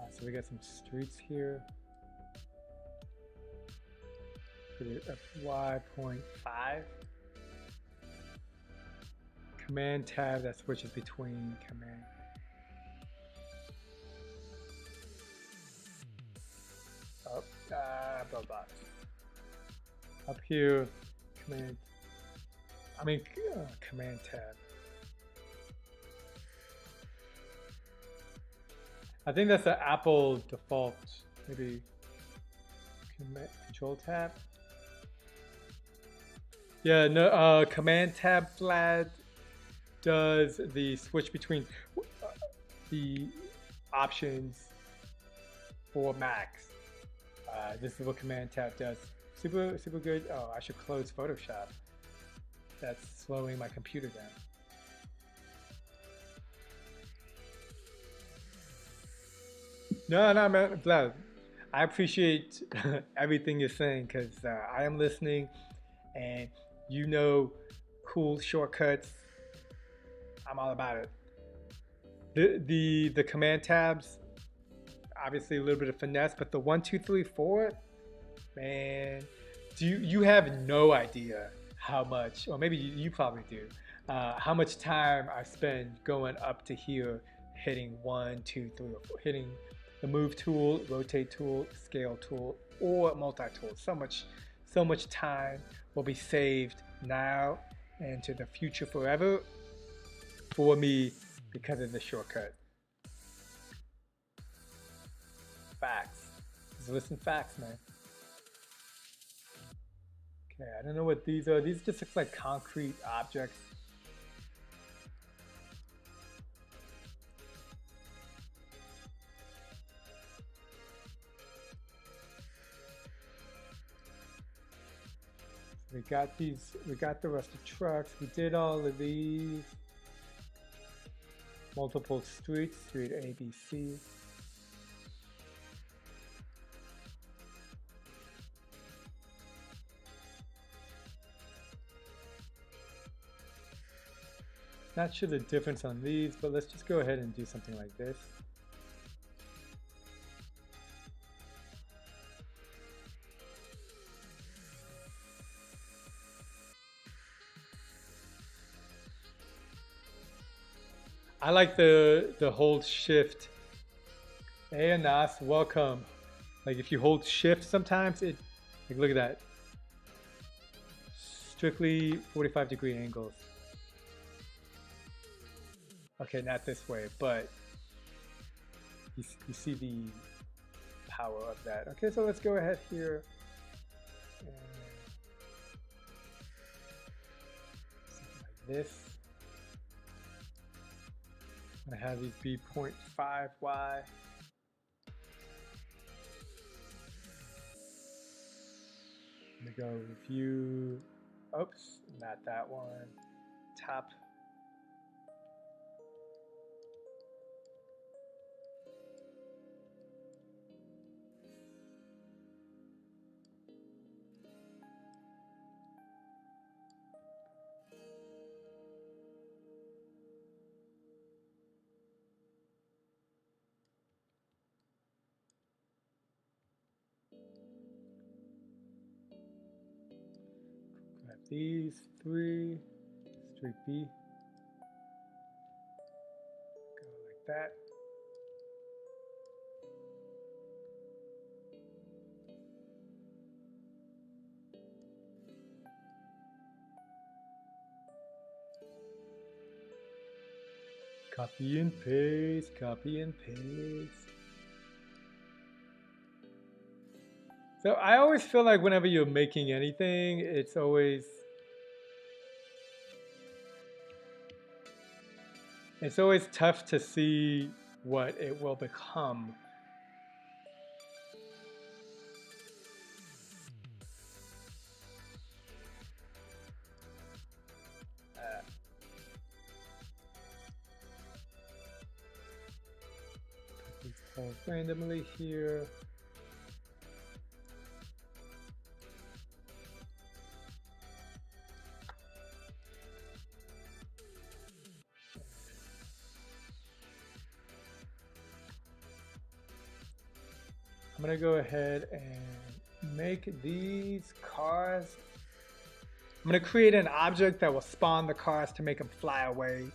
So we got some streets here. Put it at Y.5. Command tab that switches between command. Up, Buildbox. Up here, command. Command tab. I think that's the Apple default. Maybe Control tab. Yeah, no. Command tab flag does the switch between the options for Macs. This is what Command tab does. Super good. Oh, I should close Photoshop. That's slowing my computer down. No, man, I'm glad. I appreciate everything you're saying because I am listening, and you know, cool shortcuts. I'm all about it. The command tabs, obviously a little bit of finesse, but the 1, 2, 3, 4, man, you have no idea how much, or maybe you probably do, how much time I spend going up to here, hitting 1, 2, 3, or 4, hitting the move tool, rotate tool, scale tool, or multi-tool. So much time will be saved now and to the future forever for me because of the shortcut. Facts. Just listen facts, man. Okay, I don't know what these are. These just look like concrete objects. We got these, we got the rusted trucks, we did all of these. Multiple streets, street A, B, C. Not sure the difference on these, but let's just go ahead and do something like this. I like the hold shift. Hey Anas, welcome. Like if you hold shift sometimes it, like look at that. Strictly 45-degree angles. Okay, not this way, but you see the power of that. Okay, so let's go ahead here. And something like this. I have these be 0.5y. I'm gonna go view. Oops, not that one. Top. These three, street B, go like that. Copy and paste, copy and paste. So I always feel like whenever you're making anything, it's always tough to see what it will become. Put these poles randomly here. I'm gonna go ahead and make these cars. I'm gonna create an object that will spawn the cars to make them fly away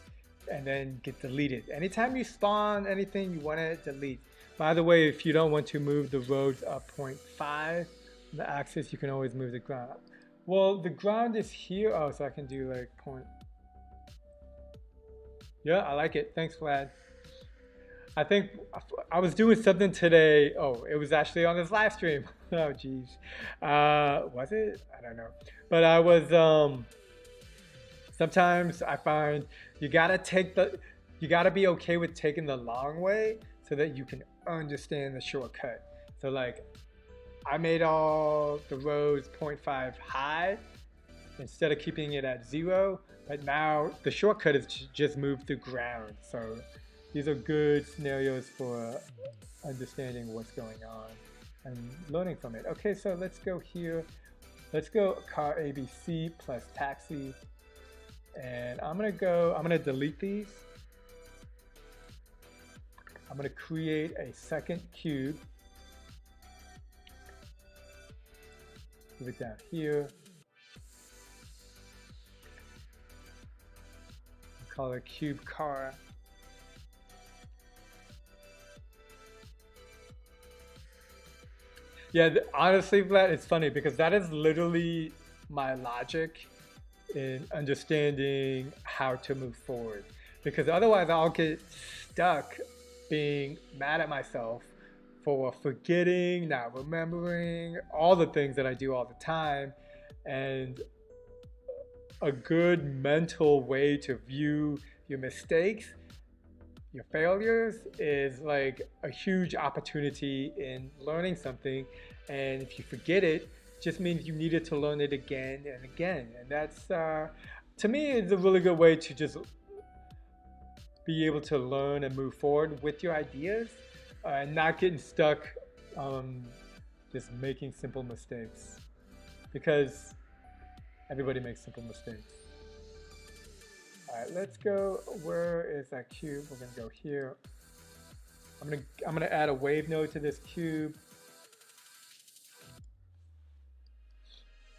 and then get deleted. Anytime you spawn anything, you want to delete. By the way, if you don't want to move the roads up 0.5, the axis, you can always move the ground up. Well, the ground is here. Oh, so I can do like point. Yeah, I like it. Thanks, Vlad. I think I was doing something today. Oh, it was actually on this live stream. Oh, geez. Was it? I don't know. But I was, sometimes I find you gotta be okay with taking the long way so that you can understand the shortcut. So like, I made all the roads 0.5 high instead of keeping it at 0. But now the shortcut is just move the ground. So these are good scenarios for understanding what's going on and learning from it. Okay, so let's go here. Let's go car ABC plus taxi. And I'm gonna delete these. I'm gonna create a second cube. Move it down here. Call it cube car. Yeah, honestly, Vlad, it's funny because that is literally my logic in understanding how to move forward. because otherwise I'll get stuck being mad at myself for forgetting, not remembering all the things that I do all the time. And a good mental way to view your mistakes, your failures, is like a huge opportunity in learning something. And if you forget it, just means you needed to learn it again and again. And that's, to me, it's a really good way to just be able to learn and move forward with your ideas, and not getting stuck just making simple mistakes, because everybody makes simple mistakes. All right, let's go. Where is that cube? We're gonna go here. I'm gonna add a wave node to this cube.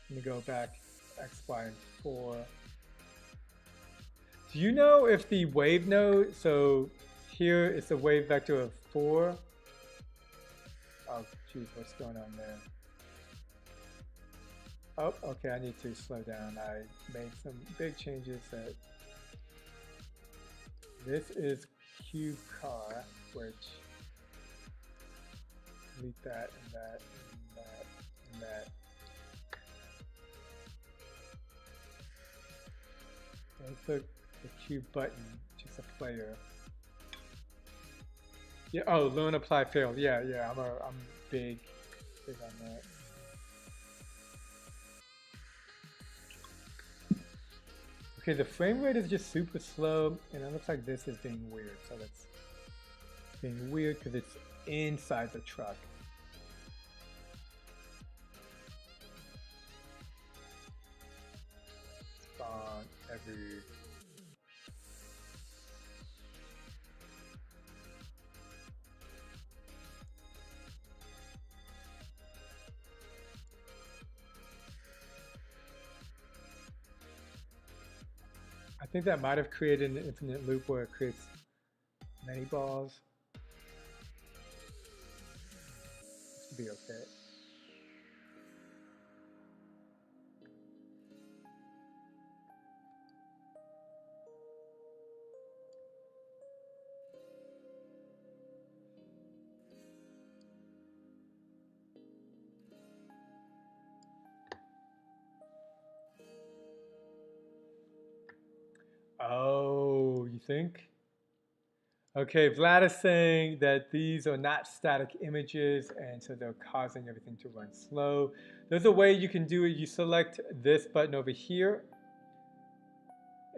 Let me go back X, Y, and 4. Do you know if the wave node, so here it's a wave vector of 4. Oh, geez, what's going on there? Oh, okay, I need to slow down. I made some big changes. That this is cube car, which delete that and that and that and that. There's the cube button, just a player. Yeah. Oh, learn, apply, fail. Yeah, yeah. I'm big on that. Okay, the frame rate is just super slow, and it looks like this is being weird. So that's being weird because it's inside the truck. Spawn every. I think that might have created an infinite loop where it creates many balls. This should be okay. Oh, you think? Okay, Vlad is saying that these are not static images, and so they're causing everything to run slow. There's a way you can do it. You select this button over here,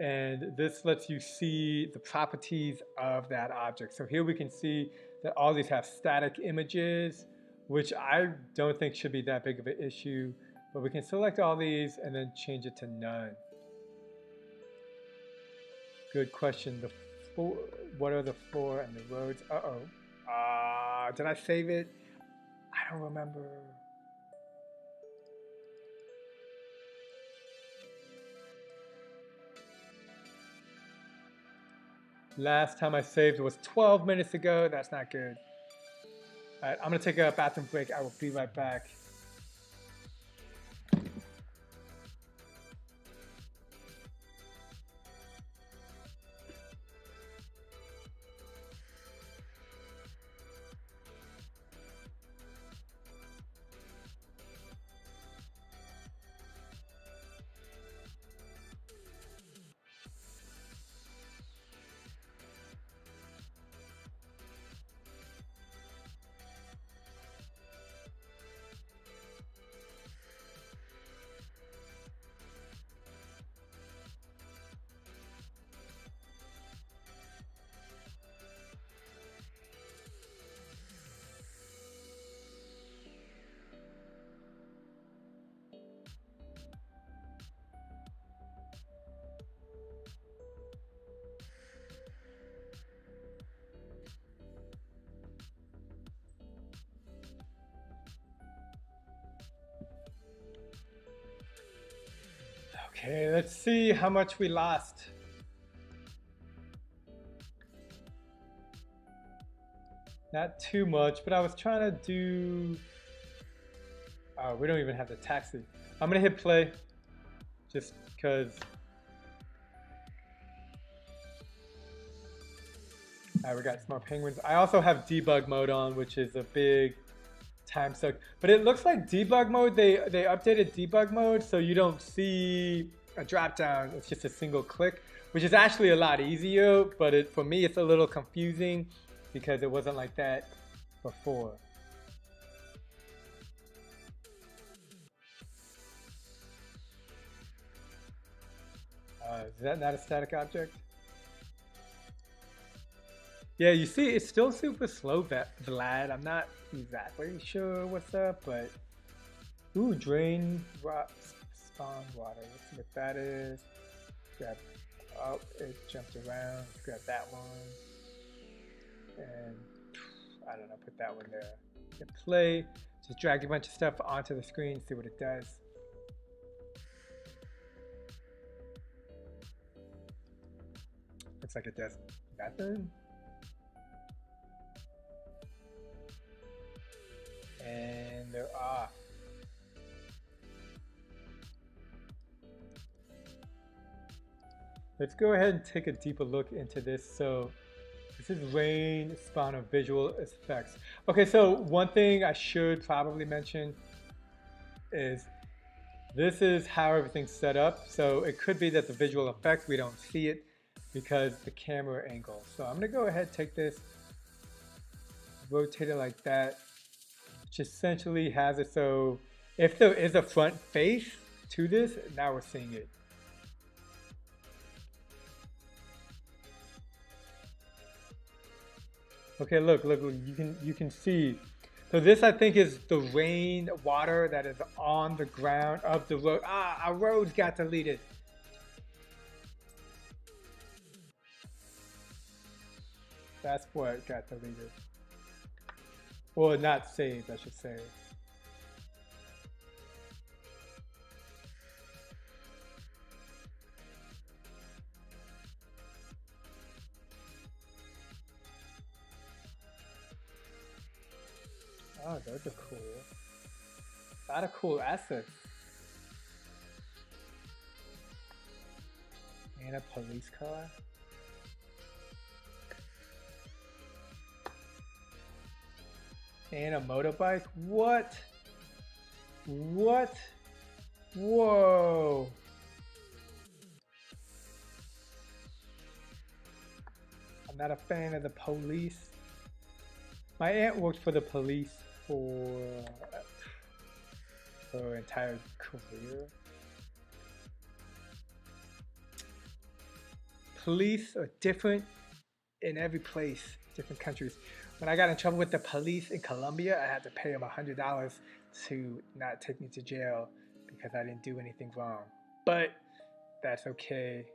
and this lets you see the properties of that object. So here we can see that all these have static images, which I don't think should be that big of an issue, but we can select all these and then change it to none. Good question. What are the floor and the roads? Uh-oh. Did I save it? I don't remember. Last time I saved was 12 minutes ago. That's not good. All right, I'm gonna take a bathroom break. I will be right back. Okay, let's see how much we lost. Not too much, but I was trying to do... Oh, we don't even have the taxi. I'm gonna hit play, just because We got smart penguins. I also have debug mode on, which is a big time suck. But it looks like debug mode, they updated debug mode so you don't see a drop down. It's just a single click, which is actually a lot easier. But for me, it's a little confusing because it wasn't like that before. Is that not a static object? Yeah, you see, it's still super slow, Vlad. I'm not exactly sure what's up, but ooh, drain spawn water. Let's see what that is. Grab. Oh, it jumped around. Let's grab that one, and I don't know, put that one there. Hit play. Just drag a bunch of stuff onto the screen. See what it does. Looks like it does nothing. And they're off. Let's go ahead and take a deeper look into this. So this is rain spawn of visual effects. Okay, so one thing I should probably mention is this is how everything's set up. So it could be that the visual effect, we don't see it because the camera angle. So I'm gonna go ahead and take this, rotate it like that, which essentially has it so if there is a front face to this, now we're seeing it. Okay, look, you can see. So this, I think, is the rain water that is on the ground of the road. Ah, our roads got deleted. That's what got deleted. Or not saved, I should say. Oh, those are cool. A lot of cool assets. And a police car. And a motorbike? What? What? Whoa. I'm not a fan of the police. My aunt worked for the police for her entire career. Police are different in every place, different countries. When I got in trouble with the police in Colombia, I had to pay them $100 to not take me to jail because I didn't do anything wrong. But that's okay.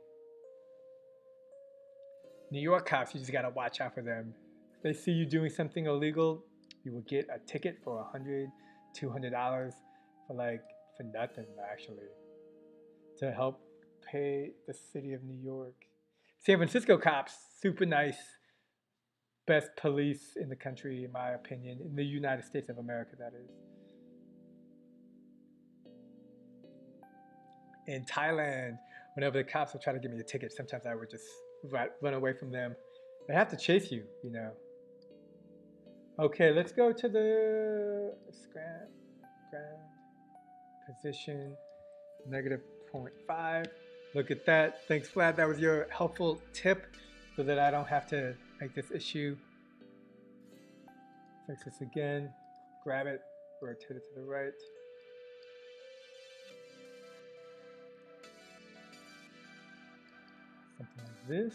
New York cops, you just gotta watch out for them. If they see you doing something illegal, you will get a ticket for $100, $200 for nothing, actually, to help pay the city of New York. San Francisco cops, super nice. Best police in the country, in my opinion, in the United States of America, that is. In Thailand, whenever the cops would try to give me a ticket, sometimes I would just run away from them. They have to chase you, you know. Okay, let's go to the ground position, -0.5. Look at that. Thanks, Vlad. That was your helpful tip so that I don't have to make this issue. Fix this again. Grab it, rotate it to the right. Something like this.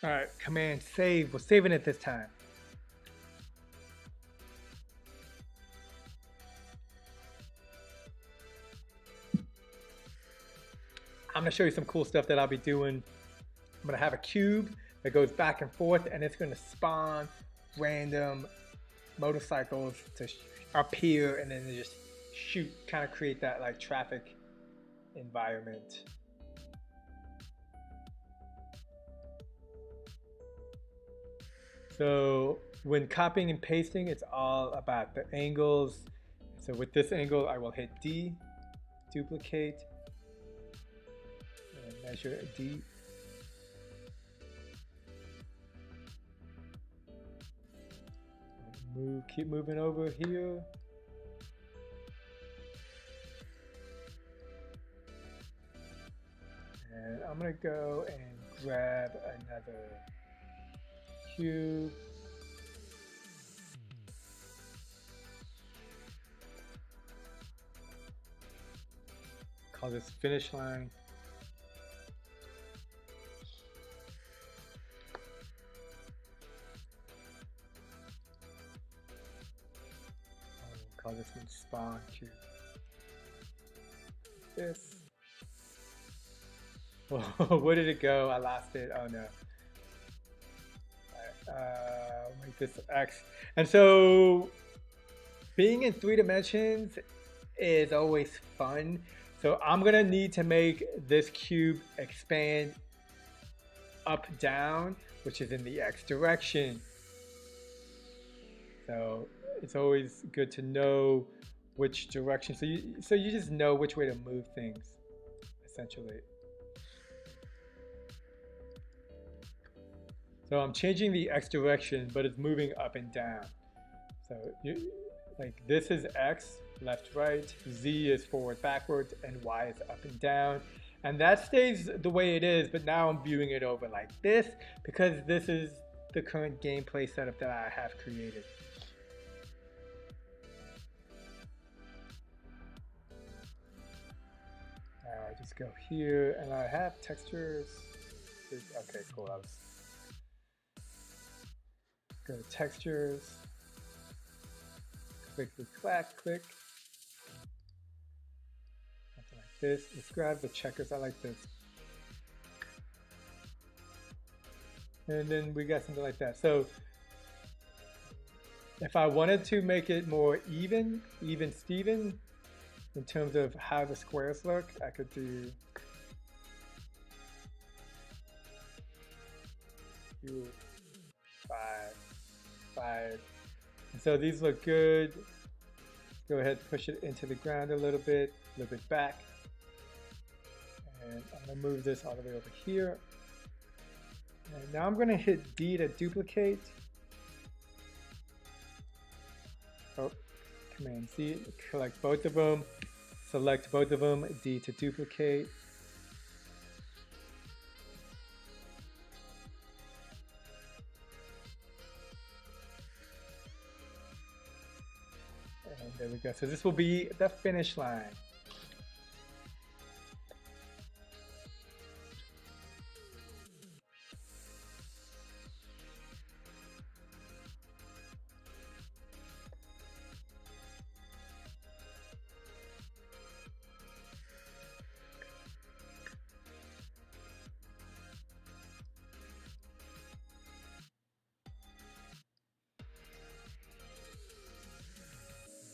All right, command save. We're saving it this time. I'm gonna show you some cool stuff that I'll be doing. I'm gonna have a cube that goes back and forth, and it's gonna spawn random motorcycles to appear and then they just shoot, kind of create that like traffic environment. So when copying and pasting, it's all about the angles. So with this angle, I will hit D, duplicate, and measure D. Keep moving over here. And I'm gonna go and grab another cube. Call this finish line. Call this one spawn cube. This. Oh, where did it go? I lost it. Oh no. Make this X. And so being in 3 dimensions is always fun. So I'm gonna need to make this cube expand up, down, which is in the X direction. So it's always good to know which direction. So you just know which way to move things, essentially. So I'm changing the X direction, but it's moving up and down. So like this is X, left, right, Z is forward, backwards, and Y is up and down. And that stays the way it is, but now I'm viewing it over like this because this is the current gameplay setup that I have created. I just go here and I have textures. Okay, cool. Go to textures, click, click, something like this. Let's grab the checkers. I like this. And then we got something like that. So if I wanted to make it more even Steven, in terms of how the squares look, I could do 2, 5, 5. And so these look good. Go ahead, push it into the ground a little bit back. And I'm gonna move this all the way over here. And now I'm gonna hit D to duplicate. Oh, Command C, select both of them. Select both of them, D to duplicate. And there we go. So this will be the finish line.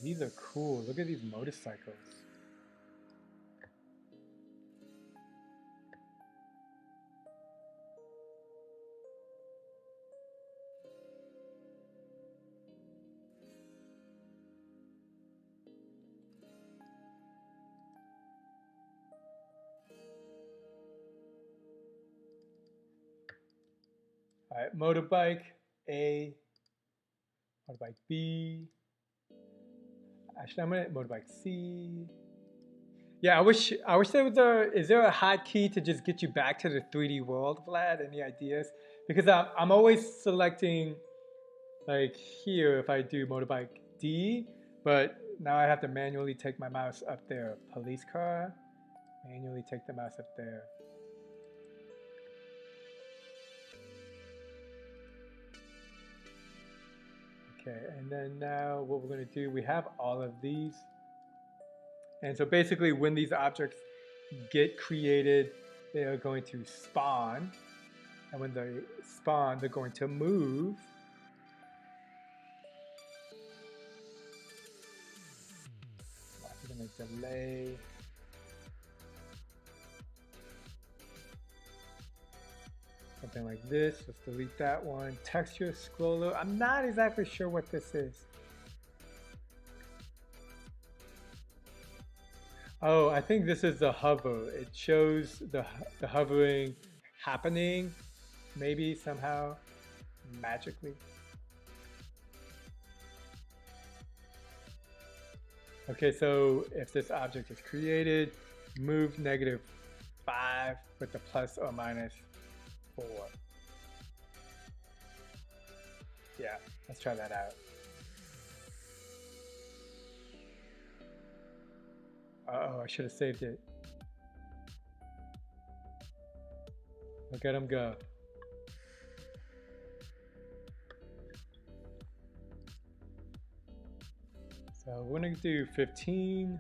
These are cool. Look at these motorcycles. All right, motorbike A, motorbike B. Actually, I'm gonna motorbike C. Yeah, I wish there was is there a hotkey to just get you back to the 3D world, Vlad? Any ideas? Because I'm always selecting like here if I do motorbike D, but now I have to manually take my mouse up there. Police car, manually take the mouse up there. Okay, and then now what we're going to do, we have all of these. And so basically when these objects get created, they are going to spawn. And when they spawn, they're going to move. a delay. Something like this. Let's delete that one. Texture scroller. I'm not exactly sure what this is. Oh, I think this is the hover. It shows the hovering happening, maybe somehow, magically. Okay, so if this object is created, move -5 with the plus or -4. Yeah, let's try that out. Uh-oh, I should have saved it. Look at him go. So we're gonna do 15.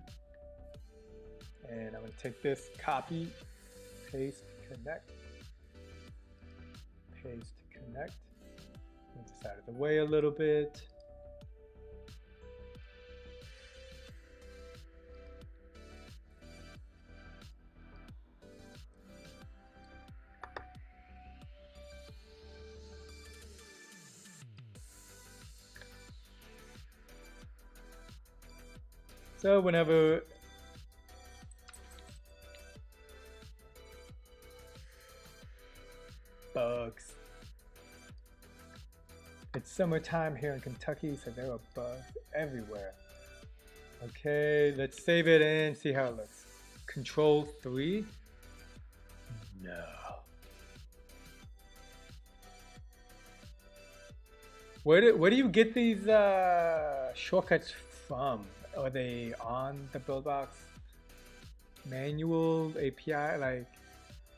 And I'm gonna take this, copy, paste, connect, paste, connect. Move this out of the way a little bit. So whenever bugs. It's summertime here in Kentucky, so there are bugs everywhere. Okay, let's save it and see how it looks. Control 3. No. Where do you get these shortcuts from? Are they on the Buildbox manual API? Like,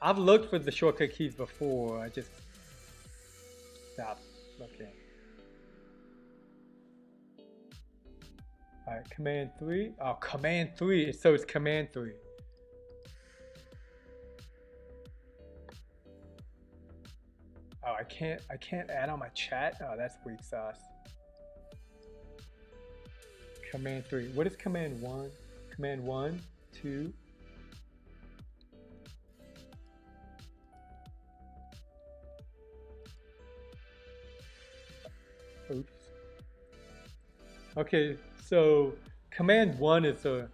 I've looked for the shortcut keys before. I just stopped looking. All right, Command 3. Oh, Command 3. So it's Command 3. Oh, I can't add on my chat. Oh, that's weak sauce. Command 3. What is Command 1? Command 1, 2. Oops. Okay, so Command 1 is a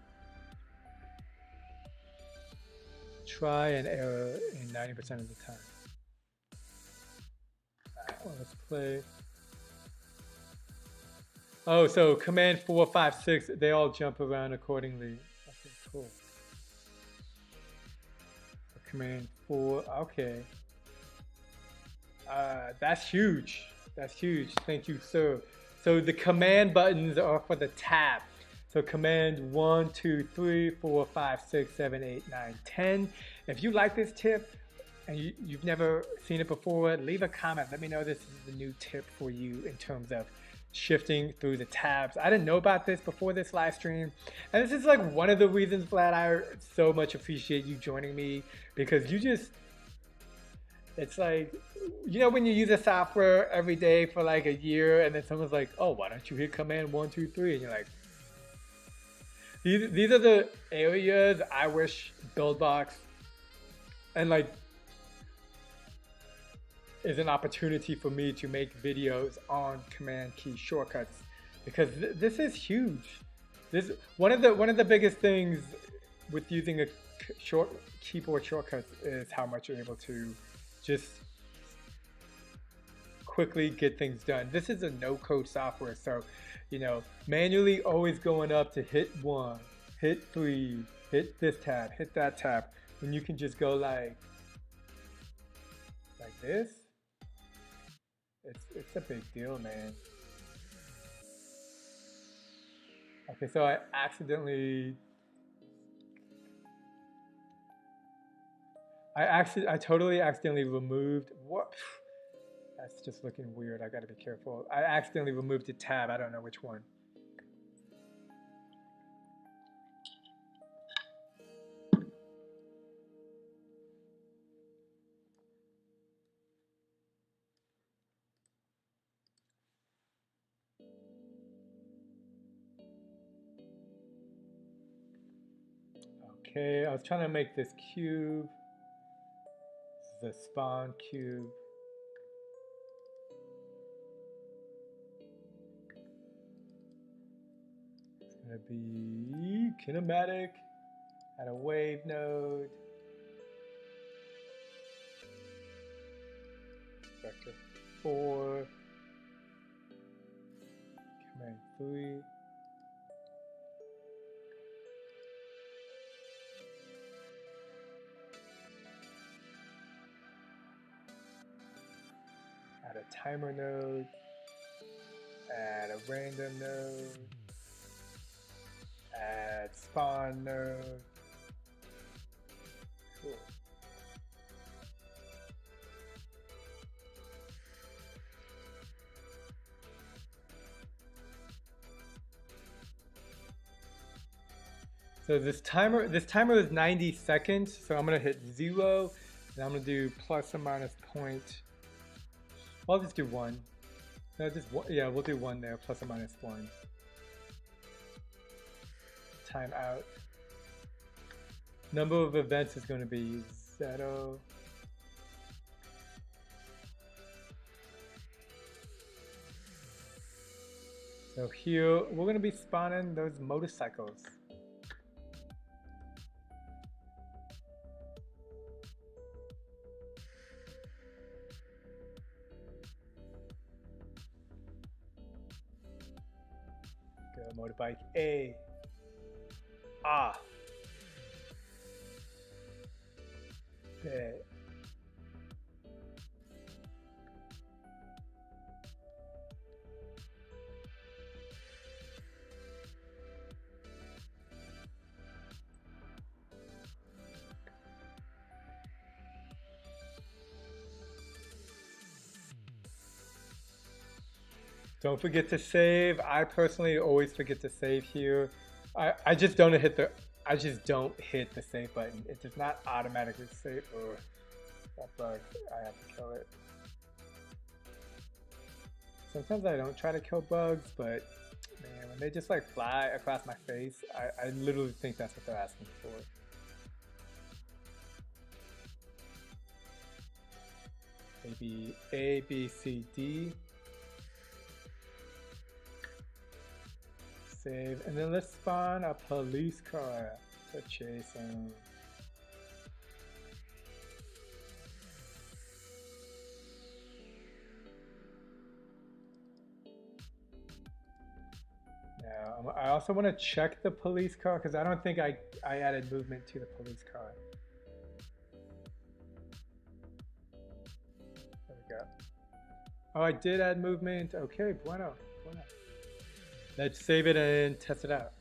try and error in 90% of the time. Alright, well, let's play. Oh, so Command 4, 5, 6, they all jump around accordingly. Okay, cool. Command 4, okay. That's huge. That's huge. Thank you, sir. So the command buttons are for the tab. So command 1, 2, 3, 4, 5, 6, 7, 8, 9, 10. If you like this tip and you've never seen it before, leave a comment. Let me know this is the new tip for you in terms of shifting through the tabs. I didn't know about this before this live stream. And this is like one of the reasons, Vlad, I so much appreciate you joining me, because you just, it's like, you know, when you use a software every day for like a year and then someone's like, oh, why don't you hit command 1, 2, 3? And you're like, these are the areas I wish Buildbox and like is an opportunity for me to make videos on command key shortcuts, because this is huge. This one of the biggest things with using a keyboard shortcuts is how much you're able to just quickly get things done. This is a no-code software, so you know, manually always going up to hit 1, hit 3, hit this tab, hit that tab, when you can just go like this. It's a big deal, man. Okay, so I totally accidentally removed, what? That's just looking weird. I gotta be careful. I accidentally removed a tab. I don't know which one. Okay, I was trying to make this cube. This is the spawn cube. It's gonna be kinematic. Add a wave node. Vector 4. Command 3. Add a timer node. Add a random node. Add spawn node. Cool. So this timer is 90 seconds. So I'm gonna hit 0, and I'm gonna do plus or minus point. Well, I'll just do 1. No, just one, yeah, we'll do 1 there, plus or minus 1. Time out. Number of events is going to be 0. So here we're going to be spawning those motorcycles. Go motorbike A. Ah. Okay. Don't forget to save. I personally always forget to save here. I just don't hit the save button. It does not automatically save. Or that bug, I have to kill it. Sometimes I don't try to kill bugs, but man, when they just like fly across my face, I literally think that's what they're asking for. Maybe A, B, C, D. Save, and then let's spawn a police car to chase him. Now, I also want to check the police car because I don't think I added movement to the police car. There we go. Oh, I did add movement. Okay, bueno. Let's save it and test it out.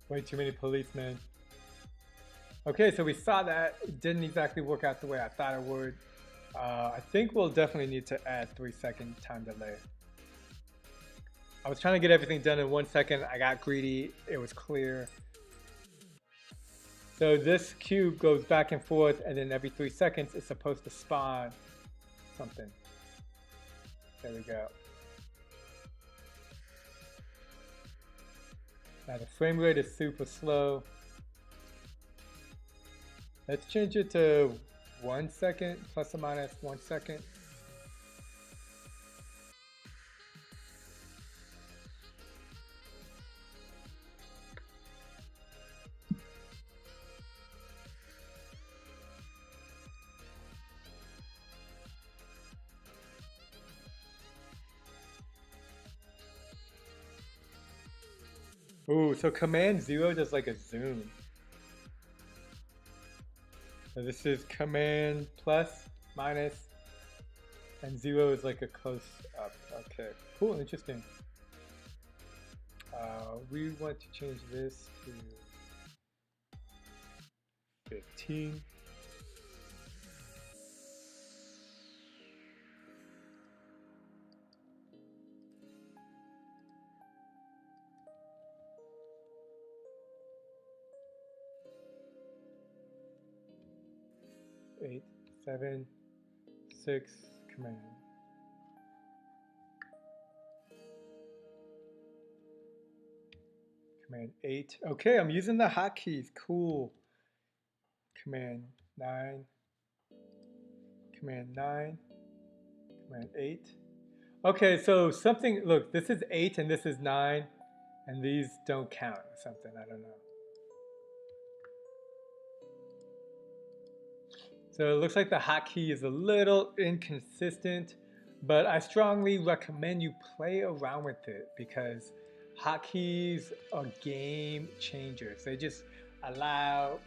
Way too many policemen. Okay, so we saw that. It didn't exactly work out the way I thought it would. I think we'll definitely need to add 3-second time delay. I was trying to get everything done in 1 second. I got greedy. It was clear. So this cube goes back and forth, and then every 3 seconds it's supposed to spawn something. There we go. Now the frame rate is super slow. Let's change it to 1 second, plus or minus 1 second. Ooh, so command 0 does like a zoom. So this is command plus, minus, and 0 is like a close up. Okay, cool, interesting. We want to change this to 15. Eight, 7, 6, command. Command 8. Okay, I'm using the hotkeys. Cool. Command 9. Command 9. Command 8. Okay, so something, look, this is 8 and this is 9, and these don't count or something, I don't know. So it looks like the hotkey is a little inconsistent, but I strongly recommend you play around with it because hotkeys are game changers. They just allow,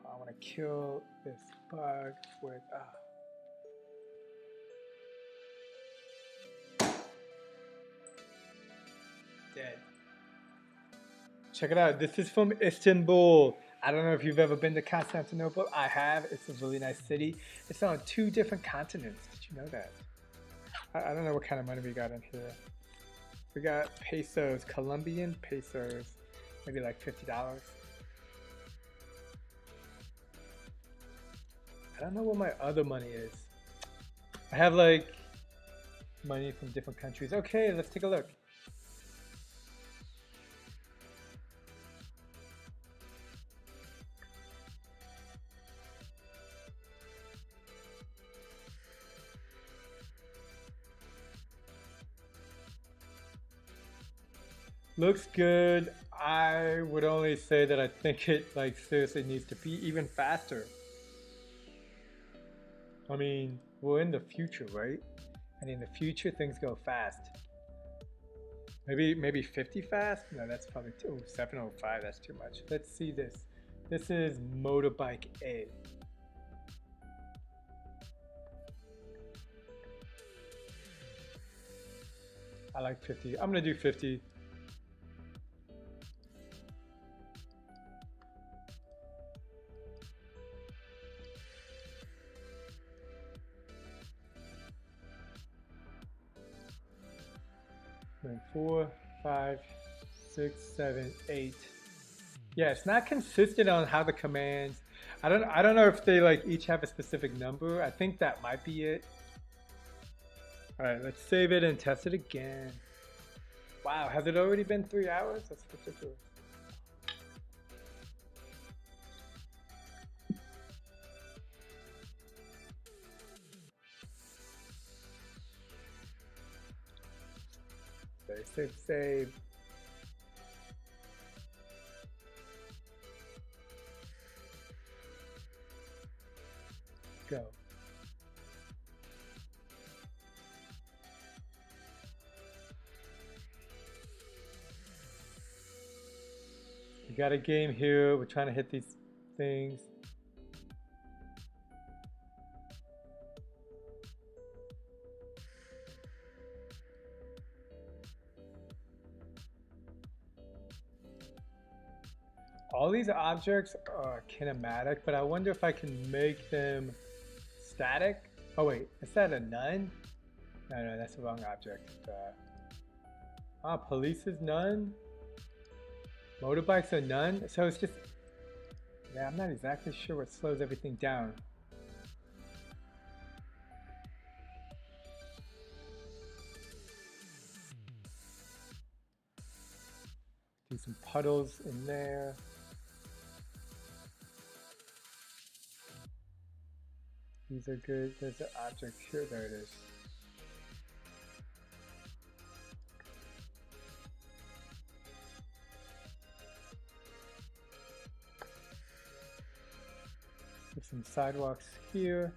I want to kill this bug with, dead. Check it out. This is from Istanbul. I don't know if you've ever been to Constantinople. I have. It's a really nice city. It's on 2 different continents. Did you know that? I don't know what kind of money we got in here. We got pesos, Colombian pesos, maybe like $50. I don't know what my other money is. I have like money from different countries. Okay, let's take a look. Looks good. I would only say that I think it like seriously needs to be even faster. I mean, we're in the future, right? And in the future, things go fast. Maybe 50 fast? No, that's probably 705. That's too much. Let's see this. This is motorbike A. I like 50. I'm gonna do 50. Then 4, 5, 6, 7, 8. Yeah, it's not consistent on how the commands. I don't know if they like each have a specific number. I think that might be it. All right, let's save it and test it again. Wow, has it already been 3 hours? That's ridiculous. Save. Go. We got a game here. We're trying to hit these things. All these objects are kinematic, but I wonder if I can make them static. Oh wait, is that a none? No, that's the wrong object. Police is none. Motorbikes are none. So it's just, yeah, I'm not exactly sure what slows everything down. Do some puddles in there. These are good. There's an object here. There it is. Put some sidewalks here.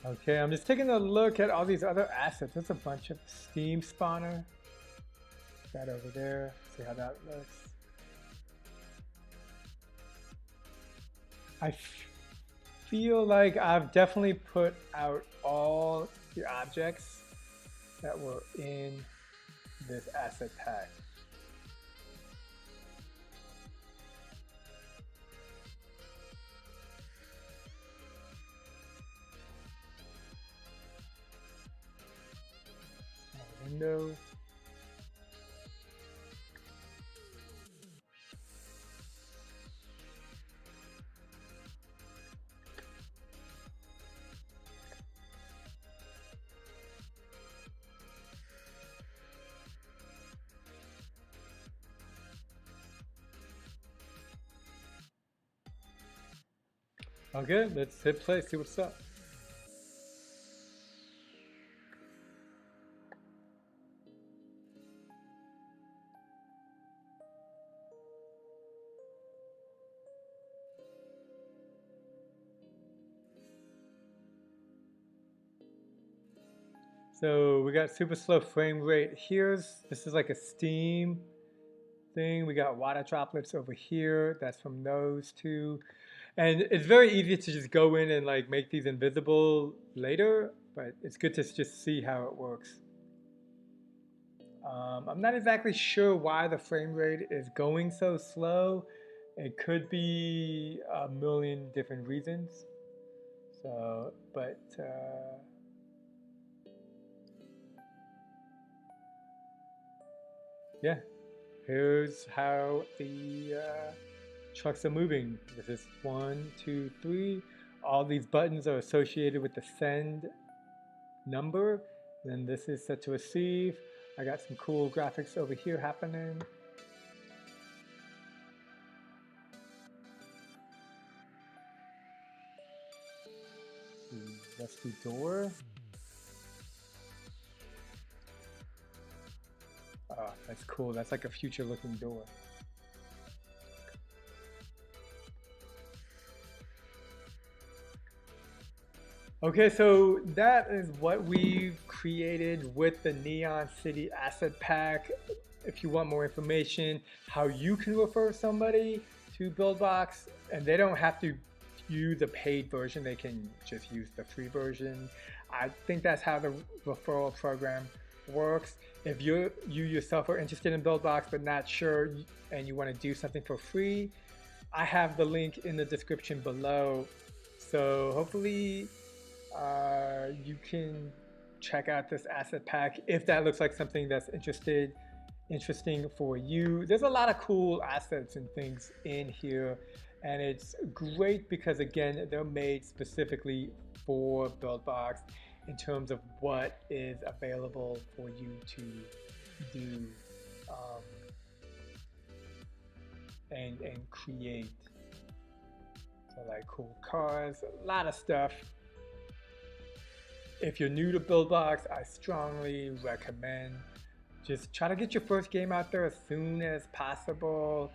Okay, I'm just taking a look at all these other assets. There's a bunch of Steam spawner. That over there. See how that looks. I feel like I've definitely put out all the objects that were in this asset pack. Window. Okay, let's hit play, see what's up. So we got super slow frame rate. This is like a Steam thing. We got water droplets over here. That's from those two. And it's very easy to just go in and like make these invisible later, but it's good to just see how it works. I'm not exactly sure why the frame rate is going so slow. It could be a million different reasons. So, but yeah, here's how the trucks are moving. This is 1, 2, 3. All these buttons are associated with the send number. Then this is set to receive. I got some cool graphics over here happening. Rusty door. Oh, that's cool. That's like a future looking door. Okay, so that is what we've created with the Neon City Asset Pack. If you want more information, how you can refer somebody to Buildbox, and they don't have to use the paid version, they can just use the free version. I think that's how the referral program works. If you yourself are interested in Buildbox but not sure and you want to do something for free, I have the link in the description below. So hopefully you can check out this asset pack if that looks like something that's interesting for you. There's a lot of cool assets and things in here, and it's great because again they're made specifically for Buildbox in terms of what is available for you to do and create. So like cool cars, a lot of stuff. If you're new to Buildbox, I strongly recommend just try to get your first game out there as soon as possible.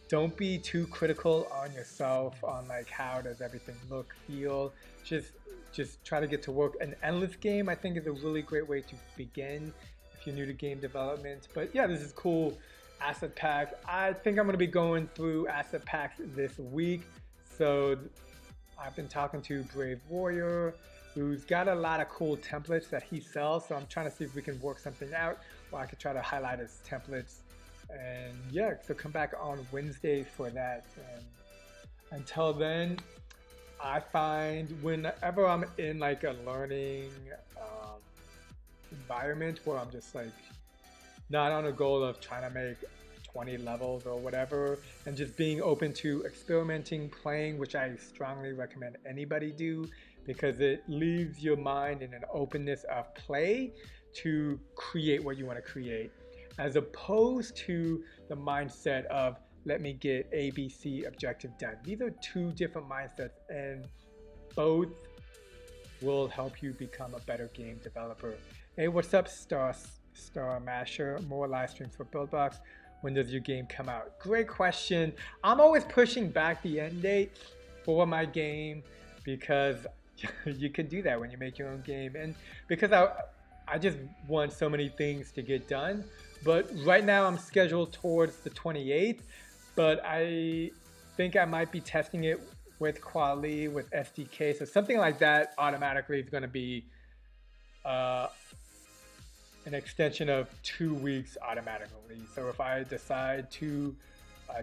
Don't be too critical on yourself on like how does everything look, feel. Just try to get to work. An endless game I think is a really great way to begin if you're new to game development. But yeah, this is cool asset pack. I think I'm going to be going through asset packs this week. So I've been talking to Brave Warrior, who's got a lot of cool templates that he sells. So I'm trying to see if we can work something out where I could try to highlight his templates. And yeah, so come back on Wednesday for that. And until then, I find whenever I'm in like a learning environment where I'm just like not on a goal of trying to make 20 levels or whatever, and just being open to experimenting, playing, which I strongly recommend anybody do, because it leaves your mind in an openness of play to create what you want to create, as opposed to the mindset of let me get ABC objective done. These are two different mindsets, and both will help you become a better game developer. Hey, what's up, Star Masher? More live streams for Buildbox. When does your game come out? Great question. I'm always pushing back the end date for my game because you can do that when you make your own game, and because I just want so many things to get done. But right now I'm scheduled towards the 28th, but I think I might be testing it with quality, with SDK. So something like that automatically is going to be uh, an extension of 2 weeks automatically. So if I decide to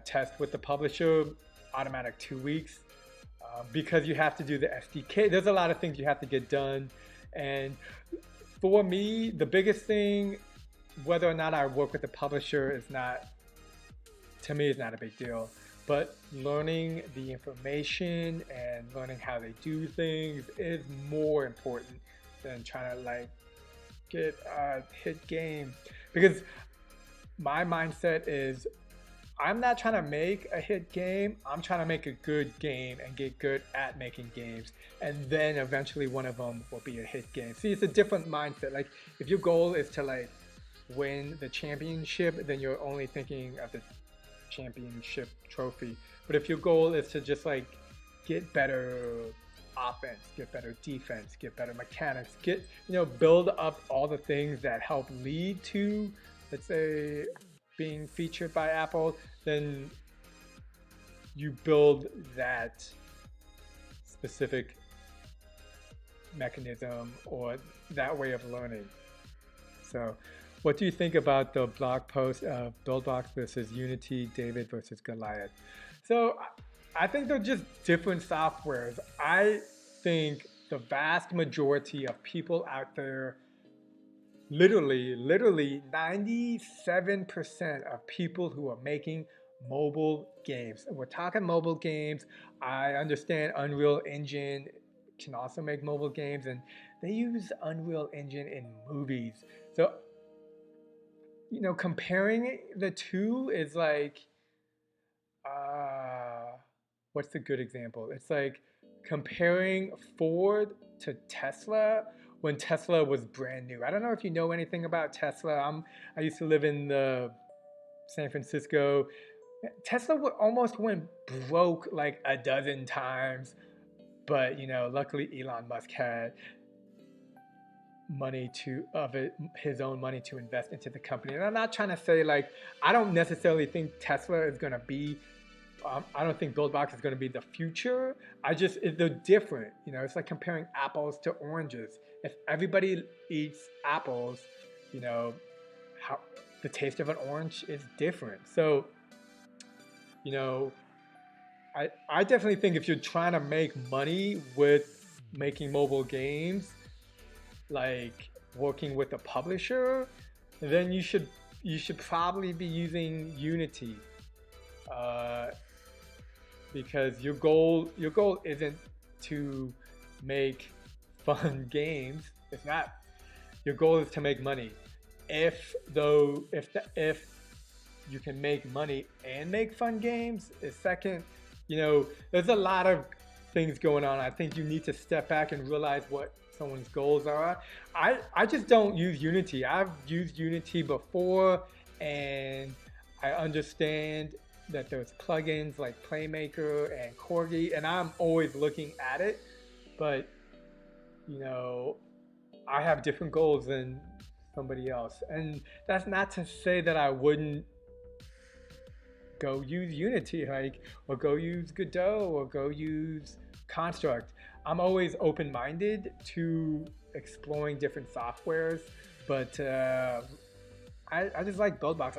test with the publisher, automatic 2 weeks. Because you have to do the SDK. There's a lot of things you have to get done. And for me, the biggest thing, whether or not I work with the publisher is not, to me, is not a big deal. But learning the information and learning how they do things is more important than trying to like get a hit game. Because my mindset is I'm not trying to make a hit game. I'm trying to make a good game and get good at making games. And then eventually one of them will be a hit game. See, it's a different mindset. Like if your goal is to like win the championship, then you're only thinking of the championship trophy. But if your goal is to just like get better offense, get better defense, get better mechanics, get, build up all the things that help lead to, let's say, being featured by Apple, then you build that specific mechanism or that way of learning. So what do you think about the blog post of Buildbox versus Unity, David versus Goliath? So I think they're just different softwares. I think the vast majority of people out there, literally 97% of people who are making mobile games. We're talking mobile games. I understand Unreal Engine can also make mobile games, and they use Unreal Engine in movies. So, comparing the two is like, what's a good example? It's like comparing Ford to Tesla when Tesla was brand new. I don't know if you know anything about Tesla. I used to live in San Francisco. Tesla almost went broke like a dozen times, but luckily Elon Musk had his own money to invest into the company. And I'm not trying to say like I don't necessarily think Tesla is going to be. I don't think Buildbox is going to be the future. They're different. It's like comparing apples to oranges. If everybody eats apples, how the taste of an orange is different. So, I definitely think if you're trying to make money with making mobile games, like working with a publisher, then you should probably be using Unity. Because your goal isn't to make fun games. It's not. Your goal is to make money. If you can make money and make fun games, is second. There's a lot of things going on. I think you need to step back and realize what someone's goals are. I just don't use Unity. I've used Unity before, and I understand that there's plugins like Playmaker and Corgi, and I'm always looking at it, but I have different goals than somebody else. And that's not to say that I wouldn't go use Unity, or go use Godot, or go use Construct. I'm always open-minded to exploring different softwares, but I just like Buildbox.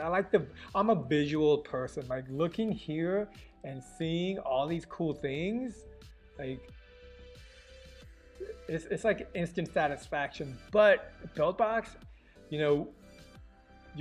I'm a visual person. Like looking here and seeing all these cool things, like it's like instant satisfaction. But Buildbox, you're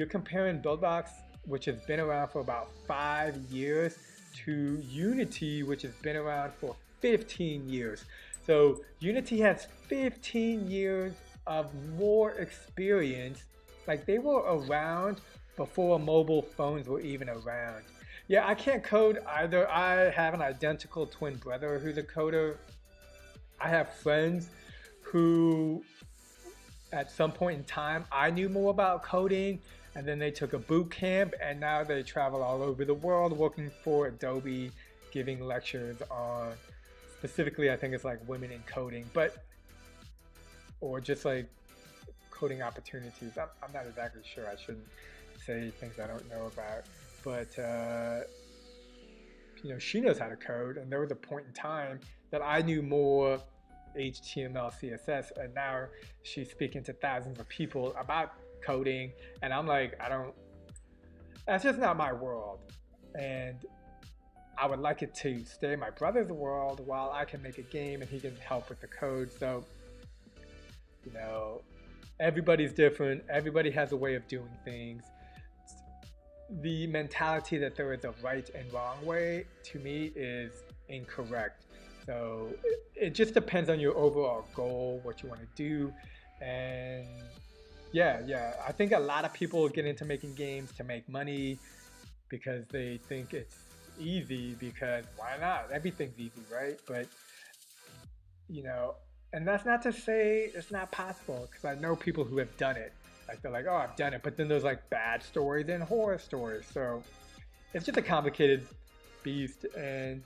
comparing Buildbox, which has been around for about 5 years, to Unity, which has been around for 15 years. So Unity has 15 years of more experience. Like they were around before mobile phones were even around. Yeah, I can't code either. I have an identical twin brother who's a coder. I have friends who, at some point in time, I knew more about coding, and then they took a boot camp, and now they travel all over the world working for Adobe, giving lectures on, specifically, I think it's like women in coding, or just like coding opportunities. I'm not exactly sure. I shouldn't say things I don't know about, but she knows how to code, and there was a point in time that I knew more HTML, CSS, and now she's speaking to thousands of people about coding, and I'm like, I don't. That's just not my world, and I would like it to stay in my brother's world while I can make a game and he can help with the code. So, you know, everybody's different. Everybody has a way of doing things. The mentality that there is a right and wrong way, to me, is incorrect. So it just depends on your overall goal, what you want to do. And yeah, I think a lot of people get into making games to make money because they think it's easy, because why not? Everything's easy, right? But, you know, and that's not to say it's not possible, because I know people who have done it. Like, they're like, oh, I've done it. But then there's like bad stories and horror stories. So it's just a complicated beast. And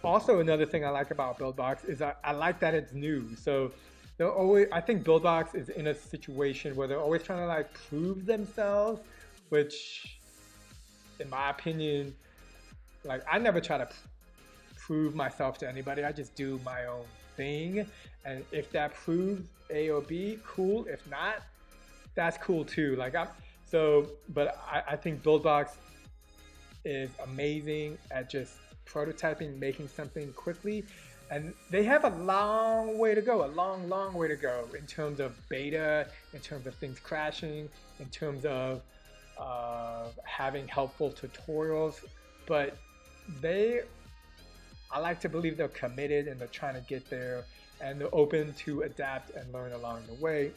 also, another thing I like about Buildbox is I like that it's new. So they're always, I think Buildbox is in a situation where they're always trying to like prove themselves, which in my opinion, like, I never try to prove myself to anybody. I just do my own thing, and if that proves A or B, cool. If not, that's cool too. Like, but I think Buildbox is amazing at just prototyping, making something quickly, and they have a long way to go, a long way to go in terms of beta, in terms of things crashing, in terms of having helpful tutorials. But I like to believe they're committed and they're trying to get there, and they're open to adapt and learn along the way.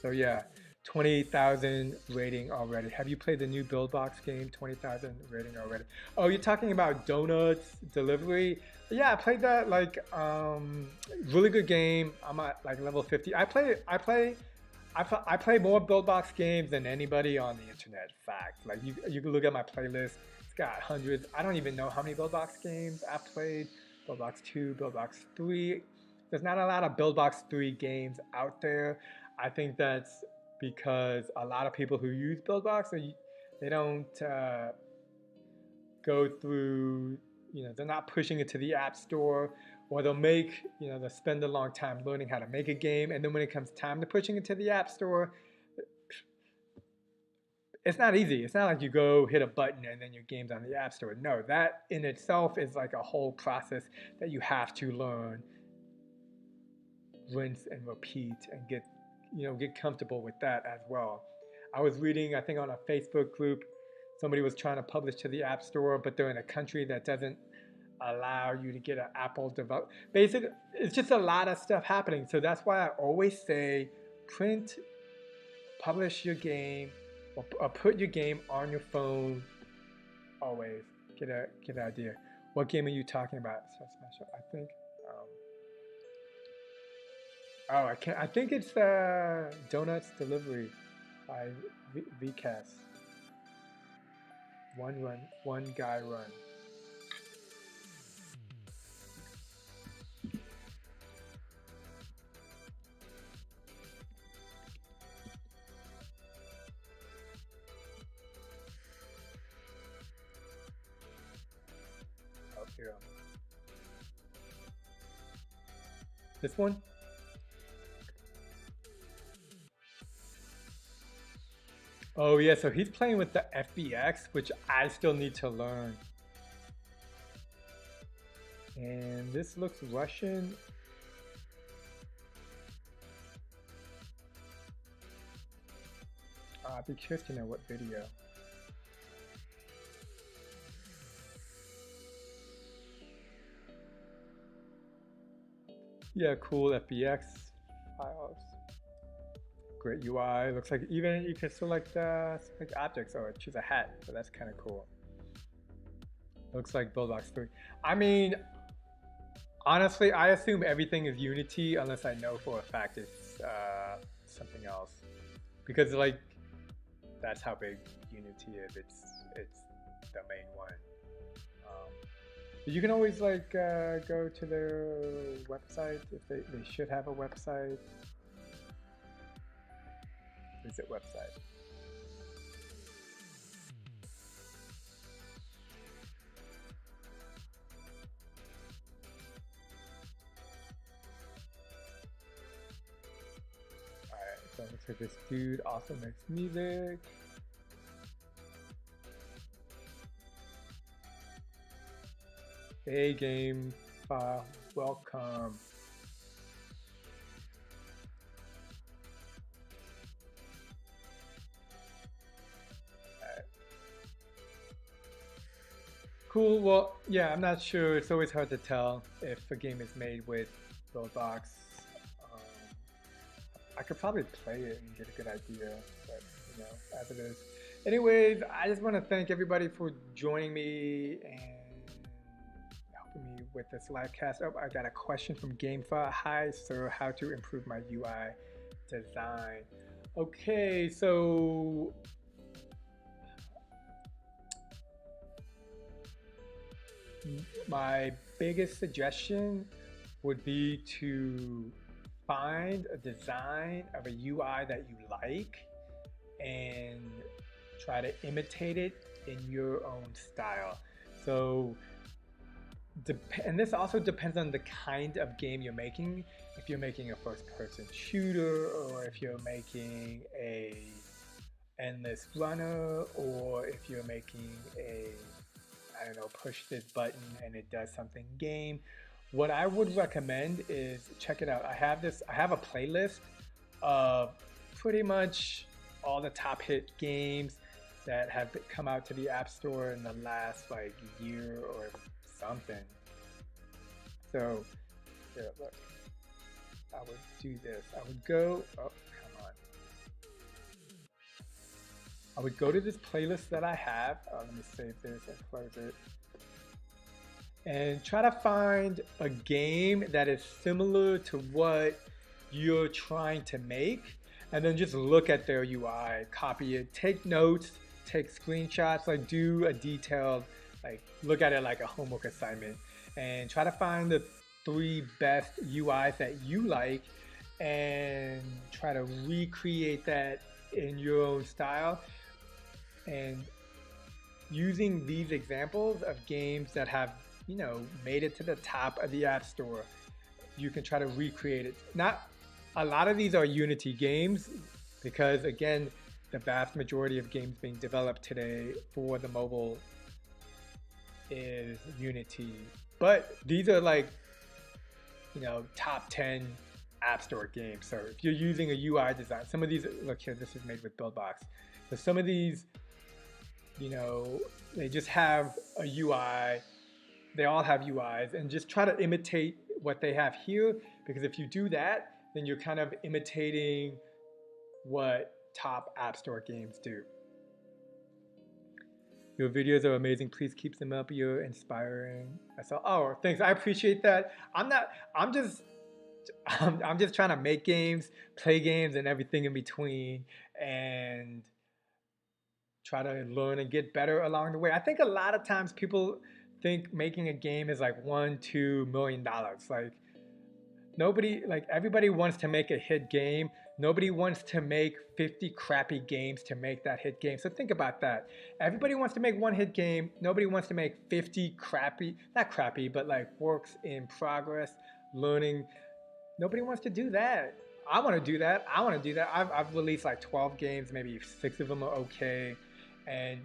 So yeah, 20,000 rating already. Have you played the new Buildbox game? 20,000 rating already. Oh, you're talking about Donuts Delivery? Yeah, I played that. Like, really good game. I'm at like level 50. I play more Buildbox games than anybody on the internet. Fact. Like, you can look at my playlist. It's got hundreds. I don't even know how many Buildbox games I've played. Buildbox 2, Buildbox 3. There's not a lot of Buildbox 3 games out there. I think that's because a lot of people who use Buildbox, they don't go through, they're not pushing it to the App Store, or they'll spend a long time learning how to make a game, and then when it comes time to pushing it to the App Store, it's not easy. It's not like you go hit a button and then your game's on the App Store. No, that in itself is like a whole process that you have to learn, rinse and repeat, and get comfortable with that as well. I was reading, I think on a Facebook group, somebody was trying to publish to the App Store, but they're in a country that doesn't allow you to get an Apple develop. Basically, it's just a lot of stuff happening. So that's why I always say, publish your game, or put your game on your phone. Always get an idea. What game are you talking about? I think. I think it's Donuts Delivery by VCast. One guy run. Oh, here. This one? Oh yeah, so he's playing with the FBX, which I still need to learn. And this looks Russian. I'd be curious to know what video. Yeah, cool FBX files. Great UI. Looks like even you can select objects or choose a hat, so that's kind of cool. Looks like Buildbox 3. I mean, honestly, I assume everything is Unity unless I know for a fact it's something else, because like that's how big Unity is. It's the main one. You can always like go to their website if they should have a website. Visit website. So looks like this dude also makes music. Hey, game file, welcome. Cool. Well, yeah, I'm not sure. It's always hard to tell if a game is made with Buildbox. Um, I could probably play it and get a good idea, but you know, as it is. Anyways, I just want to thank everybody for joining me and helping me with this live cast. Oh, I got a question from GameFi. Hi, sir. How to improve my UI design? Okay, so my biggest suggestion would be to find a design of a UI that you like and try to imitate it in your own style. So, and this also depends on the kind of game you're making. If you're making a first-person shooter, or if you're making a endless runner, or if you're making a, I don't know, push this button and it does something game. What I would recommend is check it out. I have a playlist of pretty much all the top hit games that have come out to the App Store in the last like year or something. So, here, look, I would do this. I would go, oh, come on. I would go to this playlist that I have. Let me save this and close it. And try to find a game that is similar to what you're trying to make. And then just look at their UI, copy it, take notes, take screenshots, like do a detailed, like look at it like a homework assignment. And try to find the 3 best UIs that you like and try to recreate that in your own style. And using these examples of games that have, you know, made it to the top of the App Store, you can try to recreate it. Not a lot of these are Unity games because, again, the vast majority of games being developed today for the mobile is Unity. But these are like, you know, top 10 App Store games. So if you're using a UI design, some of these, look here, this is made with Buildbox. So some of these, you know, they just have a UI. They all have UIs, and just try to imitate what they have here, because if you do that, then you're kind of imitating what top App Store games do. Your videos are amazing. Please keep them up. You're inspiring. I saw. Oh, thanks. I appreciate that. I'm just trying to make games, play games, and everything in between, and try to learn and get better along the way. I think a lot of times people think making a game is like $1-2 million. Like everybody wants to make a hit game. Nobody wants to make 50 crappy games to make that hit game. So think about that. Everybody wants to make one hit game. Nobody wants to make 50 crappy, not crappy, but like works in progress, learning. Nobody wants to do that. I want to do that. I want to do that. I've released like 12 games, maybe 6 of them are okay. And,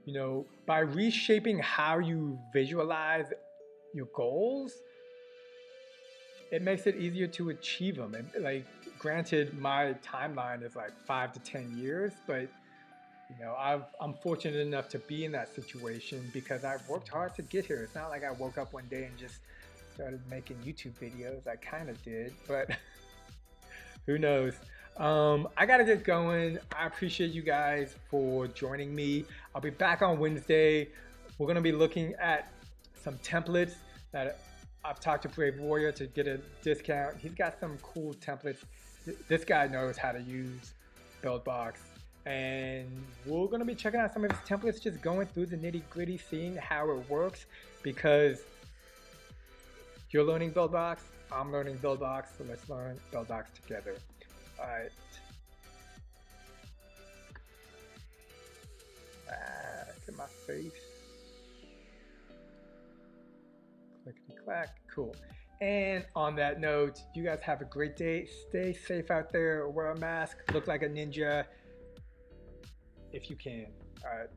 you know, by reshaping how you visualize your goals, it makes it easier to achieve them. And like, granted, my timeline is like 5 to 10 years, but you know, I'm fortunate enough to be in that situation because I've worked hard to get here. It's not like I woke up one day and just started making YouTube videos. I kind of did, but who knows? I gotta get going. I appreciate you guys for joining me. I'll be back on Wednesday. We're gonna be looking at some templates that I've talked to Brave Warrior to get a discount. He's got some cool templates. This guy knows how to use Buildbox. And we're gonna be checking out some of his templates, just going through the nitty gritty, seeing how it works, because you're learning Buildbox, I'm learning Buildbox, so let's learn Buildbox together. All right. Look at my face. Clickety clack, cool. And on that note, you guys have a great day. Stay safe out there. Wear a mask. Look like a ninja if you can. All right.